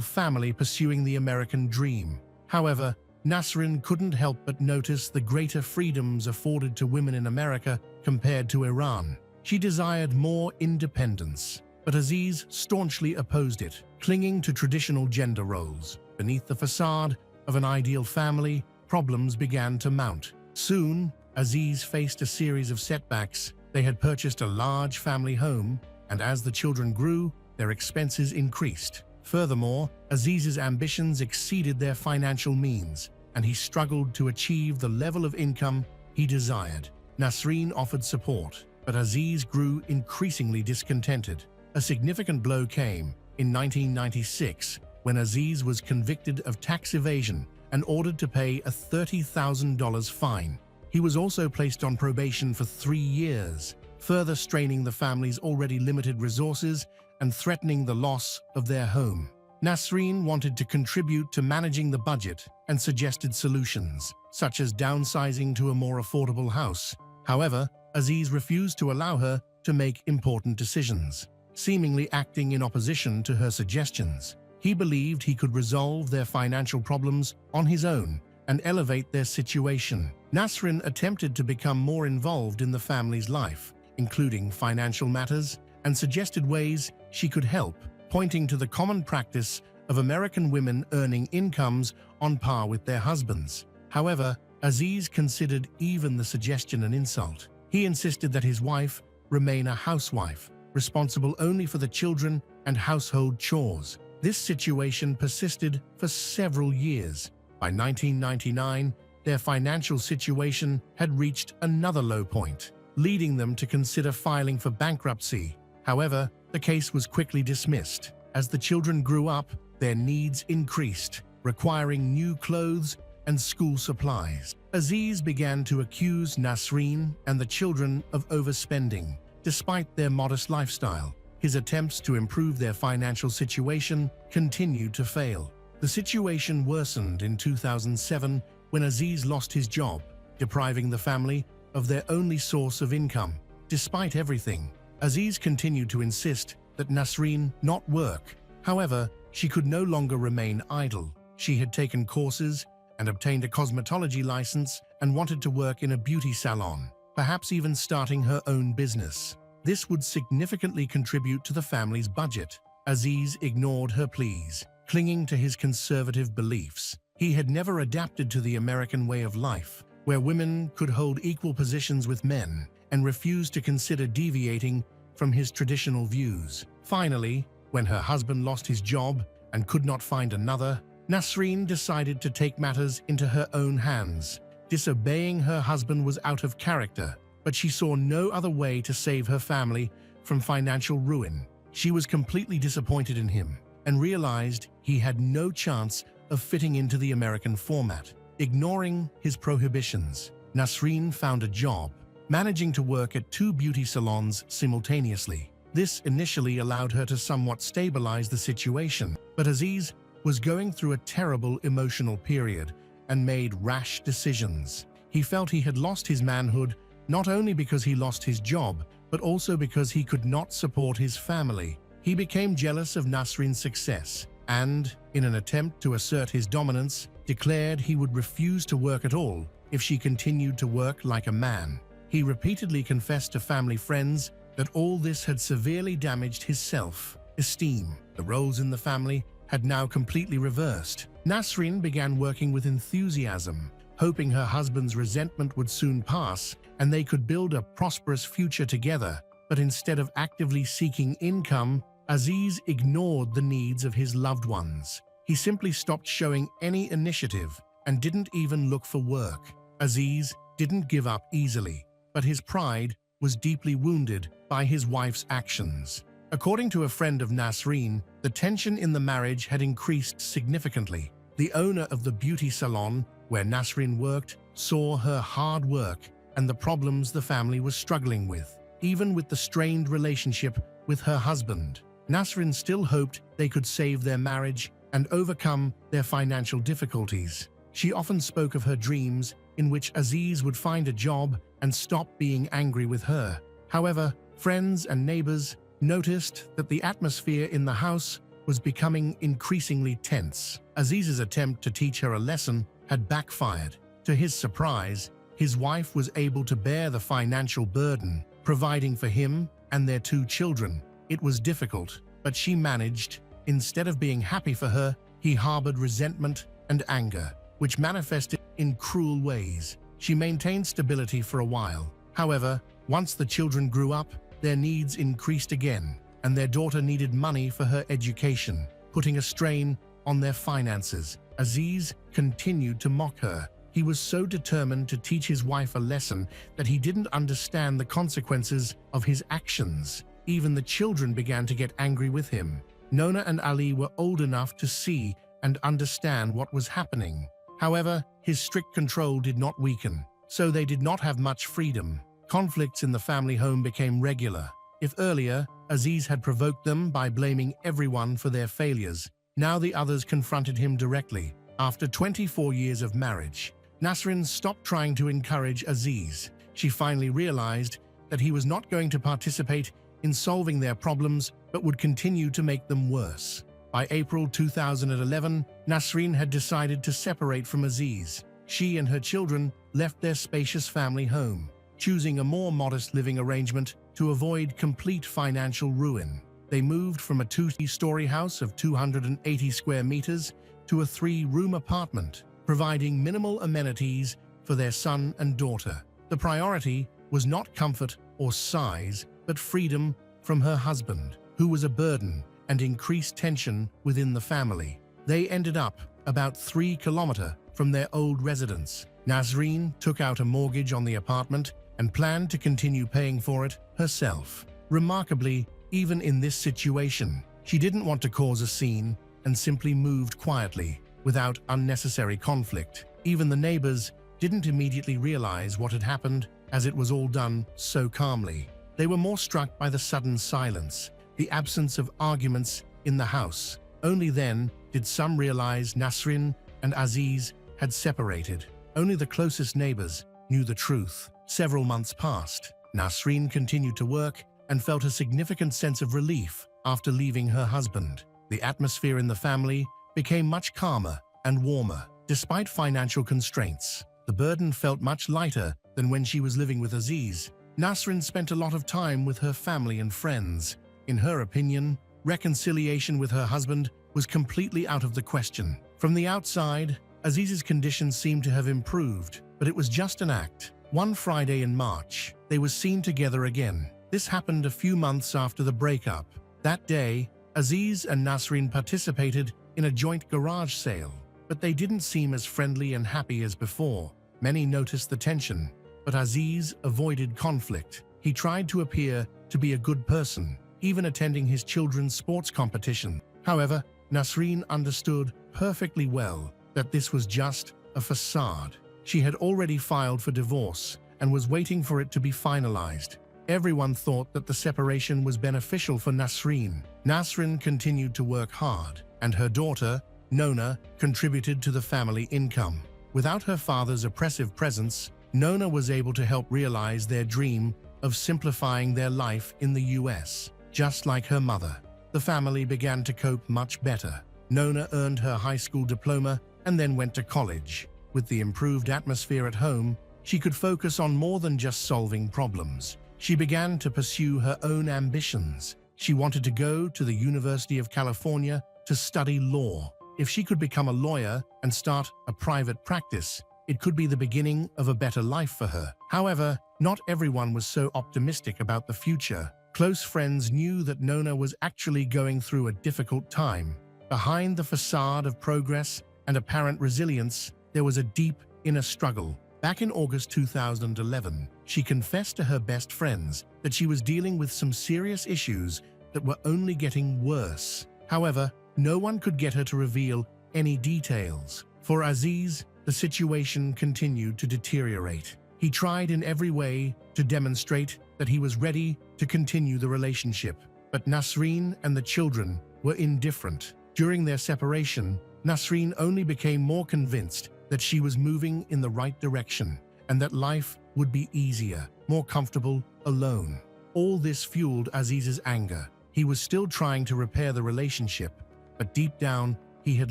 family pursuing the American dream. However, Nasrin couldn't help but notice the greater freedoms afforded to women in America compared to Iran. She desired more independence, but Aziz staunchly opposed it, clinging to traditional gender roles. Beneath the facade of an ideal family, problems began to mount. Soon, Aziz faced a series of setbacks. They had purchased a large family home, and as the children grew, their expenses increased. Furthermore, Aziz's ambitions exceeded their financial means, and he struggled to achieve the level of income he desired. Nasrin offered support, but Aziz grew increasingly discontented. A significant blow came in 1996 when Aziz was convicted of tax evasion and ordered to pay a $30,000 fine. He was also placed on probation for 3 years, further straining the family's already limited resources and threatening the loss of their home. Nasreen wanted to contribute to managing the budget and suggested solutions, such as downsizing to a more affordable house. However, Aziz refused to allow her to make important decisions, seemingly acting in opposition to her suggestions. He believed he could resolve their financial problems on his own and elevate their situation. Nasreen attempted to become more involved in the family's life, including financial matters, and suggested ways she could help, pointing to the common practice of American women earning incomes on par with their husbands. However, Aziz considered even the suggestion an insult. He insisted that his wife remain a housewife, responsible only for the children and household chores. This situation persisted for several years. By 1999, their financial situation had reached another low point, leading them to consider filing for bankruptcy. However, the case was quickly dismissed. As the children grew up, their needs increased, requiring new clothes and school supplies. Aziz began to accuse Nasreen and the children of overspending. Despite their modest lifestyle, his attempts to improve their financial situation continued to fail. The situation worsened in 2007 when Aziz lost his job, depriving the family of their only source of income. Despite everything, Aziz continued to insist that Nasreen not work. However, she could no longer remain idle. She had taken courses and obtained a cosmetology license and wanted to work in a beauty salon, perhaps even starting her own business. This would significantly contribute to the family's budget. Aziz ignored her pleas, clinging to his conservative beliefs. He had never adapted to the American way of life, where women could hold equal positions with men, and refused to consider deviating from his traditional views. Finally, when her husband lost his job and could not find another, Nasreen decided to take matters into her own hands. Disobeying her husband was out of character, but she saw no other way to save her family from financial ruin. She was completely disappointed in him and realized he had no chance of fitting into the American format. Ignoring his prohibitions, Nasreen found a job, managing to work at 2 beauty salons simultaneously. This initially allowed her to somewhat stabilize the situation, but Aziz was going through a terrible emotional period and made rash decisions. He felt he had lost his manhood, not only because he lost his job, but also because he could not support his family. He became jealous of Nasreen's success and, in an attempt to assert his dominance, declared he would refuse to work at all if she continued to work like a man. He repeatedly confessed to family friends that all this had severely damaged his self-esteem. The roles in the family had now completely reversed. Nasreen began working with enthusiasm, hoping her husband's resentment would soon pass and they could build a prosperous future together. But instead of actively seeking income, Aziz ignored the needs of his loved ones. He simply stopped showing any initiative and didn't even look for work. Aziz didn't give up easily, but his pride was deeply wounded by his wife's actions. According to a friend of Nasreen, the tension in the marriage had increased significantly. The owner of the beauty salon where Nasreen worked saw her hard work and the problems the family was struggling with. Even with the strained relationship with her husband, Nasreen still hoped they could save their marriage and overcome their financial difficulties. She often spoke of her dreams in which Aziz would find a job and stop being angry with her. However, friends and neighbors noticed that the atmosphere in the house was becoming increasingly tense. Aziz's attempt to teach her a lesson had backfired. To his surprise, his wife was able to bear the financial burden, providing for him and their 2 children. It was difficult, but she managed. Instead of being happy for her, he harbored resentment and anger, which manifested in cruel ways. She maintained stability for a while. However, once the children grew up, their needs increased again, and their daughter needed money for her education, putting a strain on their finances. Aziz continued to mock her. He was so determined to teach his wife a lesson that he didn't understand the consequences of his actions. Even the children began to get angry with him. Nona and Ali were old enough to see and understand what was happening. However, his strict control did not weaken, so they did not have much freedom. Conflicts in the family home became regular. If earlier, Aziz had provoked them by blaming everyone for their failures, now the others confronted him directly. After 24 years of marriage, Nasrin stopped trying to encourage Aziz. She finally realized that he was not going to participate in solving their problems, but would continue to make them worse. By April 2011, Nasrin had decided to separate from Aziz. She and her children left their spacious family home, choosing a more modest living arrangement to avoid complete financial ruin. They moved from a two-story house of 280 square meters to a 3-room apartment, providing minimal amenities for their son and daughter. The priority was not comfort or size, but freedom from her husband, who was a burden, and increased tension within the family. They ended up about 3 kilometers from their old residence. Nasrin took out a mortgage on the apartment and planned to continue paying for it herself. Remarkably, even in this situation, she didn't want to cause a scene and simply moved quietly, without unnecessary conflict. Even the neighbors didn't immediately realize what had happened, as it was all done so calmly. They were more struck by the sudden silence, the absence of arguments in the house. Only then did some realize Nasrin and Aziz had separated. Only the closest neighbors knew the truth. Several months passed. Nasrin continued to work and felt a significant sense of relief after leaving her husband. The atmosphere in the family became much calmer and warmer. Despite financial constraints, the burden felt much lighter than when she was living with Aziz. Nasrin spent a lot of time with her family and friends. In her opinion, reconciliation with her husband was completely out of the question. From the outside, Aziz's condition seemed to have improved, but it was just an act. One Friday in March, they were seen together again. This happened a few months after the breakup. That day, Aziz and Nasrin participated in a joint garage sale, but they didn't seem as friendly and happy as before. Many noticed the tension, but Aziz avoided conflict. He tried to appear to be a good person, even attending his children's sports competition. However, Nasrin understood perfectly well that this was just a facade. She had already filed for divorce and was waiting for it to be finalized. Everyone thought that the separation was beneficial for Nasrin. Nasrin continued to work hard, and her daughter, Nona, contributed to the family income. Without her father's oppressive presence, Nona was able to help realize their dream of simplifying their life in the US. Just like her mother, the family began to cope much better. Nona earned her high school diploma and then went to college. With the improved atmosphere at home, she could focus on more than just solving problems. She began to pursue her own ambitions. She wanted to go to the University of California to study law. If she could become a lawyer and start a private practice, it could be the beginning of a better life for her. However, not everyone was so optimistic about the future. Close friends knew that Nona was actually going through a difficult time. Behind the facade of progress and apparent resilience, there was a deep inner struggle. Back in August 2011, she confessed to her best friends that she was dealing with some serious issues that were only getting worse. However, no one could get her to reveal any details. For Aziz, the situation continued to deteriorate. He tried in every way to demonstrate that he was ready to continue the relationship, but Nasrin and the children were indifferent. During their separation, Nasrin only became more convinced that she was moving in the right direction and that life would be easier, more comfortable, alone. All this fueled Aziz's anger. He was still trying to repair the relationship, but deep down, he had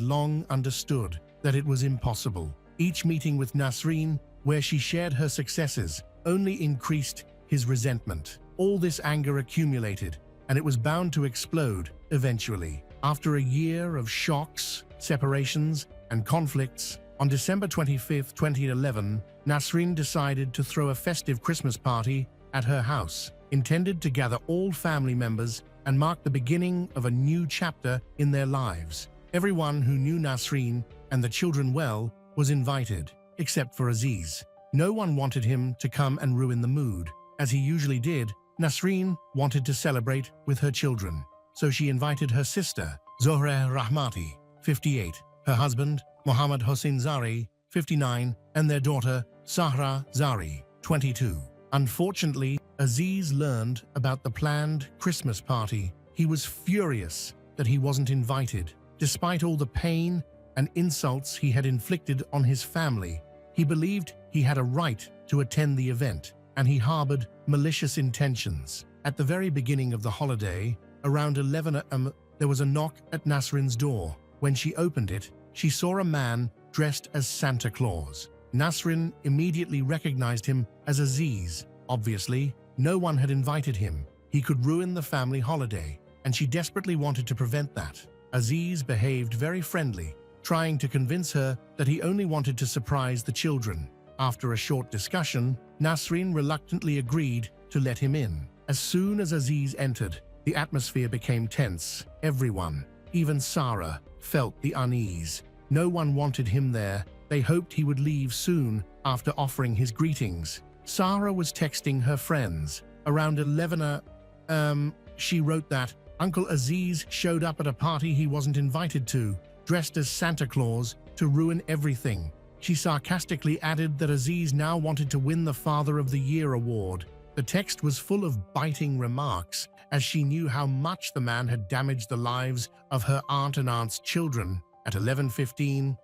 long understood that it was impossible. Each meeting with Nasrin, where she shared her successes, only increased his resentment. All this anger accumulated, and it was bound to explode eventually. After a year of shocks, separations, and conflicts, on December 25, 2011, Nasrin decided to throw a festive Christmas party at her house, intended to gather all family members and mark the beginning of a new chapter in their lives. Everyone who knew Nasrin and the children well was invited, except for Aziz. No one wanted him to come and ruin the mood. As he usually did, Nasrin wanted to celebrate with her children. so she invited her sister, Zohra Rahmati, 58, her husband, Mohammad Hossein Zari, 59, and their daughter, Sahra Zari, 22. Unfortunately, Aziz learned about the planned Christmas party. He was furious that he wasn't invited. Despite all the pain and insults he had inflicted on his family, he believed he had a right to attend the event, and he harbored malicious intentions. At the very beginning of the holiday, around 11 a.m., there was a knock at Nasrin's door. When she opened it, she saw a man dressed as Santa Claus. Nasrin immediately recognized him as Aziz. Obviously, no one had invited him. He could ruin the family holiday, and she desperately wanted to prevent that. Aziz behaved very friendly, trying to convince her that he only wanted to surprise the children. After a short discussion, Nasrin reluctantly agreed to let him in. As soon as Aziz entered, the atmosphere became tense. Everyone, even Sarah, felt the unease. No one wanted him there. They hoped he would leave soon after offering his greetings. Sarah was texting her friends. Around 11 a.m., she wrote that Uncle Aziz showed up at a party he wasn't invited to, dressed as Santa Claus, to ruin everything. She sarcastically added that Aziz now wanted to win the Father of the Year award. The text was full of biting remarks, as she knew how much the man had damaged the lives of her aunt and aunt's children. At 11:15,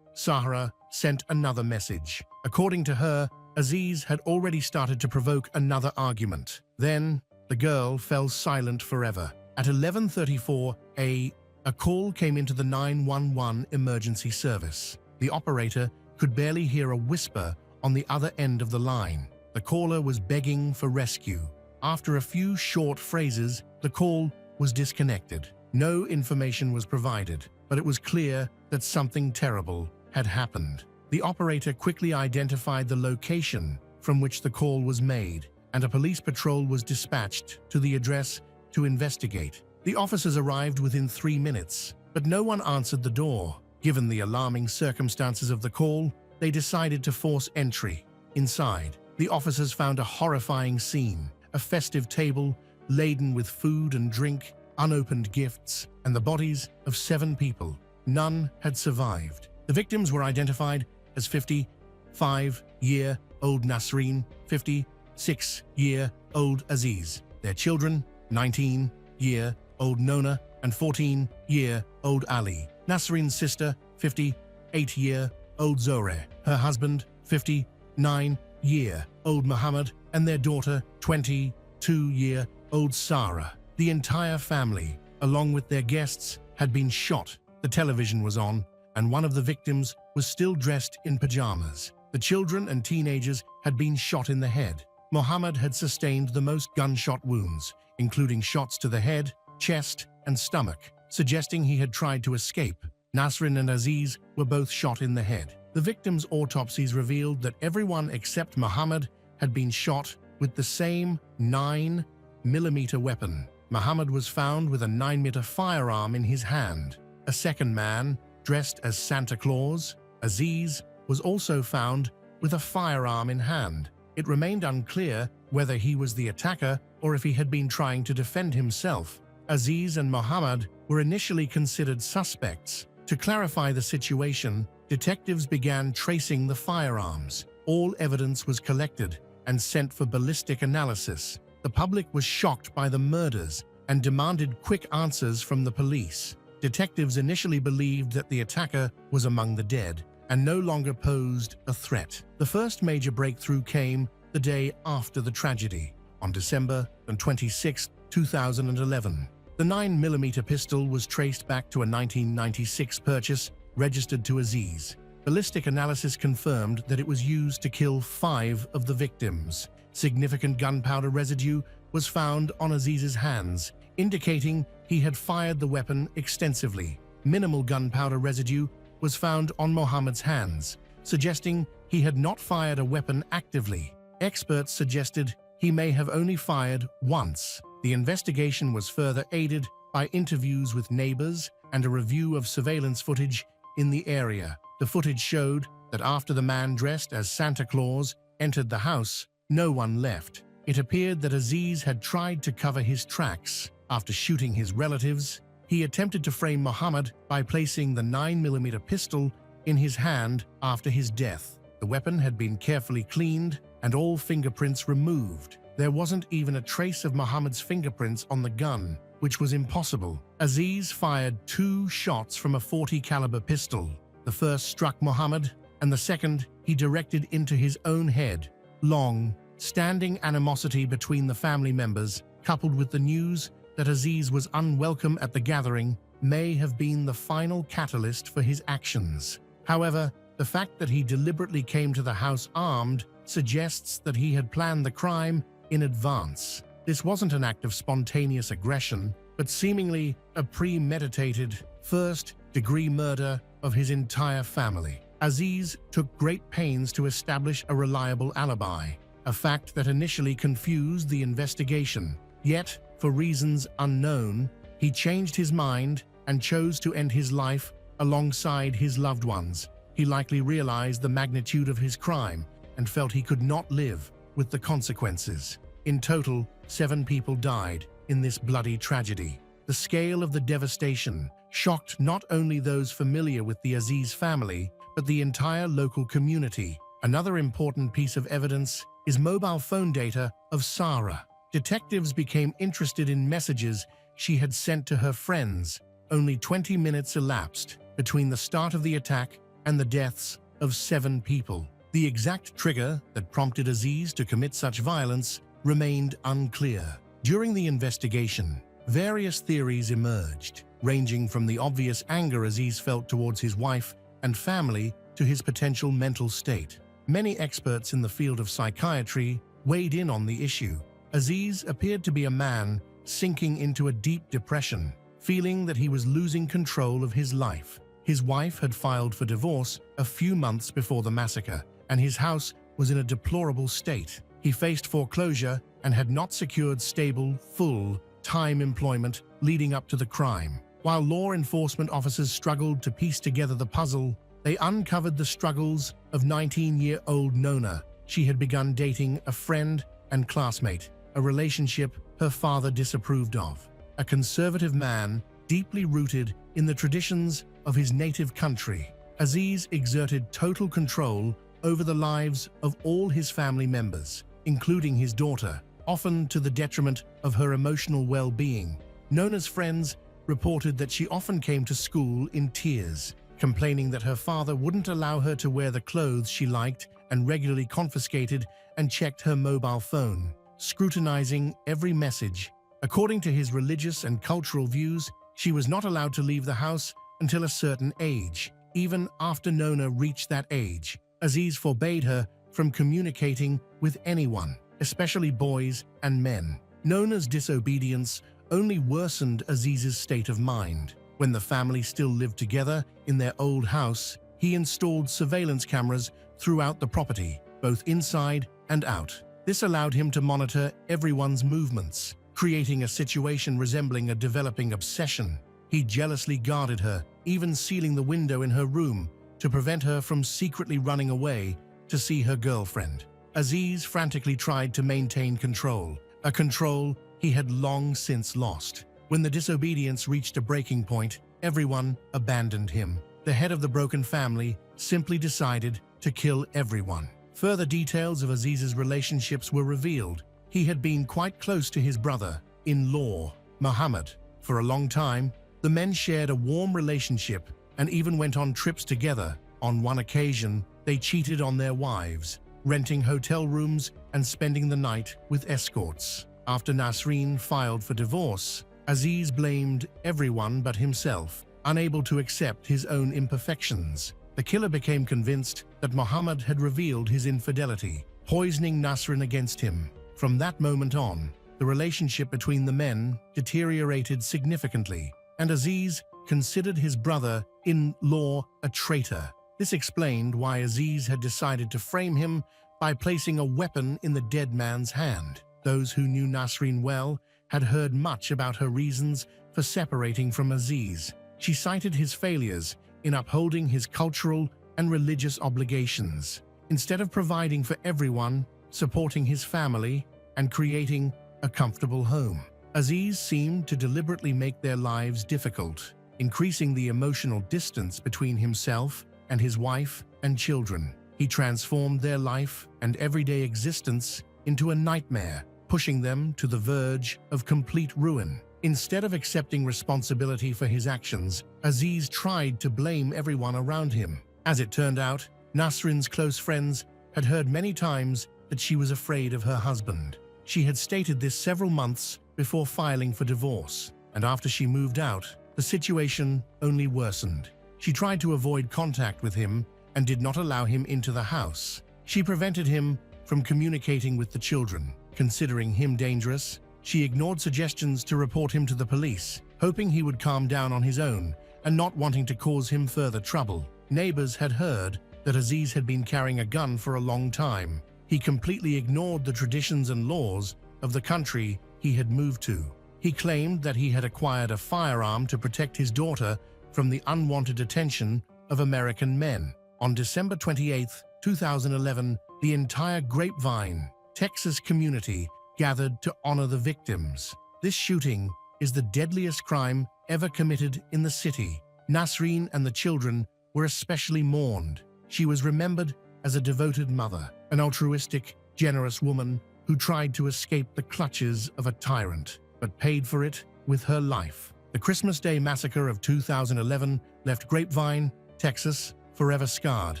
Sahra sent another message. According to her, Aziz had already started to provoke another argument. Then, the girl fell silent forever. At 11:34, a call came into the 911 emergency service. The operator could barely hear a whisper on the other end of the line. The caller was begging for rescue. After a few short phrases, the call was disconnected. No information was provided, but it was clear that something terrible had happened. The operator quickly identified the location from which the call was made, and a police patrol was dispatched to the address to investigate. The officers arrived within 3 minutes, but no one answered the door. Given the alarming circumstances of the call, they decided to force entry. Inside, the officers found a horrifying scene: a festive table laden with food and drink, unopened gifts, and the bodies of 7 people. None had survived. The victims were identified as 55-year-old Nasrin, 56-year-old Aziz, their children, 19-year-old Nona, and 14-year-old Ali. Nasrin's sister, 58-year-old Zohra, her husband, 59-year-old Muhammad, and their daughter, 22-year-old Sarah. The entire family, along with their guests, had been shot. The television was on, and one of the victims was still dressed in pajamas. The children and teenagers had been shot in the head. Muhammad had sustained the most gunshot wounds, including shots to the head, chest, and stomach, suggesting he had tried to escape. Nasrin and Aziz were both shot in the head. The victims' autopsies revealed that everyone except Muhammad had been shot with the same 9mm weapon. Muhammad was found with a 9mm firearm in his hand. A second man, dressed as Santa Claus, Aziz, was also found with a firearm in hand. It remained unclear whether he was the attacker or if he had been trying to defend himself. Aziz and Muhammad were initially considered suspects. To clarify the situation, detectives began tracing the firearms. All evidence was collected and sent for ballistic analysis. The public was shocked by the murders and demanded quick answers from the police. Detectives initially believed that the attacker was among the dead and no longer posed a threat. The first major breakthrough came the day after the tragedy, on December 26, 2011. The 9mm pistol was traced back to a 1996 purchase registered to Aziz. Ballistic analysis confirmed that it was used to kill 5 of the victims. Significant gunpowder residue was found on Aziz's hands, indicating he had fired the weapon extensively. Minimal gunpowder residue was found on Muhammad's hands, suggesting he had not fired a weapon actively. Experts suggested he may have only fired once. The investigation was further aided by interviews with neighbors and a review of surveillance footage in the area. The footage showed that after the man dressed as Santa Claus entered the house, no one left. It appeared that Aziz had tried to cover his tracks. After shooting his relatives, he attempted to frame Muhammad by placing the 9mm pistol in his hand after his death. The weapon had been carefully cleaned and all fingerprints removed. There wasn't even a trace of Muhammad's fingerprints on the gun, which was impossible. Aziz fired 2 shots from a .40 caliber pistol. The first struck Muhammad, and the second he directed into his own head. Long, standing animosity between the family members, coupled with the news that Aziz was unwelcome at the gathering, may have been the final catalyst for his actions. However, the fact that he deliberately came to the house armed suggests that he had planned the crime in advance. This wasn't an act of spontaneous aggression, but seemingly a premeditated, first-degree murder of his entire family. Aziz took great pains to establish a reliable alibi, a fact that initially confused the investigation. Yet, for reasons unknown, he changed his mind and chose to end his life alongside his loved ones. He likely realized the magnitude of his crime and felt he could not live with the consequences. In total, 7 people died in this bloody tragedy. The scale of the devastation shocked not only those familiar with the Aziz family, but the entire local community. Another important piece of evidence is mobile phone data of Sarah. Detectives became interested in messages she had sent to her friends. Only 20 minutes elapsed between the start of the attack and the deaths of 7 people. The exact trigger that prompted Aziz to commit such violence remained unclear. During the investigation, various theories emerged, ranging from the obvious anger Aziz felt towards his wife and family to his potential mental state. Many experts in the field of psychiatry weighed in on the issue. Aziz appeared to be a man sinking into a deep depression, feeling that he was losing control of his life. His wife had filed for divorce a few months before the massacre, and his house was in a deplorable state. He faced foreclosure and had not secured stable, full-time employment leading up to the crime. While law enforcement officers struggled to piece together the puzzle, they uncovered the struggles of 19-year-old Nona. She had begun dating a friend and classmate, a relationship her father disapproved of. A conservative man, deeply rooted in the traditions of his native country, Aziz exerted total control over the lives of all his family members, including his daughter, often to the detriment of her emotional well-being. Nona's friends reported that she often came to school in tears, complaining that her father wouldn't allow her to wear the clothes she liked and regularly confiscated and checked her mobile phone, scrutinizing every message. According to his religious and cultural views, she was not allowed to leave the house until a certain age. Even after Nona reached that age, Aziz forbade her from communicating with anyone, especially boys and men. Nona's disobedience only worsened Aziz's state of mind. When the family still lived together in their old house, he installed surveillance cameras throughout the property, both inside and out. This allowed him to monitor everyone's movements, creating a situation resembling a developing obsession. He jealously guarded her, even sealing the window in her room to prevent her from secretly running away to see her girlfriend. Aziz frantically tried to maintain control, a control he had long since lost. When the disobedience reached a breaking point, everyone abandoned him. The head of the broken family simply decided to kill everyone. Further details of Aziz's relationships were revealed. He had been quite close to his brother-in-law, Muhammad. For a long time, the men shared a warm relationship and even went on trips together. On one occasion, they cheated on their wives, renting hotel rooms and spending the night with escorts. After Nasreen filed for divorce, Aziz blamed everyone but himself, unable to accept his own imperfections. The killer became convinced that Muhammad had revealed his infidelity, poisoning Nasreen against him. From that moment on, the relationship between the men deteriorated significantly, and Aziz considered his brother-in-law a traitor. This explained why Aziz had decided to frame him by placing a weapon in the dead man's hand. Those who knew Nasreen well had heard much about her reasons for separating from Aziz. She cited his failures in upholding his cultural and religious obligations. Instead of providing for everyone, supporting his family, and creating a comfortable home, Aziz seemed to deliberately make their lives difficult, increasing the emotional distance between himself and his wife and children. He transformed their life and everyday existence into a nightmare, pushing them to the verge of complete ruin. Instead of accepting responsibility for his actions, Aziz tried to blame everyone around him. As it turned out, Nasrin's close friends had heard many times that she was afraid of her husband. She had stated this several months before filing for divorce, and after she moved out, the situation only worsened. She tried to avoid contact with him and did not allow him into the house. She prevented him from communicating with the children. Considering him dangerous, she ignored suggestions to report him to the police, hoping he would calm down on his own and not wanting to cause him further trouble. Neighbors had heard that Aziz had been carrying a gun for a long time. He completely ignored the traditions and laws of the country he had moved to. He claimed that he had acquired a firearm to protect his daughter from the unwanted attention of American men. On December 28, 2011, the entire Grapevine, Texas community gathered to honor the victims. This shooting is the deadliest crime ever committed in the city. Nasrin and the children were especially mourned. She was remembered as a devoted mother, an altruistic, generous woman who tried to escape the clutches of a tyrant, but paid for it with her life. The Christmas Day massacre of 2011 left Grapevine, Texas, forever scarred,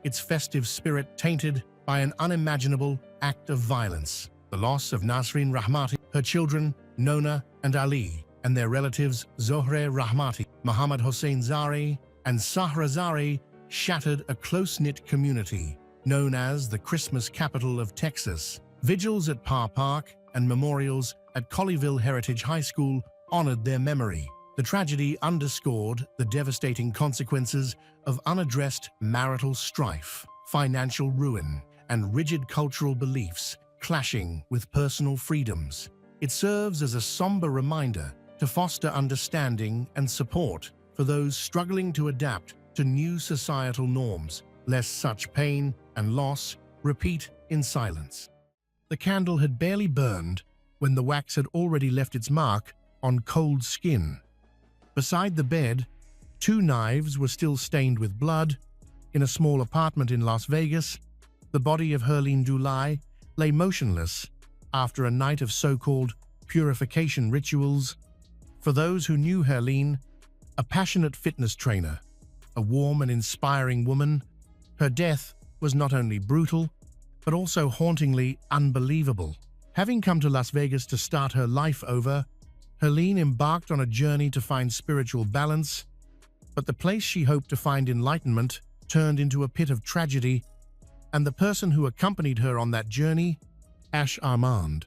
its festive spirit tainted by an unimaginable act of violence. The loss of Nasrin Rahmati, her children, Nona and Ali, and their relatives Zohre Rahmati, Mohammad Hossein Zari, and Sahra Zari shattered a close-knit community known as the Christmas capital of Texas. Vigils at Parr Park and memorials at Colleyville Heritage High School honored their memory. The tragedy underscored the devastating consequences of unaddressed marital strife, financial ruin, and rigid cultural beliefs clashing with personal freedoms. It serves as a somber reminder to foster understanding and support for those struggling to adapt to new societal norms, lest such pain and loss repeat in silence. The candle had barely burned when the wax had already left its mark on cold skin. Beside the bed, 2 knives were still stained with blood. In a small apartment in Las Vegas, the body of Herline Dulai lay motionless after a night of so-called purification rituals. For those who knew Herline, a passionate fitness trainer, a warm and inspiring woman, her death was not only brutal, but also hauntingly unbelievable. Having come to Las Vegas to start her life over, Herline embarked on a journey to find spiritual balance, but the place she hoped to find enlightenment turned into a pit of tragedy, and the person who accompanied her on that journey, Ash Armand,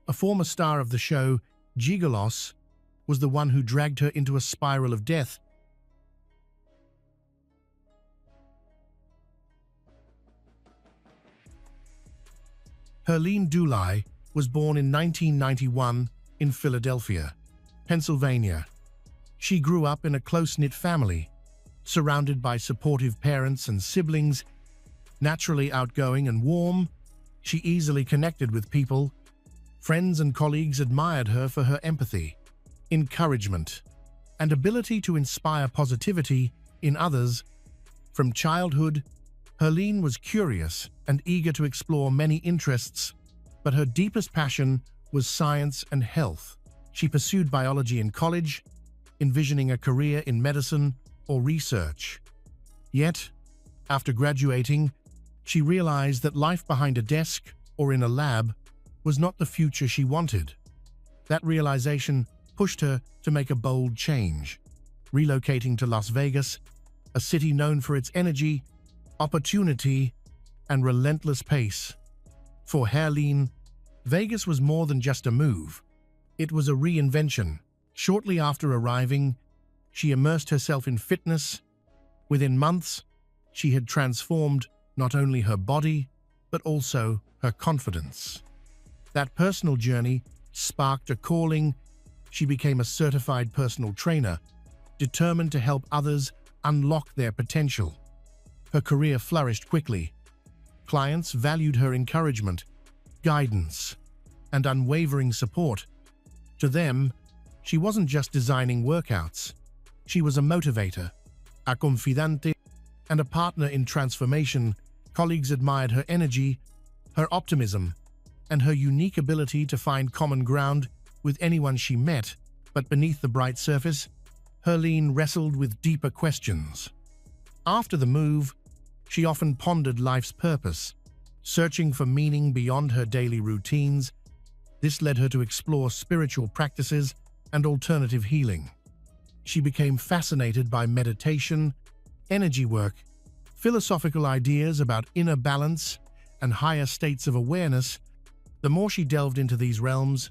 a former star of the show Gigolos, was the one who dragged her into a spiral of death. Herline Dulai was born in 1991 in Philadelphia, Pennsylvania. She grew up in a close-knit family, surrounded by supportive parents and siblings. Naturally outgoing and warm, she easily connected with people. Friends and colleagues admired her for her empathy, encouragement, and ability to inspire positivity in others. From childhood, Herline was curious and eager to explore many interests, but her deepest passion was science and health. She pursued biology in college, envisioning a career in medicine or research. Yet, after graduating, she realized that life behind a desk or in a lab was not the future she wanted. That realization pushed her to make a bold change, relocating to Las Vegas, a city known for its energy, opportunity, and relentless pace. For Herline, Vegas was more than just a move. It was a reinvention. Shortly after arriving, she immersed herself in fitness. Within months, she had transformed not only her body, but also her confidence. That personal journey sparked a calling. She became a certified personal trainer, determined to help others unlock their potential. Her career flourished quickly. Clients valued her encouragement, guidance, and unwavering support. To them, she wasn't just designing workouts. She was a motivator, a confidante, and a partner in transformation. Colleagues admired her energy, her optimism, and her unique ability to find common ground with anyone she met. But beneath the bright surface, Herline wrestled with deeper questions. After the move, she often pondered life's purpose, searching for meaning beyond her daily routines. This led her to explore spiritual practices and alternative healing. She became fascinated by meditation, energy work, philosophical ideas about inner balance, and higher states of awareness. The more she delved into these realms,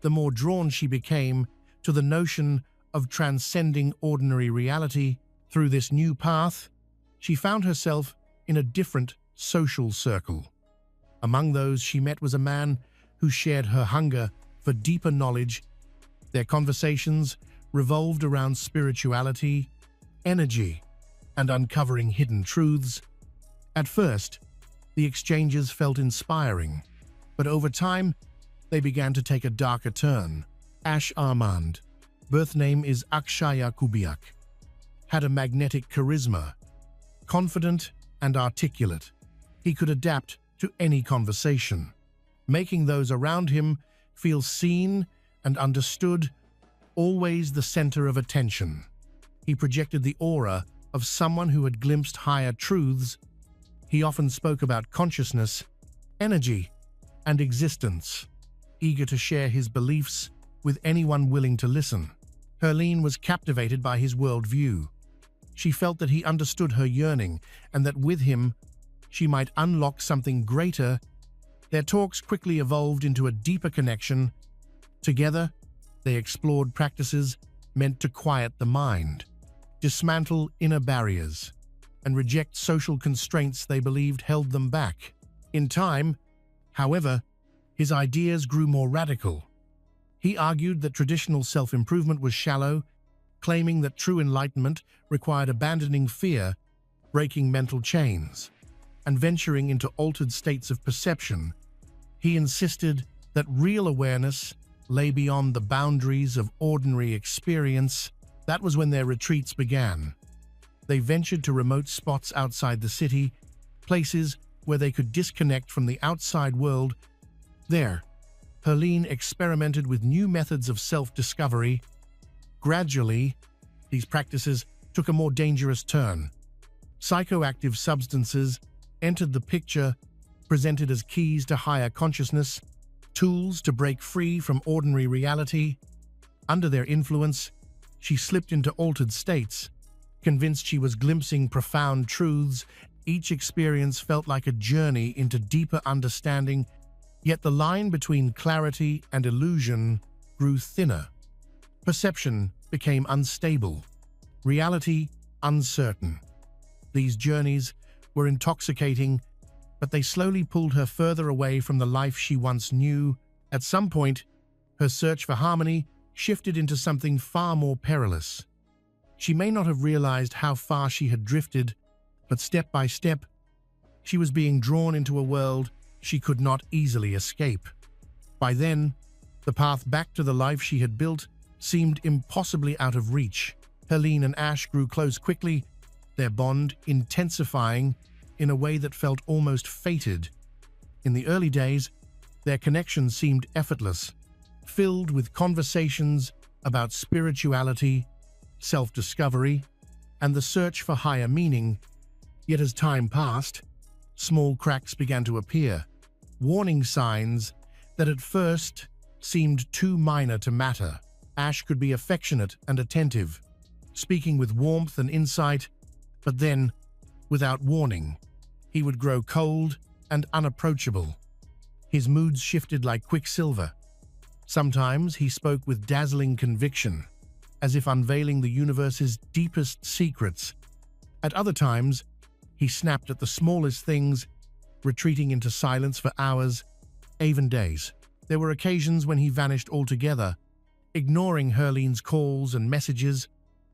the more drawn she became to the notion of transcending ordinary reality. Through this new path, she found herself in a different social circle. Among those she met was a man who shared her hunger for deeper knowledge. Their conversations revolved around spirituality, energy, and uncovering hidden truths. At first, the exchanges felt inspiring, but over time, they began to take a darker turn. Ash Armand, birth name is Akshaya Kubiak, had a magnetic charisma, confident and articulate. He could adapt to any conversation, making those around him feel seen and understood, always the center of attention. He projected the aura of someone who had glimpsed higher truths. He often spoke about consciousness, energy, and existence, eager to share his beliefs with anyone willing to listen. Herline was captivated by his worldview. She felt that he understood her yearning and that with him, she might unlock something greater. Their talks quickly evolved into a deeper connection. Together, they explored practices meant to quiet the mind, dismantle inner barriers, and reject social constraints they believed held them back. In time, however, his ideas grew more radical. He argued that traditional self-improvement was shallow, claiming that true enlightenment required abandoning fear, breaking mental chains, and venturing into altered states of perception. He insisted that real awareness lay beyond the boundaries of ordinary experience. That was when their retreats began. They ventured to remote spots outside the city, places where they could disconnect from the outside world. There, Herline experimented with new methods of self-discovery. Gradually, these practices took a more dangerous turn. Psychoactive substances entered the picture, presented as keys to higher consciousness, tools to break free from ordinary reality. Under their influence, she slipped into altered states, convinced she was glimpsing profound truths. Each experience felt like a journey into deeper understanding, yet the line between clarity and illusion grew thinner. Perception became unstable, reality uncertain. These journeys were intoxicating, but they slowly pulled her further away from the life she once knew. At some point, her search for harmony shifted into something far more perilous. She may not have realized how far she had drifted, but step by step, she was being drawn into a world she could not easily escape. By then, the path back to the life she had built seemed impossibly out of reach. Herline and Ash grew close quickly, their bond intensifying in a way that felt almost fated. In the early days, their connection seemed effortless, filled with conversations about spirituality, self-discovery, and the search for higher meaning. Yet as time passed, small cracks began to appear, warning signs that at first seemed too minor to matter. Ash could be affectionate and attentive, speaking with warmth and insight, but then, without warning, he would grow cold and unapproachable. His moods shifted like quicksilver. Sometimes he spoke with dazzling conviction, as if unveiling the universe's deepest secrets. At other times, he snapped at the smallest things, retreating into silence for hours, even days. There were occasions when he vanished altogether, ignoring Herline's calls and messages,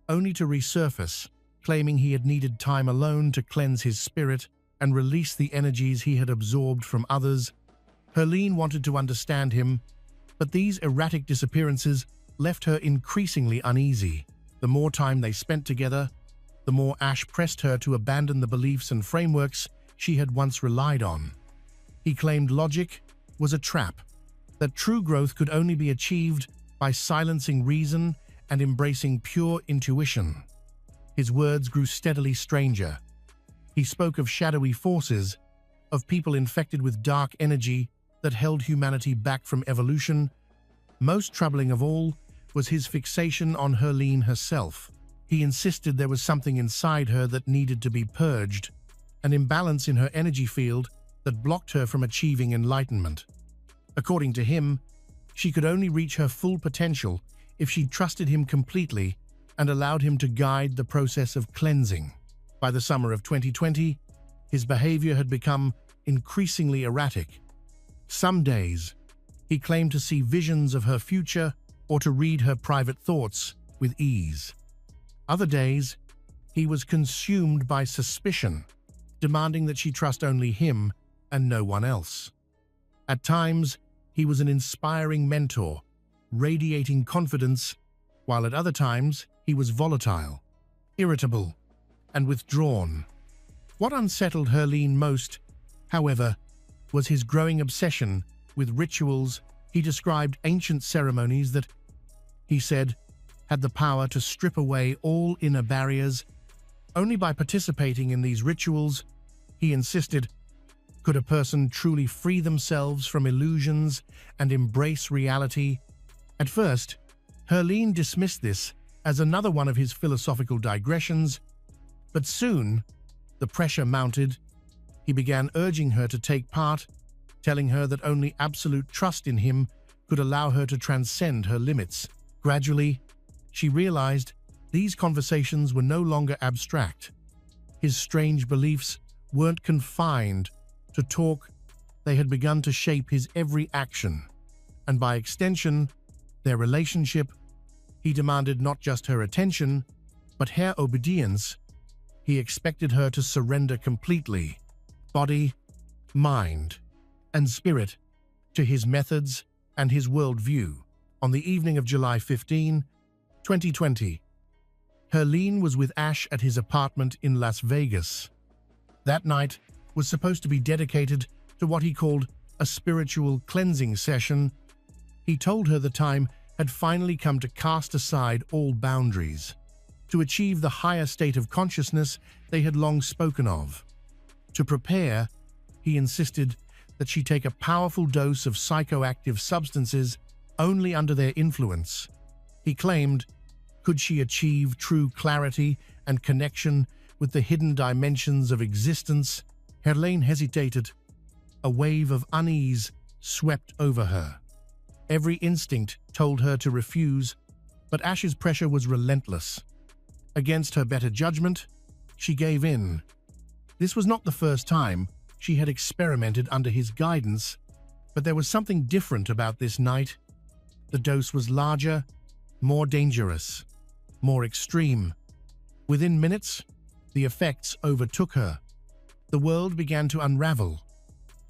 only to resurface, claiming he had needed time alone to cleanse his spirit and release the energies he had absorbed from others. Herline wanted to understand him, But these erratic disappearances left her increasingly uneasy. The more time they spent together, the more Ash pressed her to abandon the beliefs and frameworks she had once relied on. He claimed logic was a trap, that true growth could only be achieved by silencing reason and embracing pure intuition. His words grew steadily stranger. He spoke of shadowy forces, of people infected with dark energy that held humanity back from evolution. Most troubling of all was his fixation on Herlene herself. He insisted there was something inside her that needed to be purged, an imbalance in her energy field that blocked her from achieving enlightenment. According to him, she could only reach her full potential if she trusted him completely and allowed him to guide the process of cleansing. By the summer of 2020, his behavior had become increasingly erratic. Some days, he claimed to see visions of her future or to read her private thoughts with ease. Other days, he was consumed by suspicion, demanding that she trust only him and no one else. At times, he was an inspiring mentor, radiating confidence, while at other times he was volatile, irritable, and withdrawn. What unsettled Herlene most, however, was his growing obsession with rituals. He described ancient ceremonies that, he said, had the power to strip away all inner barriers. Only by participating in these rituals, he insisted, could a person truly free themselves from illusions and embrace reality. At first, Herlene dismissed this as another one of his philosophical digressions, but soon, the pressure mounted. He began urging her to take part, telling her that only absolute trust in him could allow her to transcend her limits. Gradually, she realized these conversations were no longer abstract. His strange beliefs weren't confined to talk, they had begun to shape his every action, and by extension, their relationship. He demanded not just her attention, but her obedience. He expected her to surrender completely, body, mind, and spirit, to his methods and his worldview. On the evening of July 15, 2020, Herlene was with Ash at his apartment in Las Vegas. That night was supposed to be dedicated to what he called a spiritual cleansing session. He told her the time had finally come to cast aside all boundaries, to achieve the higher state of consciousness they had long spoken of. To prepare, he insisted that she take a powerful dose of psychoactive substances only under their influence. He claimed, could she achieve true clarity and connection with the hidden dimensions of existence? Herlene hesitated. A wave of unease swept over her. Every instinct told her to refuse, but Ash's pressure was relentless. Against her better judgment, she gave in. This was not the first time she had experimented under his guidance, but there was something different about this night. The dose was larger, more dangerous, more extreme. Within minutes, the effects overtook her. The world began to unravel.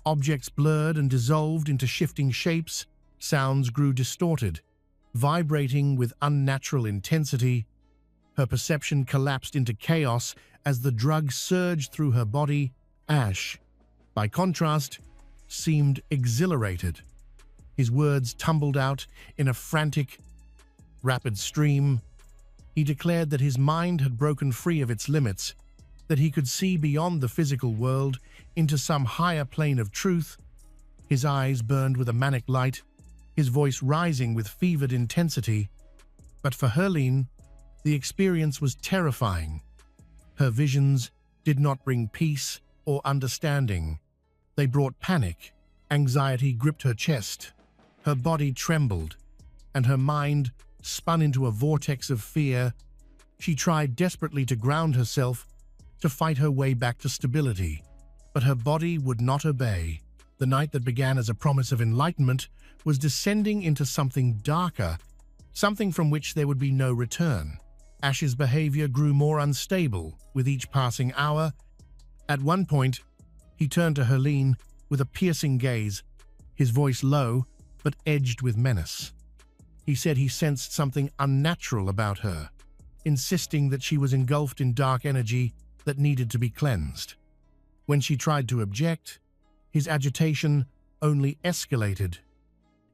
Objects blurred and dissolved into shifting shapes, sounds grew distorted, vibrating with unnatural intensity. Her perception collapsed into chaos as the drug surged through her body. Ash, by contrast, seemed exhilarated. His words tumbled out in a frantic, rapid stream. He declared that his mind had broken free of its limits, that he could see beyond the physical world into some higher plane of truth. His eyes burned with a manic light, his voice rising with fevered intensity. But for Herlene, the experience was terrifying. Her visions did not bring peace or understanding. They brought panic. Anxiety gripped her chest. Her body trembled, and her mind spun into a vortex of fear. She tried desperately to ground herself, to fight her way back to stability, but her body would not obey. The night that began as a promise of enlightenment was descending into something darker, something from which there would be no return. Ash's behavior grew more unstable with each passing hour. At one point, he turned to Herlene with a piercing gaze, his voice low, but edged with menace. He said he sensed something unnatural about her, insisting that she was engulfed in dark energy that needed to be cleansed. When she tried to object, his agitation only escalated.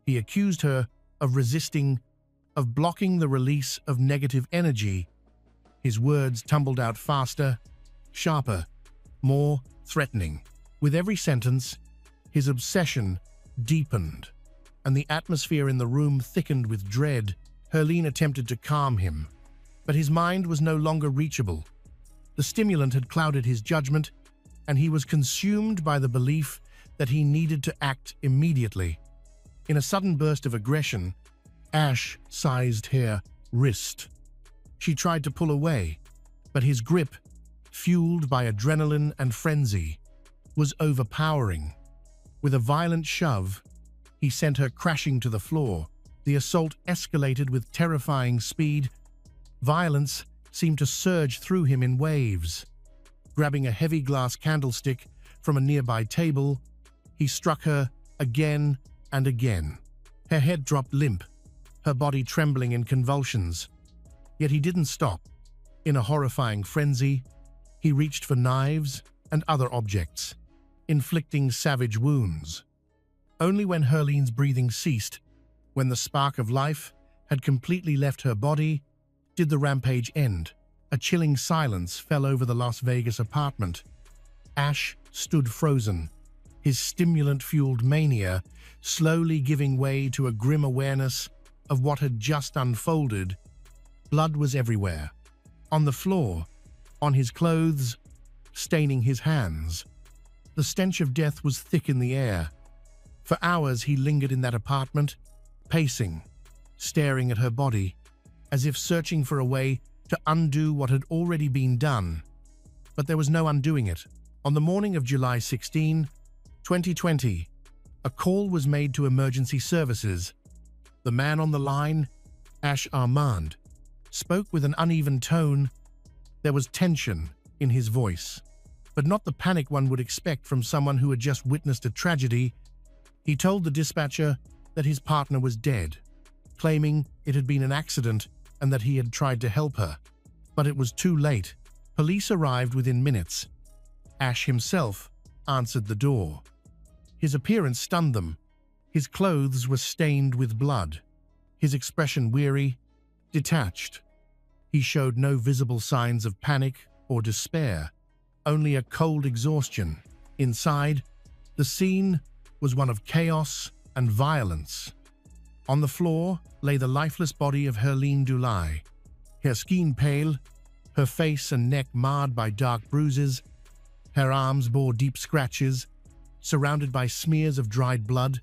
He accused her of resisting, of blocking the release of negative energy. His words tumbled out faster, sharper, more threatening. With every sentence, his obsession deepened, and the atmosphere in the room thickened with dread. Herlene attempted to calm him, but his mind was no longer reachable. The stimulant had clouded his judgment, and he was consumed by the belief that he needed to act immediately. In a sudden burst of aggression, Ash seized her wrist. She tried to pull away, but his grip, fueled by adrenaline and frenzy, was overpowering. With a violent shove, he sent her crashing to the floor. The assault escalated with terrifying speed. Violence seemed to surge through him in waves. Grabbing a heavy glass candlestick from a nearby table, he struck her again and again. Her head dropped limp, her body trembling in convulsions. Yet he didn't stop. In a horrifying frenzy, he reached for knives and other objects, inflicting savage wounds. Only when Herlene's breathing ceased, when the spark of life had completely left her body, did the rampage end. A chilling silence fell over the Las Vegas apartment. Ash stood frozen, his stimulant-fueled mania slowly giving way to a grim awareness of what had just unfolded. Blood was everywhere. On the floor, on his clothes, staining his hands. The stench of death was thick in the air. For hours he lingered in that apartment, pacing, staring at her body, as if searching for a way to undo what had already been done. But there was no undoing it. On the morning of July 16, 2020, a call was made to emergency services. The man on the line, Ash Armand, spoke with an uneven tone. There was tension in his voice, but not the panic one would expect from someone who had just witnessed a tragedy. He told the dispatcher that his partner was dead, claiming it had been an accident and that he had tried to help her. But it was too late. Police arrived within minutes. Ash himself answered the door. His appearance stunned them. His clothes were stained with blood, his expression weary, detached. He showed no visible signs of panic or despair, only a cold exhaustion. Inside, the scene was one of chaos and violence. On the floor lay the lifeless body of Herlene Dulai, her skin pale, her face and neck marred by dark bruises. Her arms bore deep scratches, surrounded by smears of dried blood.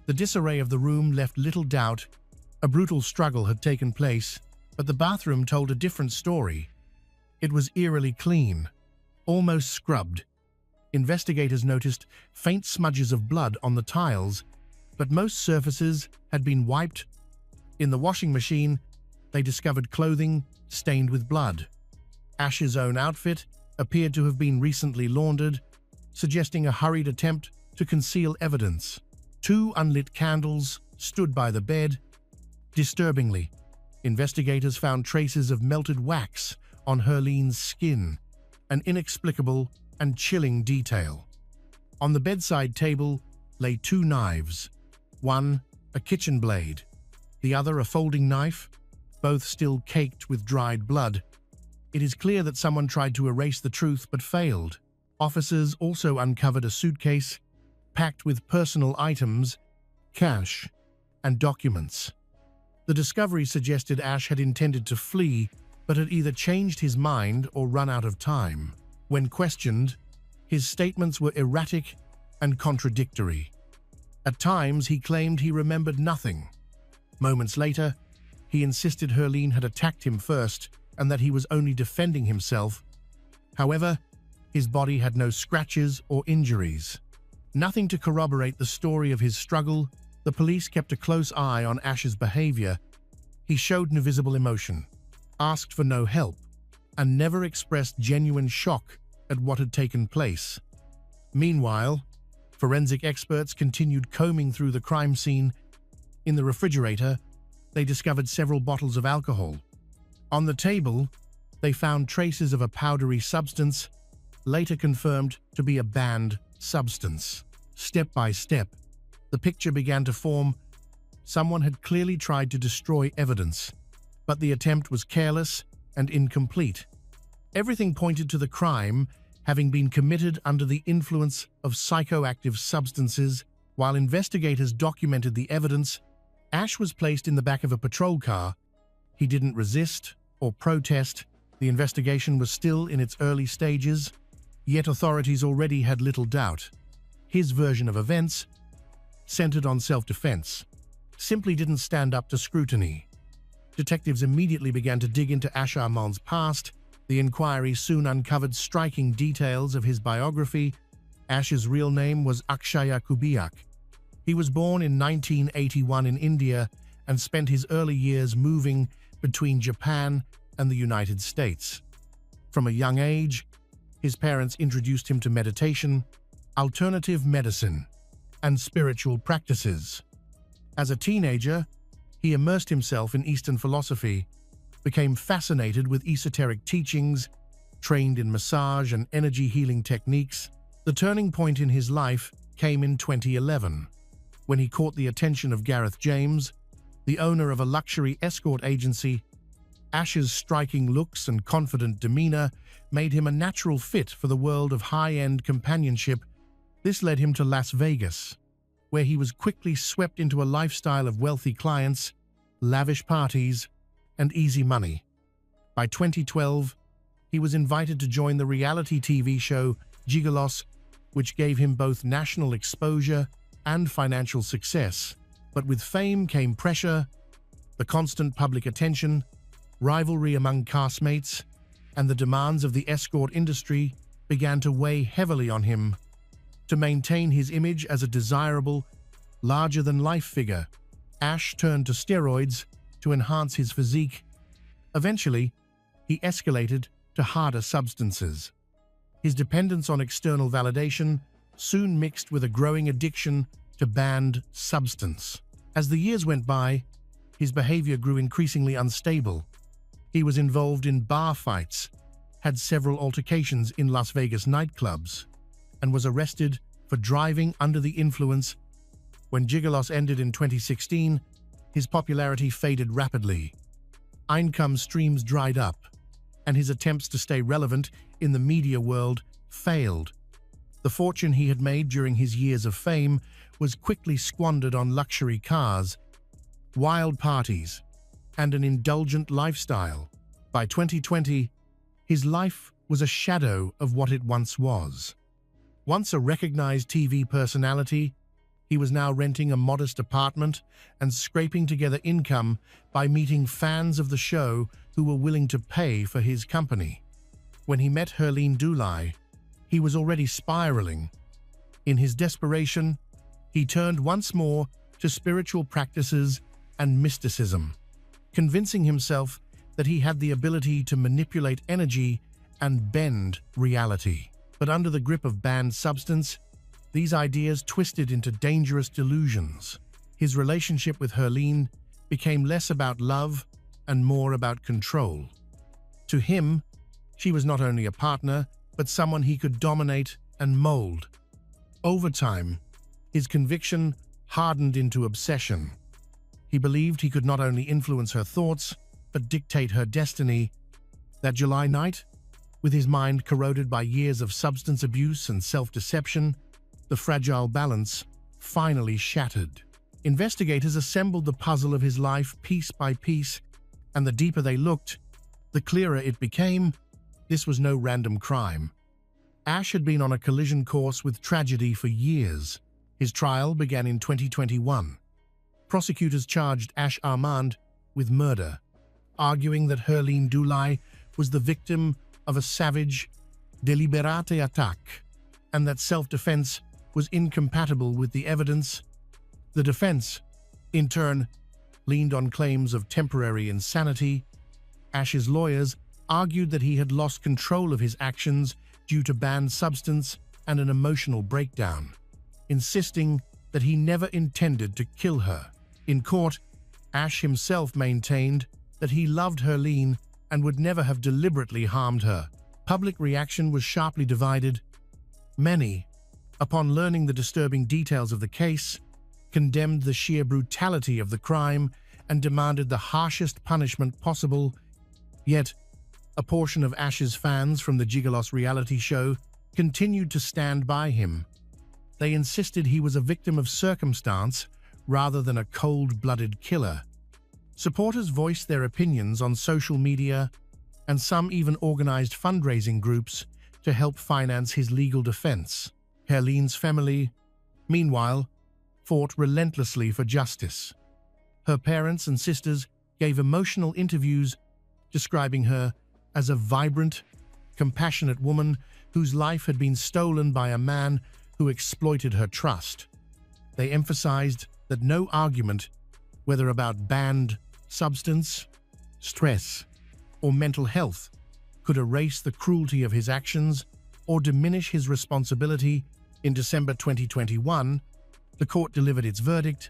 The disarray of the room left little doubt. A brutal struggle had taken place, but the bathroom told a different story. It was eerily clean, almost scrubbed. Investigators noticed faint smudges of blood on the tiles, but most surfaces had been wiped. In the washing machine, they discovered clothing stained with blood. Ash's own outfit appeared to have been recently laundered, suggesting a hurried attempt to conceal evidence. 2 unlit candles stood by the bed. Disturbingly, investigators found traces of melted wax on Herlene's skin, an inexplicable and chilling detail. On the bedside table lay 2 knives, one a kitchen blade, the other a folding knife, both still caked with dried blood. It is clear that someone tried to erase the truth but failed. Officers also uncovered a suitcase packed with personal items, cash, and documents. The discovery suggested Ash had intended to flee, but had either changed his mind or run out of time. When questioned, his statements were erratic and contradictory. At times, he claimed he remembered nothing. Moments later, he insisted Herlene had attacked him first and that he was only defending himself. However, his body had no scratches or injuries. Nothing to corroborate the story of his struggle. The police kept a close eye on Ash's behavior. He showed no visible emotion, asked for no help, and never expressed genuine shock at what had taken place. Meanwhile, forensic experts continued combing through the crime scene, In the refrigerator, they discovered several bottles of alcohol. On the table, they found traces of a powdery substance, later confirmed to be a banned substance. Step by step, the picture began to form. Someone had clearly tried to destroy evidence, but the attempt was careless and incomplete. Everything pointed to the crime having been committed under the influence of psychoactive substances. While investigators documented the evidence, Ash was placed in the back of a patrol car. He didn't resist or protest. The investigation was still in its early stages, yet authorities already had little doubt. His version of events, centered on self-defense, simply didn't stand up to scrutiny. Detectives immediately began to dig into Ash Armand's past. The inquiry soon uncovered striking details of his biography. Ash's real name was Akshaya Kubiak. He was born in 1981 in India and spent his early years moving between Japan and the United States. From a young age, his parents introduced him to meditation, alternative medicine, and spiritual practices. As a teenager, he immersed himself in Eastern philosophy, became fascinated with esoteric teachings, trained in massage and energy healing techniques. The turning point in his life came in 2011, when he caught the attention of Gareth James, the owner of a luxury escort agency. Ash's striking looks and confident demeanor made him a natural fit for the world of high-end companionship. This led him to Las Vegas, where he was quickly swept into a lifestyle of wealthy clients, lavish parties, and easy money. By 2012, he was invited to join the reality TV show Gigolos, which gave him both national exposure and financial success. But with fame came pressure, the constant public attention, rivalry among castmates, and the demands of the escort industry began to weigh heavily on him. To maintain his image as a desirable, larger-than-life figure, Ash turned to steroids to enhance his physique. Eventually, he escalated to harder substances. His dependence on external validation soon mixed with a growing addiction to banned substance. As the years went by, his behavior grew increasingly unstable. He was involved in bar fights, had several altercations in Las Vegas nightclubs, and was arrested for driving under the influence. When Gigolos ended in 2016, his popularity faded rapidly. Income streams dried up, and his attempts to stay relevant in the media world failed. The fortune he had made during his years of fame was quickly squandered on luxury cars, wild parties, and an indulgent lifestyle. By 2020, his life was a shadow of what it once was. Once a recognized TV personality, he was now renting a modest apartment and scraping together income by meeting fans of the show who were willing to pay for his company. When he met Herline Dulai, he was already spiraling. In his desperation, he turned once more to spiritual practices and mysticism, convincing himself that he had the ability to manipulate energy and bend reality. But under the grip of banned substance, these ideas twisted into dangerous delusions. His relationship with Herline became less about love and more about control. To him, she was not only a partner, but someone he could dominate and mold. Over time, his conviction hardened into obsession. He believed he could not only influence her thoughts, but dictate her destiny. That July night, with his mind corroded by years of substance abuse and self-deception, the fragile balance finally shattered. Investigators assembled the puzzle of his life piece by piece, and the deeper they looked, the clearer it became. This was no random crime. Ash had been on a collision course with tragedy for years. His trial began in 2021. Prosecutors charged Ash Armand with murder, arguing that Herline Dulai was the victim of a savage, deliberate attack, and that self-defense was incompatible with the evidence. The defense, in turn, leaned on claims of temporary insanity. Ash's lawyers argued that he had lost control of his actions due to banned substance and an emotional breakdown, insisting that he never intended to kill her. In court, Ash himself maintained that he loved Herleen and would never have deliberately harmed her. Public reaction was sharply divided. Many, upon learning the disturbing details of the case, condemned the sheer brutality of the crime and demanded the harshest punishment possible. Yet, a portion of Ash's fans from the Gigolos reality show continued to stand by him. They insisted he was a victim of circumstance rather than a cold-blooded killer. Supporters voiced their opinions on social media, and some even organized fundraising groups to help finance his legal defense. Herleen's family, meanwhile, fought relentlessly for justice. Her parents and sisters gave emotional interviews describing her as a vibrant, compassionate woman whose life had been stolen by a man who exploited her trust. They emphasized that no argument, whether about banned substance, stress, or mental health, could erase the cruelty of his actions or diminish his responsibility. In December 2021, the court delivered its verdict.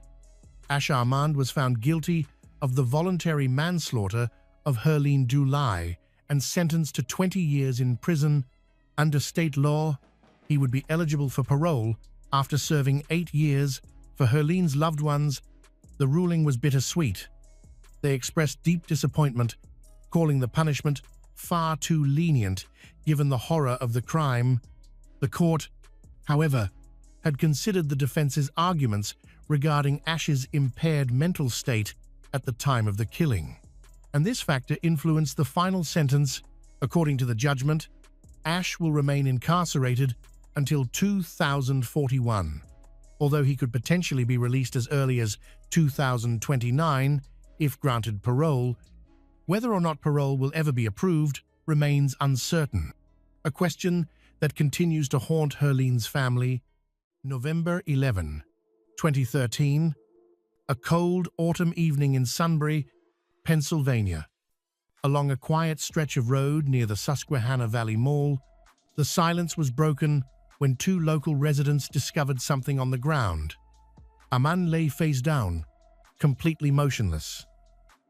Ash Armand was found guilty of the voluntary manslaughter of Herleen Dulai and sentenced to 20 years in prison. Under state law, he would be eligible for parole after serving 8 years. For Herleen's loved ones, the ruling was bittersweet. They expressed deep disappointment, calling the punishment far too lenient given the horror of the crime. The court, however, had considered the defense's arguments regarding Ash's impaired mental state at the time of the killing, and this factor influenced the final sentence. According to the judgment, Ash will remain incarcerated until 2041, although he could potentially be released as early as 2029 if granted parole. Whether or not parole will ever be approved remains uncertain, a question that continues to haunt Herleen's family. November 11, 2013, a cold autumn evening in Sunbury, Pennsylvania. Along a quiet stretch of road near the Susquehanna Valley Mall, the silence was broken when 2 local residents discovered something on the ground. A man lay face down, completely motionless.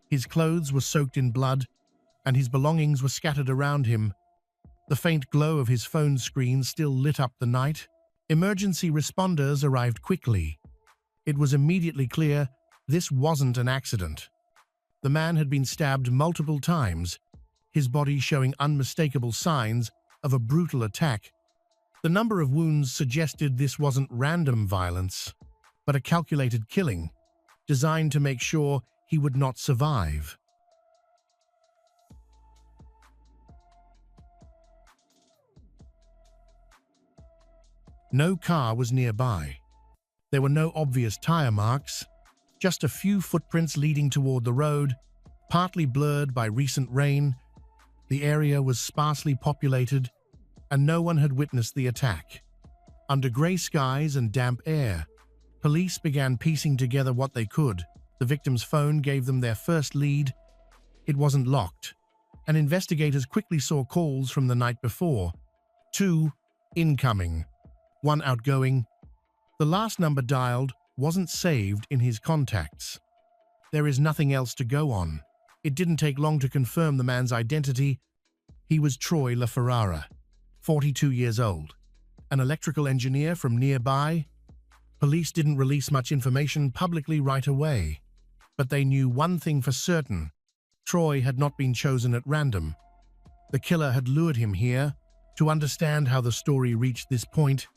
His clothes were soaked in blood, and his belongings were scattered around him. The faint glow of his phone screen still lit up the night. Emergency responders arrived quickly. It was immediately clear this wasn't an accident. The man had been stabbed multiple times, his body showing unmistakable signs of a brutal attack. The number of wounds suggested this wasn't random violence, but a calculated killing, designed to make sure he would not survive. No car was nearby. There were no obvious tire marks, just a few footprints leading toward the road, partly blurred by recent rain. The area was sparsely populated, and no one had witnessed the attack. Under gray skies and damp air, police began piecing together what they could. The victim's phone gave them their first lead. It wasn't locked, and investigators quickly saw calls from the night before. 2 incoming, 1 outgoing. The last number dialed wasn't saved in his contacts. There is nothing else to go on. It didn't take long to confirm the man's identity. He was Troy LaFerrara, 42 years old, an electrical engineer from nearby. Police didn't release much information publicly right away, but they knew one thing for certain: Troy had not been chosen at random. The killer had lured him here. To understand how the story reached this point,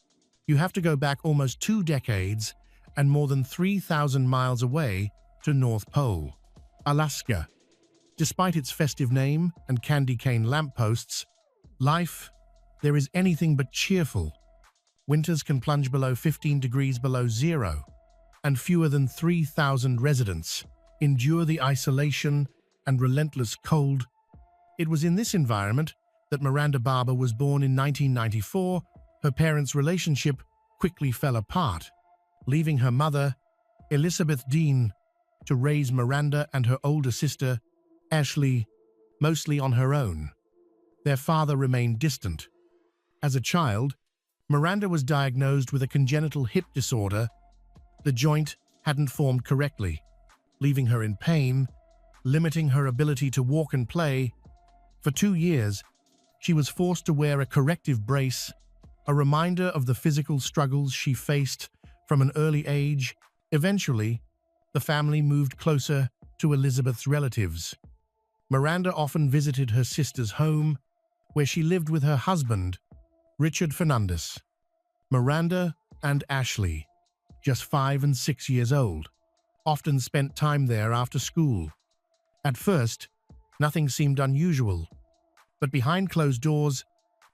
you have to go back almost 2 decades and more than 3,000 miles away to North Pole, Alaska. Despite its festive name and candy cane lampposts, life there is anything but cheerful. Winters can plunge below 15 degrees below zero, and fewer than 3,000 residents endure the isolation and relentless cold. It was in this environment that Miranda Barber was born in 1994. Her parents' relationship quickly fell apart, leaving her mother, Elizabeth Dean, to raise Miranda and her older sister, Ashley, mostly on her own. Their father remained distant. As a child, Miranda was diagnosed with a congenital hip disorder. The joint hadn't formed correctly, leaving her in pain, limiting her ability to walk and play. For 2 years, she was forced to wear a corrective brace, a reminder of the physical struggles she faced from an early age. Eventually, the family moved closer to Elizabeth's relatives. Miranda often visited her sister's home, where she lived with her husband, Richard Fernandez. Miranda and Ashley, just 5 and 6 years old, often spent time there after school. At first, nothing seemed unusual, but behind closed doors,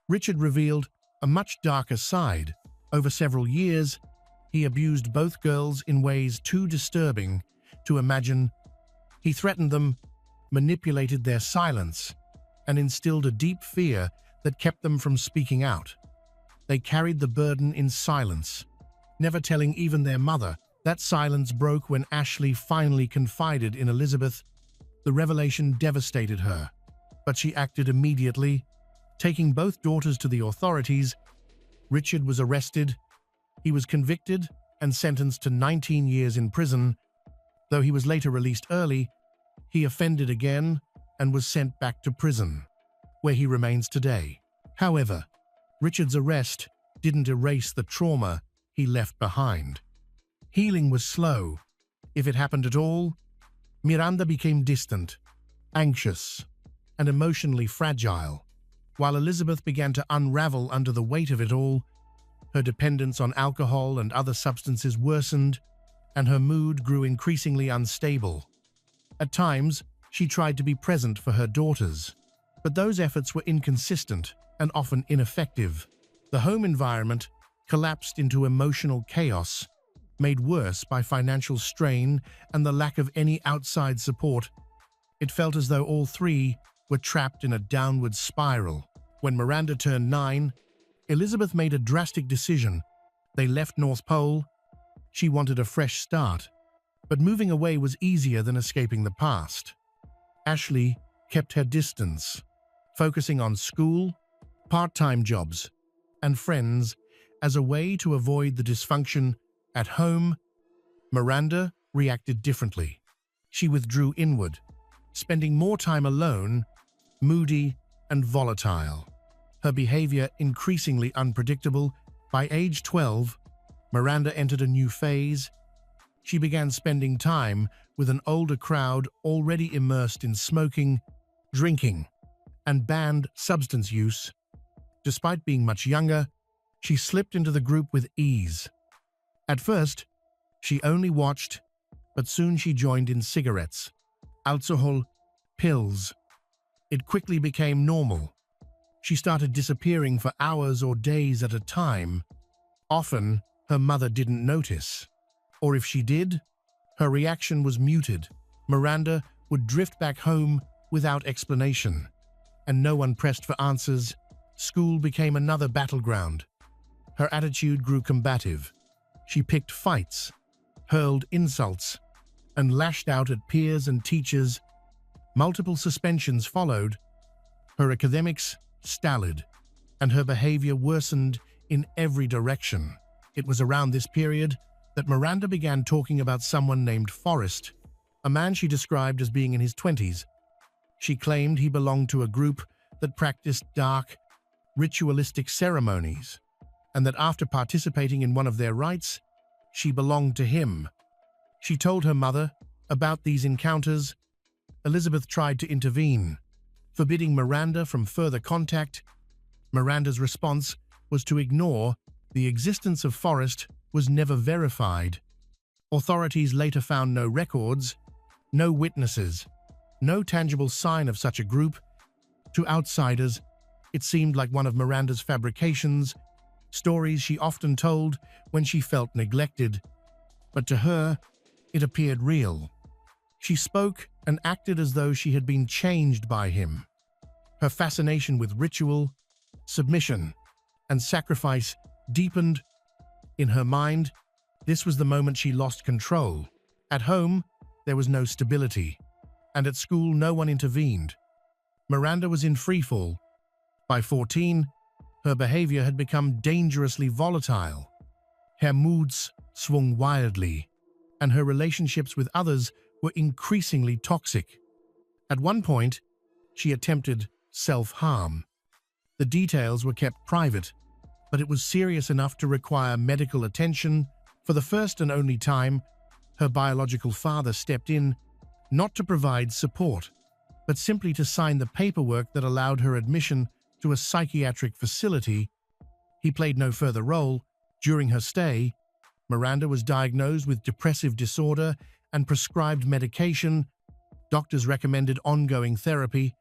Richard revealed a much darker side. Over several years, he abused both girls in ways too disturbing to imagine. He threatened them, manipulated their silence, and instilled a deep fear that kept them from speaking out. They carried the burden in silence, never telling even their mother. That silence broke when Ashley finally confided in Elizabeth. The revelation devastated her, but she acted immediately, taking both daughters to the authorities. Richard was arrested. He was convicted and sentenced to 19 years in prison. Though he was later released early, he offended again and was sent back to prison, where he remains today. However, Richard's arrest didn't erase the trauma he left behind. Healing was slow, if it happened at all. Miranda became distant, anxious, and emotionally fragile, while Elizabeth began to unravel under the weight of it all. Her dependence on alcohol and other substances worsened, and her mood grew increasingly unstable. At times, she tried to be present for her daughters, but those efforts were inconsistent and often ineffective. The home environment collapsed into emotional chaos, made worse by financial strain and the lack of any outside support. It felt as though all three were trapped in a downward spiral. When Miranda turned 9, Elizabeth made a drastic decision. They left North Pole. She wanted a fresh start, but moving away was easier than escaping the past. Ashley kept her distance, focusing on school, part-time jobs, and friends as a way to avoid the dysfunction at home. Miranda reacted differently. She withdrew inward, spending more time alone, moody and volatile. Her behavior increasingly unpredictable. By age 12, Miranda entered a new phase. She began spending time with an older crowd already immersed in smoking, drinking, and banned substance use. Despite being much younger, she slipped into the group with ease. At first, she only watched, but soon she joined in cigarettes, alcohol, pills. It quickly became normal. She started disappearing for hours or days at a time. Often, her mother didn't notice, or if she did, her reaction was muted. Miranda would drift back home without explanation, and no one pressed for answers. School became another battleground. Her attitude grew combative. She picked fights, hurled insults, and lashed out at peers and teachers. Multiple suspensions followed. Her academics stalled, and her behavior worsened in every direction. It was around this period that Miranda began talking about someone named Forrest, a man she described as being in his 20s. She claimed he belonged to a group that practiced dark, ritualistic ceremonies, and that after participating in one of their rites, she belonged to him. She told her mother about these encounters. Elizabeth tried to intervene, forbidding Miranda from further contact. Miranda's response was to ignore. The existence of Forrest was never verified. Authorities later found no records, no witnesses, no tangible sign of such a group. To outsiders, it seemed like one of Miranda's fabrications, stories she often told when she felt neglected. But to her, it appeared real. She spoke and acted as though she had been changed by him. Her fascination with ritual, submission, and sacrifice deepened. In her mind, this was the moment she lost control. At home, there was no stability, and at school no one intervened. Miranda was in freefall. By 14, her behavior had become dangerously volatile. Her moods swung wildly, and her relationships with others were increasingly toxic. At one point, she attempted self-harm. The details were kept private, but it was serious enough to require medical attention. For the first and only time, her biological father stepped in, not to provide support, but simply to sign the paperwork that allowed her admission to a psychiatric facility. He played no further role. During her stay, Miranda was diagnosed with depressive disorder and prescribed medication. Doctors recommended ongoing therapy,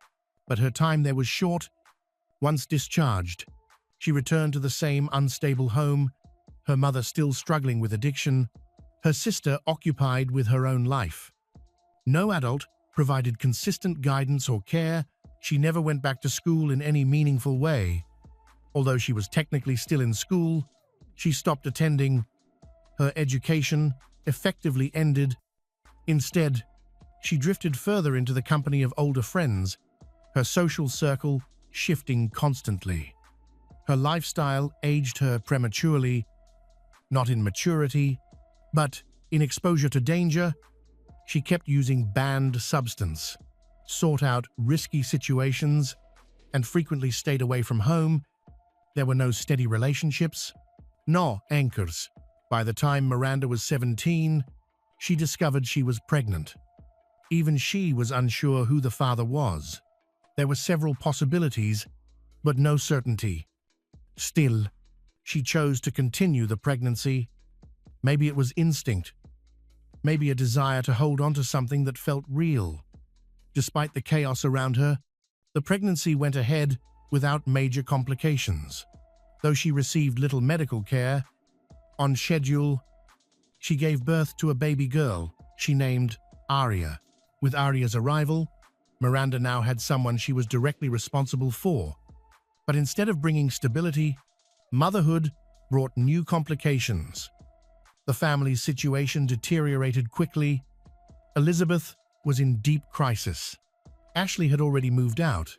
but her time there was short. Once discharged, she returned to the same unstable home, her mother still struggling with addiction, her sister occupied with her own life. No adult provided consistent guidance or care. She never went back to school in any meaningful way. Although she was technically still in school, she stopped attending. Her education effectively ended. Instead, she drifted further into the company of older friends, her social circle shifting constantly. Her lifestyle aged her prematurely, not in maturity, but in exposure to danger. She kept using banned substance, sought out risky situations, and frequently stayed away from home. There were no steady relationships, no anchors. By the time Miranda was 17, she discovered she was pregnant. Even she was unsure who the father was. There were several possibilities, but no certainty. Still, she chose to continue the pregnancy. Maybe it was instinct, maybe a desire to hold on to something that felt real. Despite the chaos around her, the pregnancy went ahead without major complications. Though she received little medical care, on schedule, she gave birth to a baby girl she named Aria. With Aria's arrival, Miranda now had someone she was directly responsible for. But instead of bringing stability, motherhood brought new complications. The family's situation deteriorated quickly. Elizabeth was in deep crisis. Ashley had already moved out,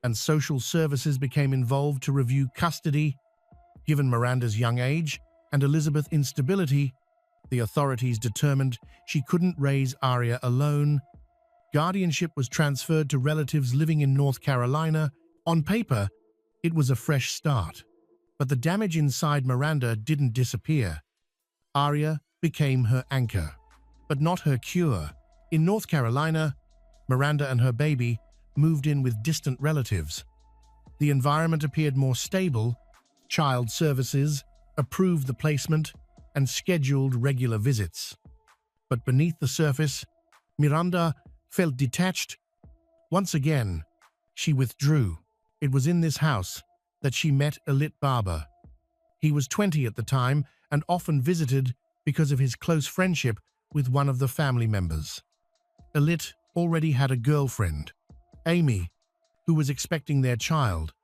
and social services became involved to review custody. Given Miranda's young age and Elizabeth's instability, the authorities determined she couldn't raise Aria alone. Guardianship was transferred to relatives living in North Carolina. On paper, it was a fresh start, but the damage inside Miranda didn't disappear. Aria became her anchor, but not her cure. In North Carolina, Miranda and her baby moved in with distant relatives. The environment appeared more stable. Child services approved the placement and scheduled regular visits. But beneath the surface, Miranda felt detached. Once again, she withdrew. It was in this house that she met Elit Barber. He was 20 at the time and often visited because of his close friendship with one of the family members. Elit already had a girlfriend, Amy, who was expecting their child.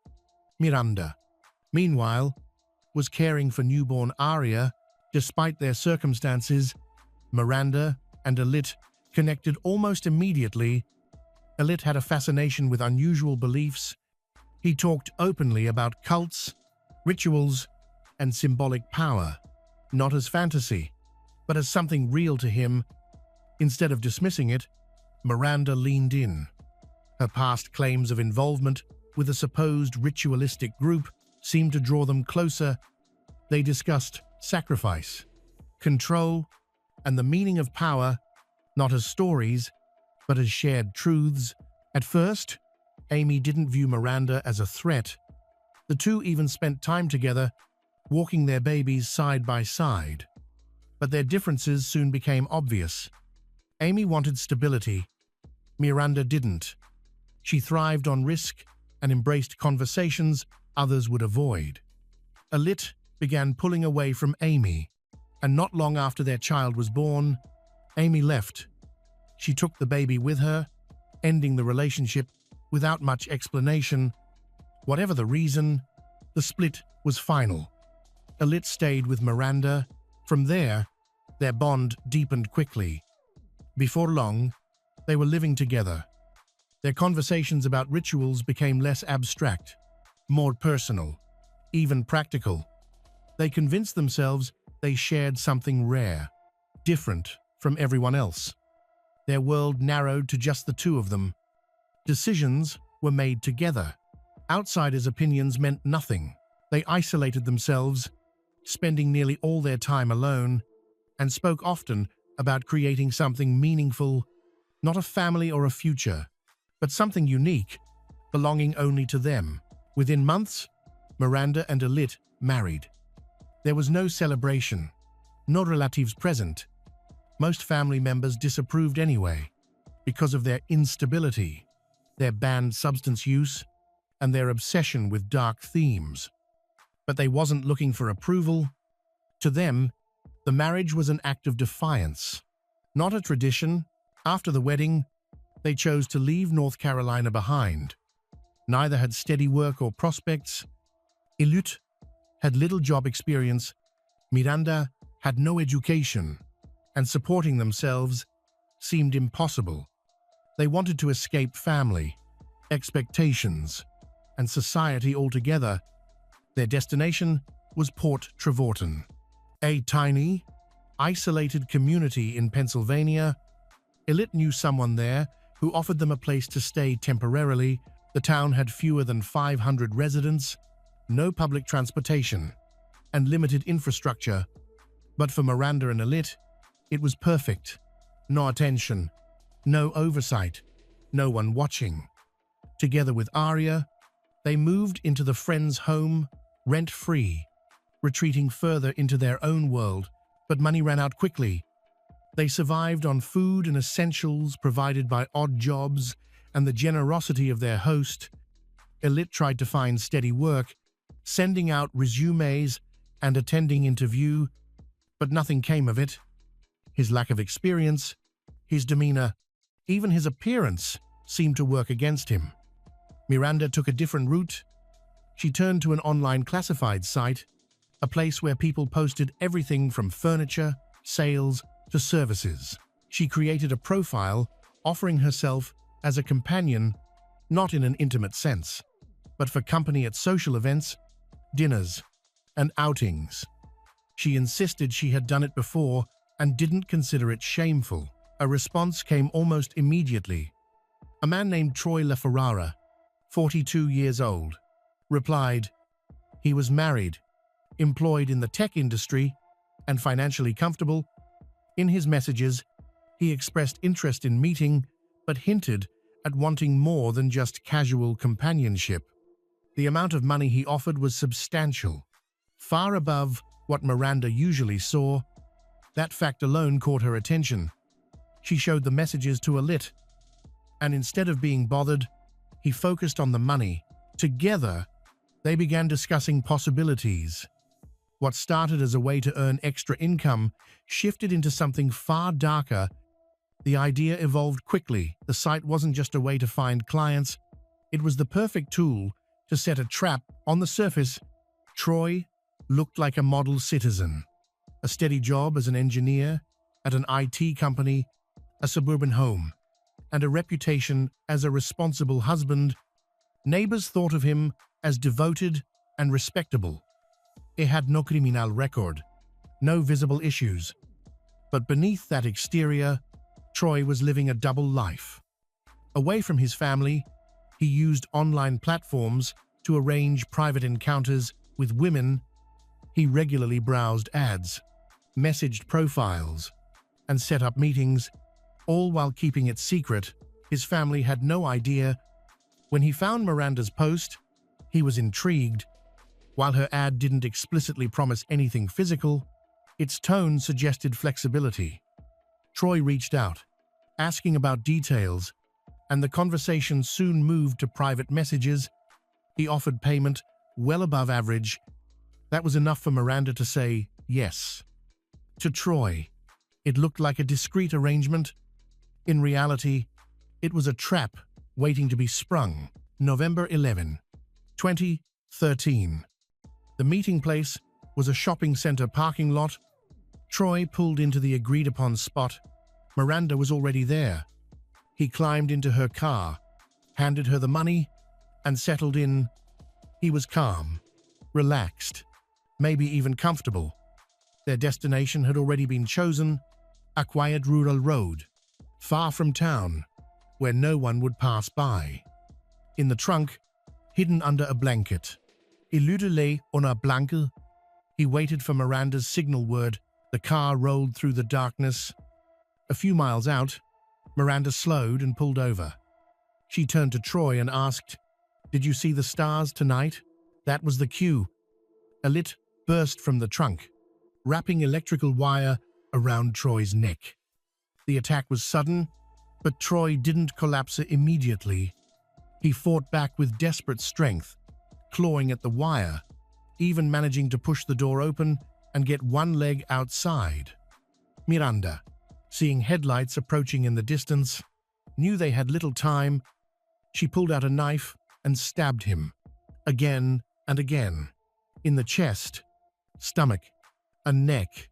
Miranda, meanwhile, was caring for newborn Aria. Despite their circumstances, Miranda and Elit connected almost immediately. Elit had a fascination with unusual beliefs. He talked openly about cults, rituals, and symbolic power, not as fantasy, but as something real to him. Instead of dismissing it, Miranda leaned in. Her past claims of involvement with a supposed ritualistic group seemed to draw them closer. They discussed sacrifice, control, and the meaning of power, not as stories, but as shared truths. At first, Amy didn't view Miranda as a threat. The two even spent time together, walking their babies side by side. But their differences soon became obvious. Amy wanted stability. Miranda didn't. She thrived on risk and embraced conversations others would avoid. Elit began pulling away from Amy, and not long after their child was born, Amy left. She took the baby with her, ending the relationship without much explanation. Whatever the reason, the split was final. Elit stayed with Miranda. From there, their bond deepened quickly. Before long, they were living together. Their conversations about rituals became less abstract, more personal, even practical. They convinced themselves they shared something rare, different from everyone else. Their world narrowed to just the two of them. Decisions were made together. Outsiders' opinions meant nothing. They isolated themselves, spending nearly all their time alone, and spoke often about creating something meaningful, not a family or a future, but something unique, belonging only to them. Within months, Miranda and Alit married. There was no celebration, no relatives present. Most family members disapproved anyway, because of their instability, their banned substance use, and their obsession with dark themes. But they wasn't looking for approval. To them, the marriage was an act of defiance, not a tradition. After the wedding, they chose to leave North Carolina behind. Neither had steady work or prospects. Alit had little job experience. Miranda had no education, and supporting themselves seemed impossible. They wanted to escape family, expectations, and society altogether. Their destination was Port Trevorton, a tiny, isolated community in Pennsylvania. Alit knew someone there who offered them a place to stay temporarily. The town had fewer than 500 residents, no public transportation, and limited infrastructure. But for Miranda and Alit, it was perfect. No attention, no oversight, no one watching. Together with Aria, they moved into the friend's home, rent-free, retreating further into their own world. But money ran out quickly. They survived on food and essentials provided by odd jobs and the generosity of their host. Alit tried to find steady work, sending out resumes and attending interview, but nothing came of it. His lack of experience, his demeanor, even his appearance seemed to work against him. Miranda took a different route. She turned to an online classified site, a place where people posted everything from furniture, sales, to services. She created a profile, offering herself as a companion, not in an intimate sense, but for company at social events, dinners, and outings. She insisted she had done it before and didn't consider it shameful. A response came almost immediately. A man named Troy LaFerrara, 42 years old, replied. He was married, employed in the tech industry, and financially comfortable. In his messages, he expressed interest in meeting, but hinted at wanting more than just casual companionship. The amount of money he offered was substantial, far above what Miranda usually saw. That fact alone caught her attention. She showed the messages to Alit, and instead of being bothered, he focused on the money. Together, they began discussing possibilities. What started as a way to earn extra income shifted into something far darker. The idea evolved quickly. The site wasn't just a way to find clients. It was the perfect tool to set a trap. On the surface, Troy looked like a model citizen. A steady job as an engineer at an IT company, a suburban home, and a reputation as a responsible husband. Neighbors thought of him as devoted and respectable. He had no criminal record, no visible issues. But beneath that exterior, Troy was living a double life. Away from his family, he used online platforms to arrange private encounters with women. He regularly browsed ads, messaged profiles, and set up meetings, all while keeping it secret. His family had no idea. When he found Miranda's post, he was intrigued. While her ad didn't explicitly promise anything physical, its tone suggested flexibility. Troy reached out, asking about details, and the conversation soon moved to private messages. He offered payment well above average. That was enough for Miranda to say yes. To Troy, it looked like a discreet arrangement. In reality, it was a trap waiting to be sprung. November 11, 2013. The meeting place was a shopping center parking lot. Troy pulled into the agreed-upon spot. Miranda was already there. He climbed into her car, handed her the money, and settled in. He was calm, relaxed, maybe even comfortable. Their destination had already been chosen, a quiet rural road. far from town, where no one would pass by. In the trunk, hidden under a blanket. Il lay on a blanket. He waited for Miranda's signal word. The car rolled through the darkness. A few miles out, Miranda slowed and pulled over. She turned to Troy and asked, "Did you see the stars tonight?" That was the cue. A lit burst from the trunk, wrapping electrical wire around Troy's neck. The attack was sudden, but Troy didn't collapse immediately. He fought back with desperate strength, clawing at the wire, even managing to push the door open and get one leg outside. Miranda, seeing headlights approaching in the distance, knew they had little time. She pulled out a knife and stabbed him, again and again, in the chest, stomach, and neck.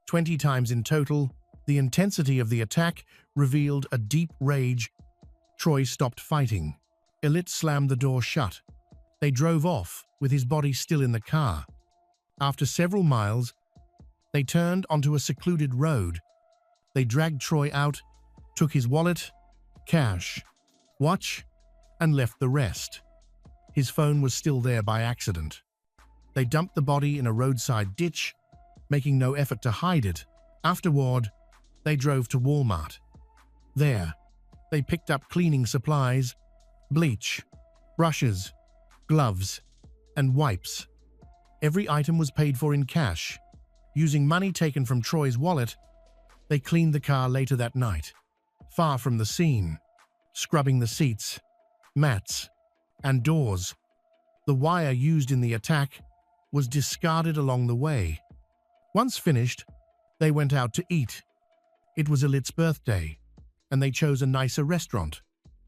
20 times in total. The intensity of the attack revealed a deep rage. Troy stopped fighting. Elit slammed the door shut. They drove off, with his body still in the car. After several miles, they turned onto a secluded road. They dragged Troy out, took his wallet, cash, watch, and left the rest. His phone was still there by accident. They dumped the body in a roadside ditch, making no effort to hide it. Afterward, they drove to Walmart. There, they picked up cleaning supplies, bleach, brushes, gloves, and wipes. Every item was paid for in cash. Using money taken from Troy's wallet, they cleaned the car later that night, far from the scene, scrubbing the seats, mats, and doors. The wire used in the attack was discarded along the way. Once finished, they went out to eat. It was Elit's birthday, and they chose a nicer restaurant,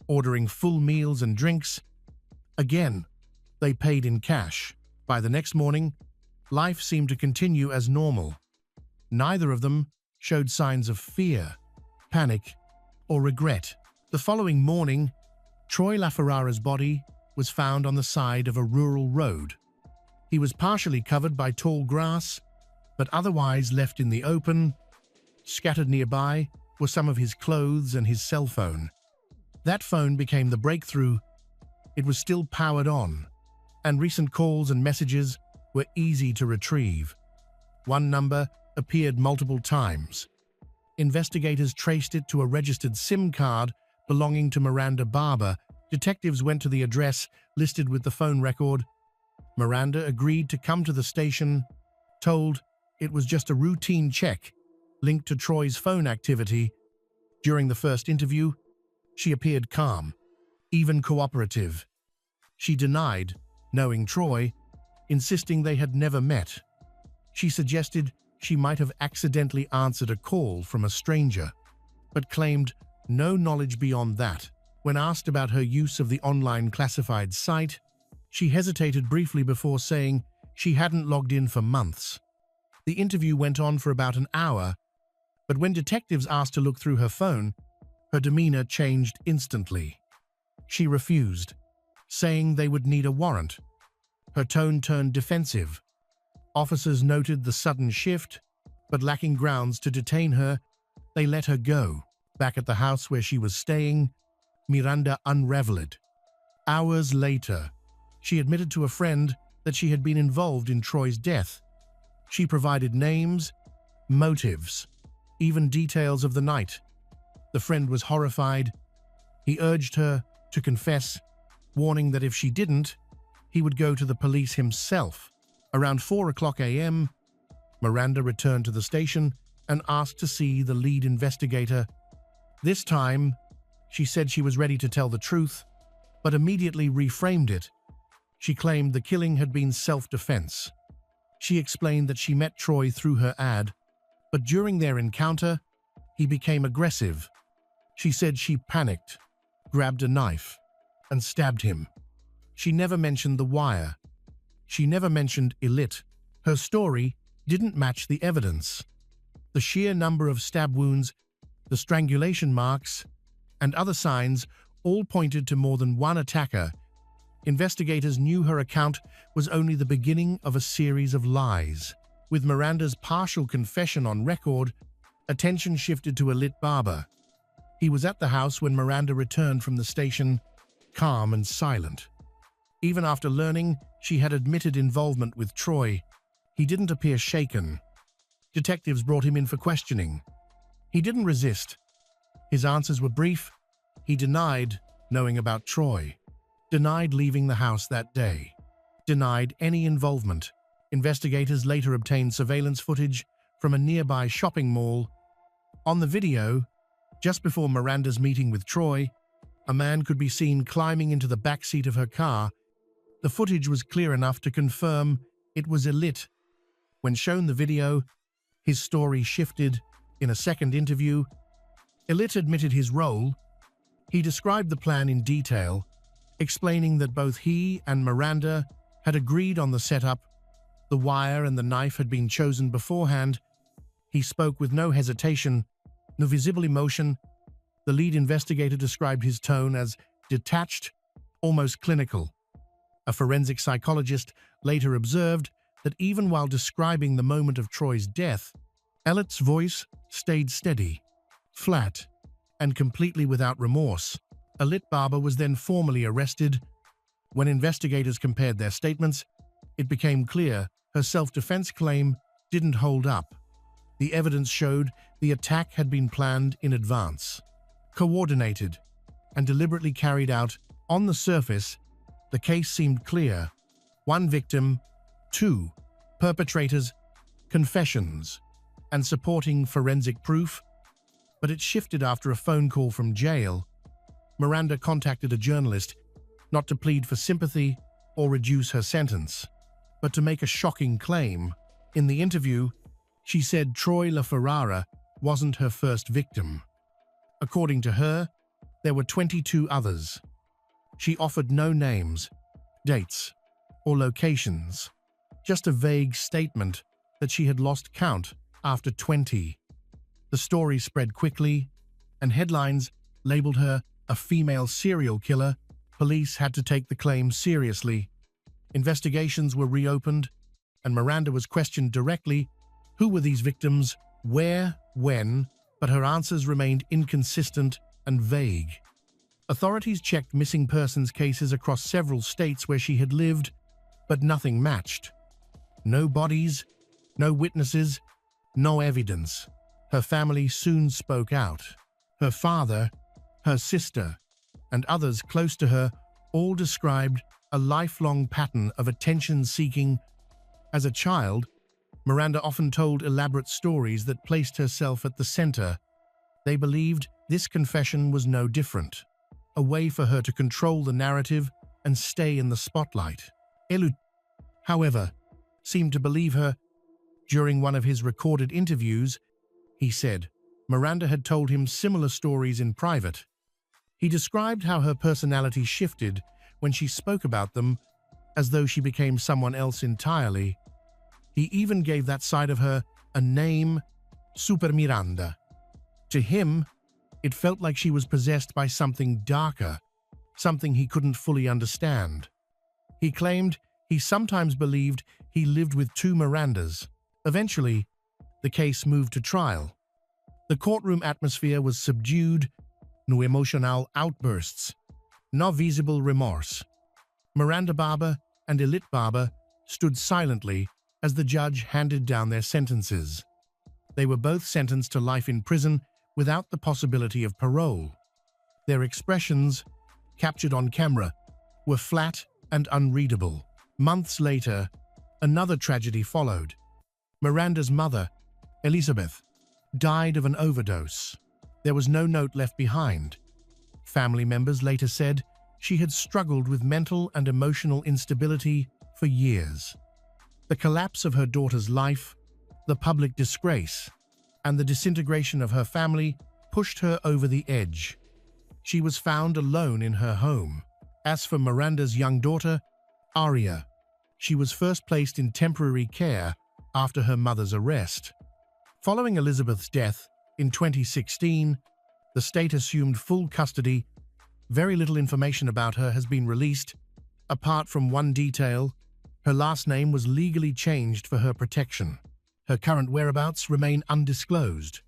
ordering full meals and drinks. Again, they paid in cash. By the next morning, life seemed to continue as normal. Neither of them showed signs of fear, panic, or regret. The following morning, Troy LaFerrara's body was found on the side of a rural road. He was partially covered by tall grass, but otherwise left in the open. Scattered nearby were some of his clothes and his cell phone. That phone became the breakthrough. It was still powered on, and recent calls and messages were easy to retrieve. One number appeared multiple times. Investigators traced it to a registered SIM card belonging to Miranda Barber. Detectives went to the address listed with the phone record. Miranda agreed to come to the station, told it was just a routine check linked to Troy's phone activity. During the first interview, she appeared calm, even cooperative. She denied knowing Troy, insisting they had never met. She suggested she might have accidentally answered a call from a stranger, but claimed no knowledge beyond that. When asked about her use of the online classified site, she hesitated briefly before saying she hadn't logged in for months. The interview went on for about an hour, but when detectives asked to look through her phone, her demeanor changed instantly. She refused, saying they would need a warrant. Her tone turned defensive. Officers noted the sudden shift, but lacking grounds to detain her, they let her go. Back at the house where she was staying, Miranda unraveled. Hours later, she admitted to a friend that she had been involved in Troy's death. She provided names, motives, even details of the night. The friend was horrified. He urged her to confess, warning that if she didn't, he would go to the police himself. Around 4:00 a.m., Miranda returned to the station and asked to see the lead investigator. This time, she said she was ready to tell the truth, but immediately reframed it. She claimed the killing had been self-defense. She explained that she met Troy through her ad, but during their encounter, he became aggressive. She said she panicked, grabbed a knife, and stabbed him. She never mentioned the wire. She never mentioned Elit. Her story didn't match the evidence. The sheer number of stab wounds, the strangulation marks, and other signs all pointed to more than one attacker. Investigators knew her account was only the beginning of a series of lies. With Miranda's partial confession on record, attention shifted to Elit Barber. He was at the house when Miranda returned from the station, calm and silent. Even after learning she had admitted involvement with Troy, he didn't appear shaken. Detectives brought him in for questioning. He didn't resist. His answers were brief. He denied knowing about Troy, denied leaving the house that day, denied any involvement. Investigators later obtained surveillance footage from a nearby shopping mall. On the video, just before Miranda's meeting with Troy, a man could be seen climbing into the back seat of her car. The footage was clear enough to confirm it was Elit. When shown the video, his story shifted. In a second interview, Elit admitted his role. He described the plan in detail, explaining that both he and Miranda had agreed on the setup. The wire and the knife had been chosen beforehand. He spoke with no hesitation, no visible emotion. The lead investigator described his tone as detached, almost clinical. A forensic psychologist later observed that even while describing the moment of Troy's death, Elit's voice stayed steady, flat, and completely without remorse. Elit Barber was then formally arrested. When investigators compared their statements, it became clear her self-defense claim didn't hold up. The evidence showed the attack had been planned in advance, coordinated, and deliberately carried out. On the surface, the case seemed clear. One victim, two perpetrators, confessions, and supporting forensic proof. But it shifted after a phone call from jail. Miranda contacted a journalist, not to plead for sympathy or reduce her sentence, but to make a shocking claim. In the interview, she said Troy LaFerrara wasn't her first victim. According to her, there were 22 others. She offered no names, dates, or locations, just a vague statement that she had lost count after 20. The story spread quickly, and headlines labeled her a female serial killer. Police had to take the claim seriously. Investigations were reopened, and Miranda was questioned directly. Who were these victims? Where? When? But her answers remained inconsistent and vague. Authorities checked missing persons cases across several states where she had lived, but nothing matched. No bodies, no witnesses, no evidence. Her family soon spoke out. Her father, her sister, and others close to her all described a lifelong pattern of attention-seeking. As a child, Miranda often told elaborate stories that placed herself at the center. They believed this confession was no different, a way for her to control the narrative and stay in the spotlight. Elut, however, seemed to believe her. During one of his recorded interviews, he said Miranda had told him similar stories in private. He described how her personality shifted when she spoke about them, as though she became someone else entirely. He even gave that side of her a name, Super Miranda. To him, it felt like she was possessed by something darker, something he couldn't fully understand. He claimed he sometimes believed he lived with two Mirandas. Eventually, the case moved to trial. The courtroom atmosphere was subdued, no emotional outbursts, no visible remorse. Miranda Barber and Elit Barber stood silently as the judge handed down their sentences. They were both sentenced to life in prison without the possibility of parole. Their expressions, captured on camera, were flat and unreadable. Months later, another tragedy followed. Miranda's mother, Elizabeth, died of an overdose. There was no note left behind. Family members later said she had struggled with mental and emotional instability for years. The collapse of her daughter's life, the public disgrace, and the disintegration of her family pushed her over the edge. She was found alone in her home. As for Miranda's young daughter, Aria, she was first placed in temporary care after her mother's arrest. Following Elizabeth's death in 2016, the state assumed full custody. Very little information about her has been released, apart from one detail: her last name was legally changed for her protection. Her current whereabouts remain undisclosed.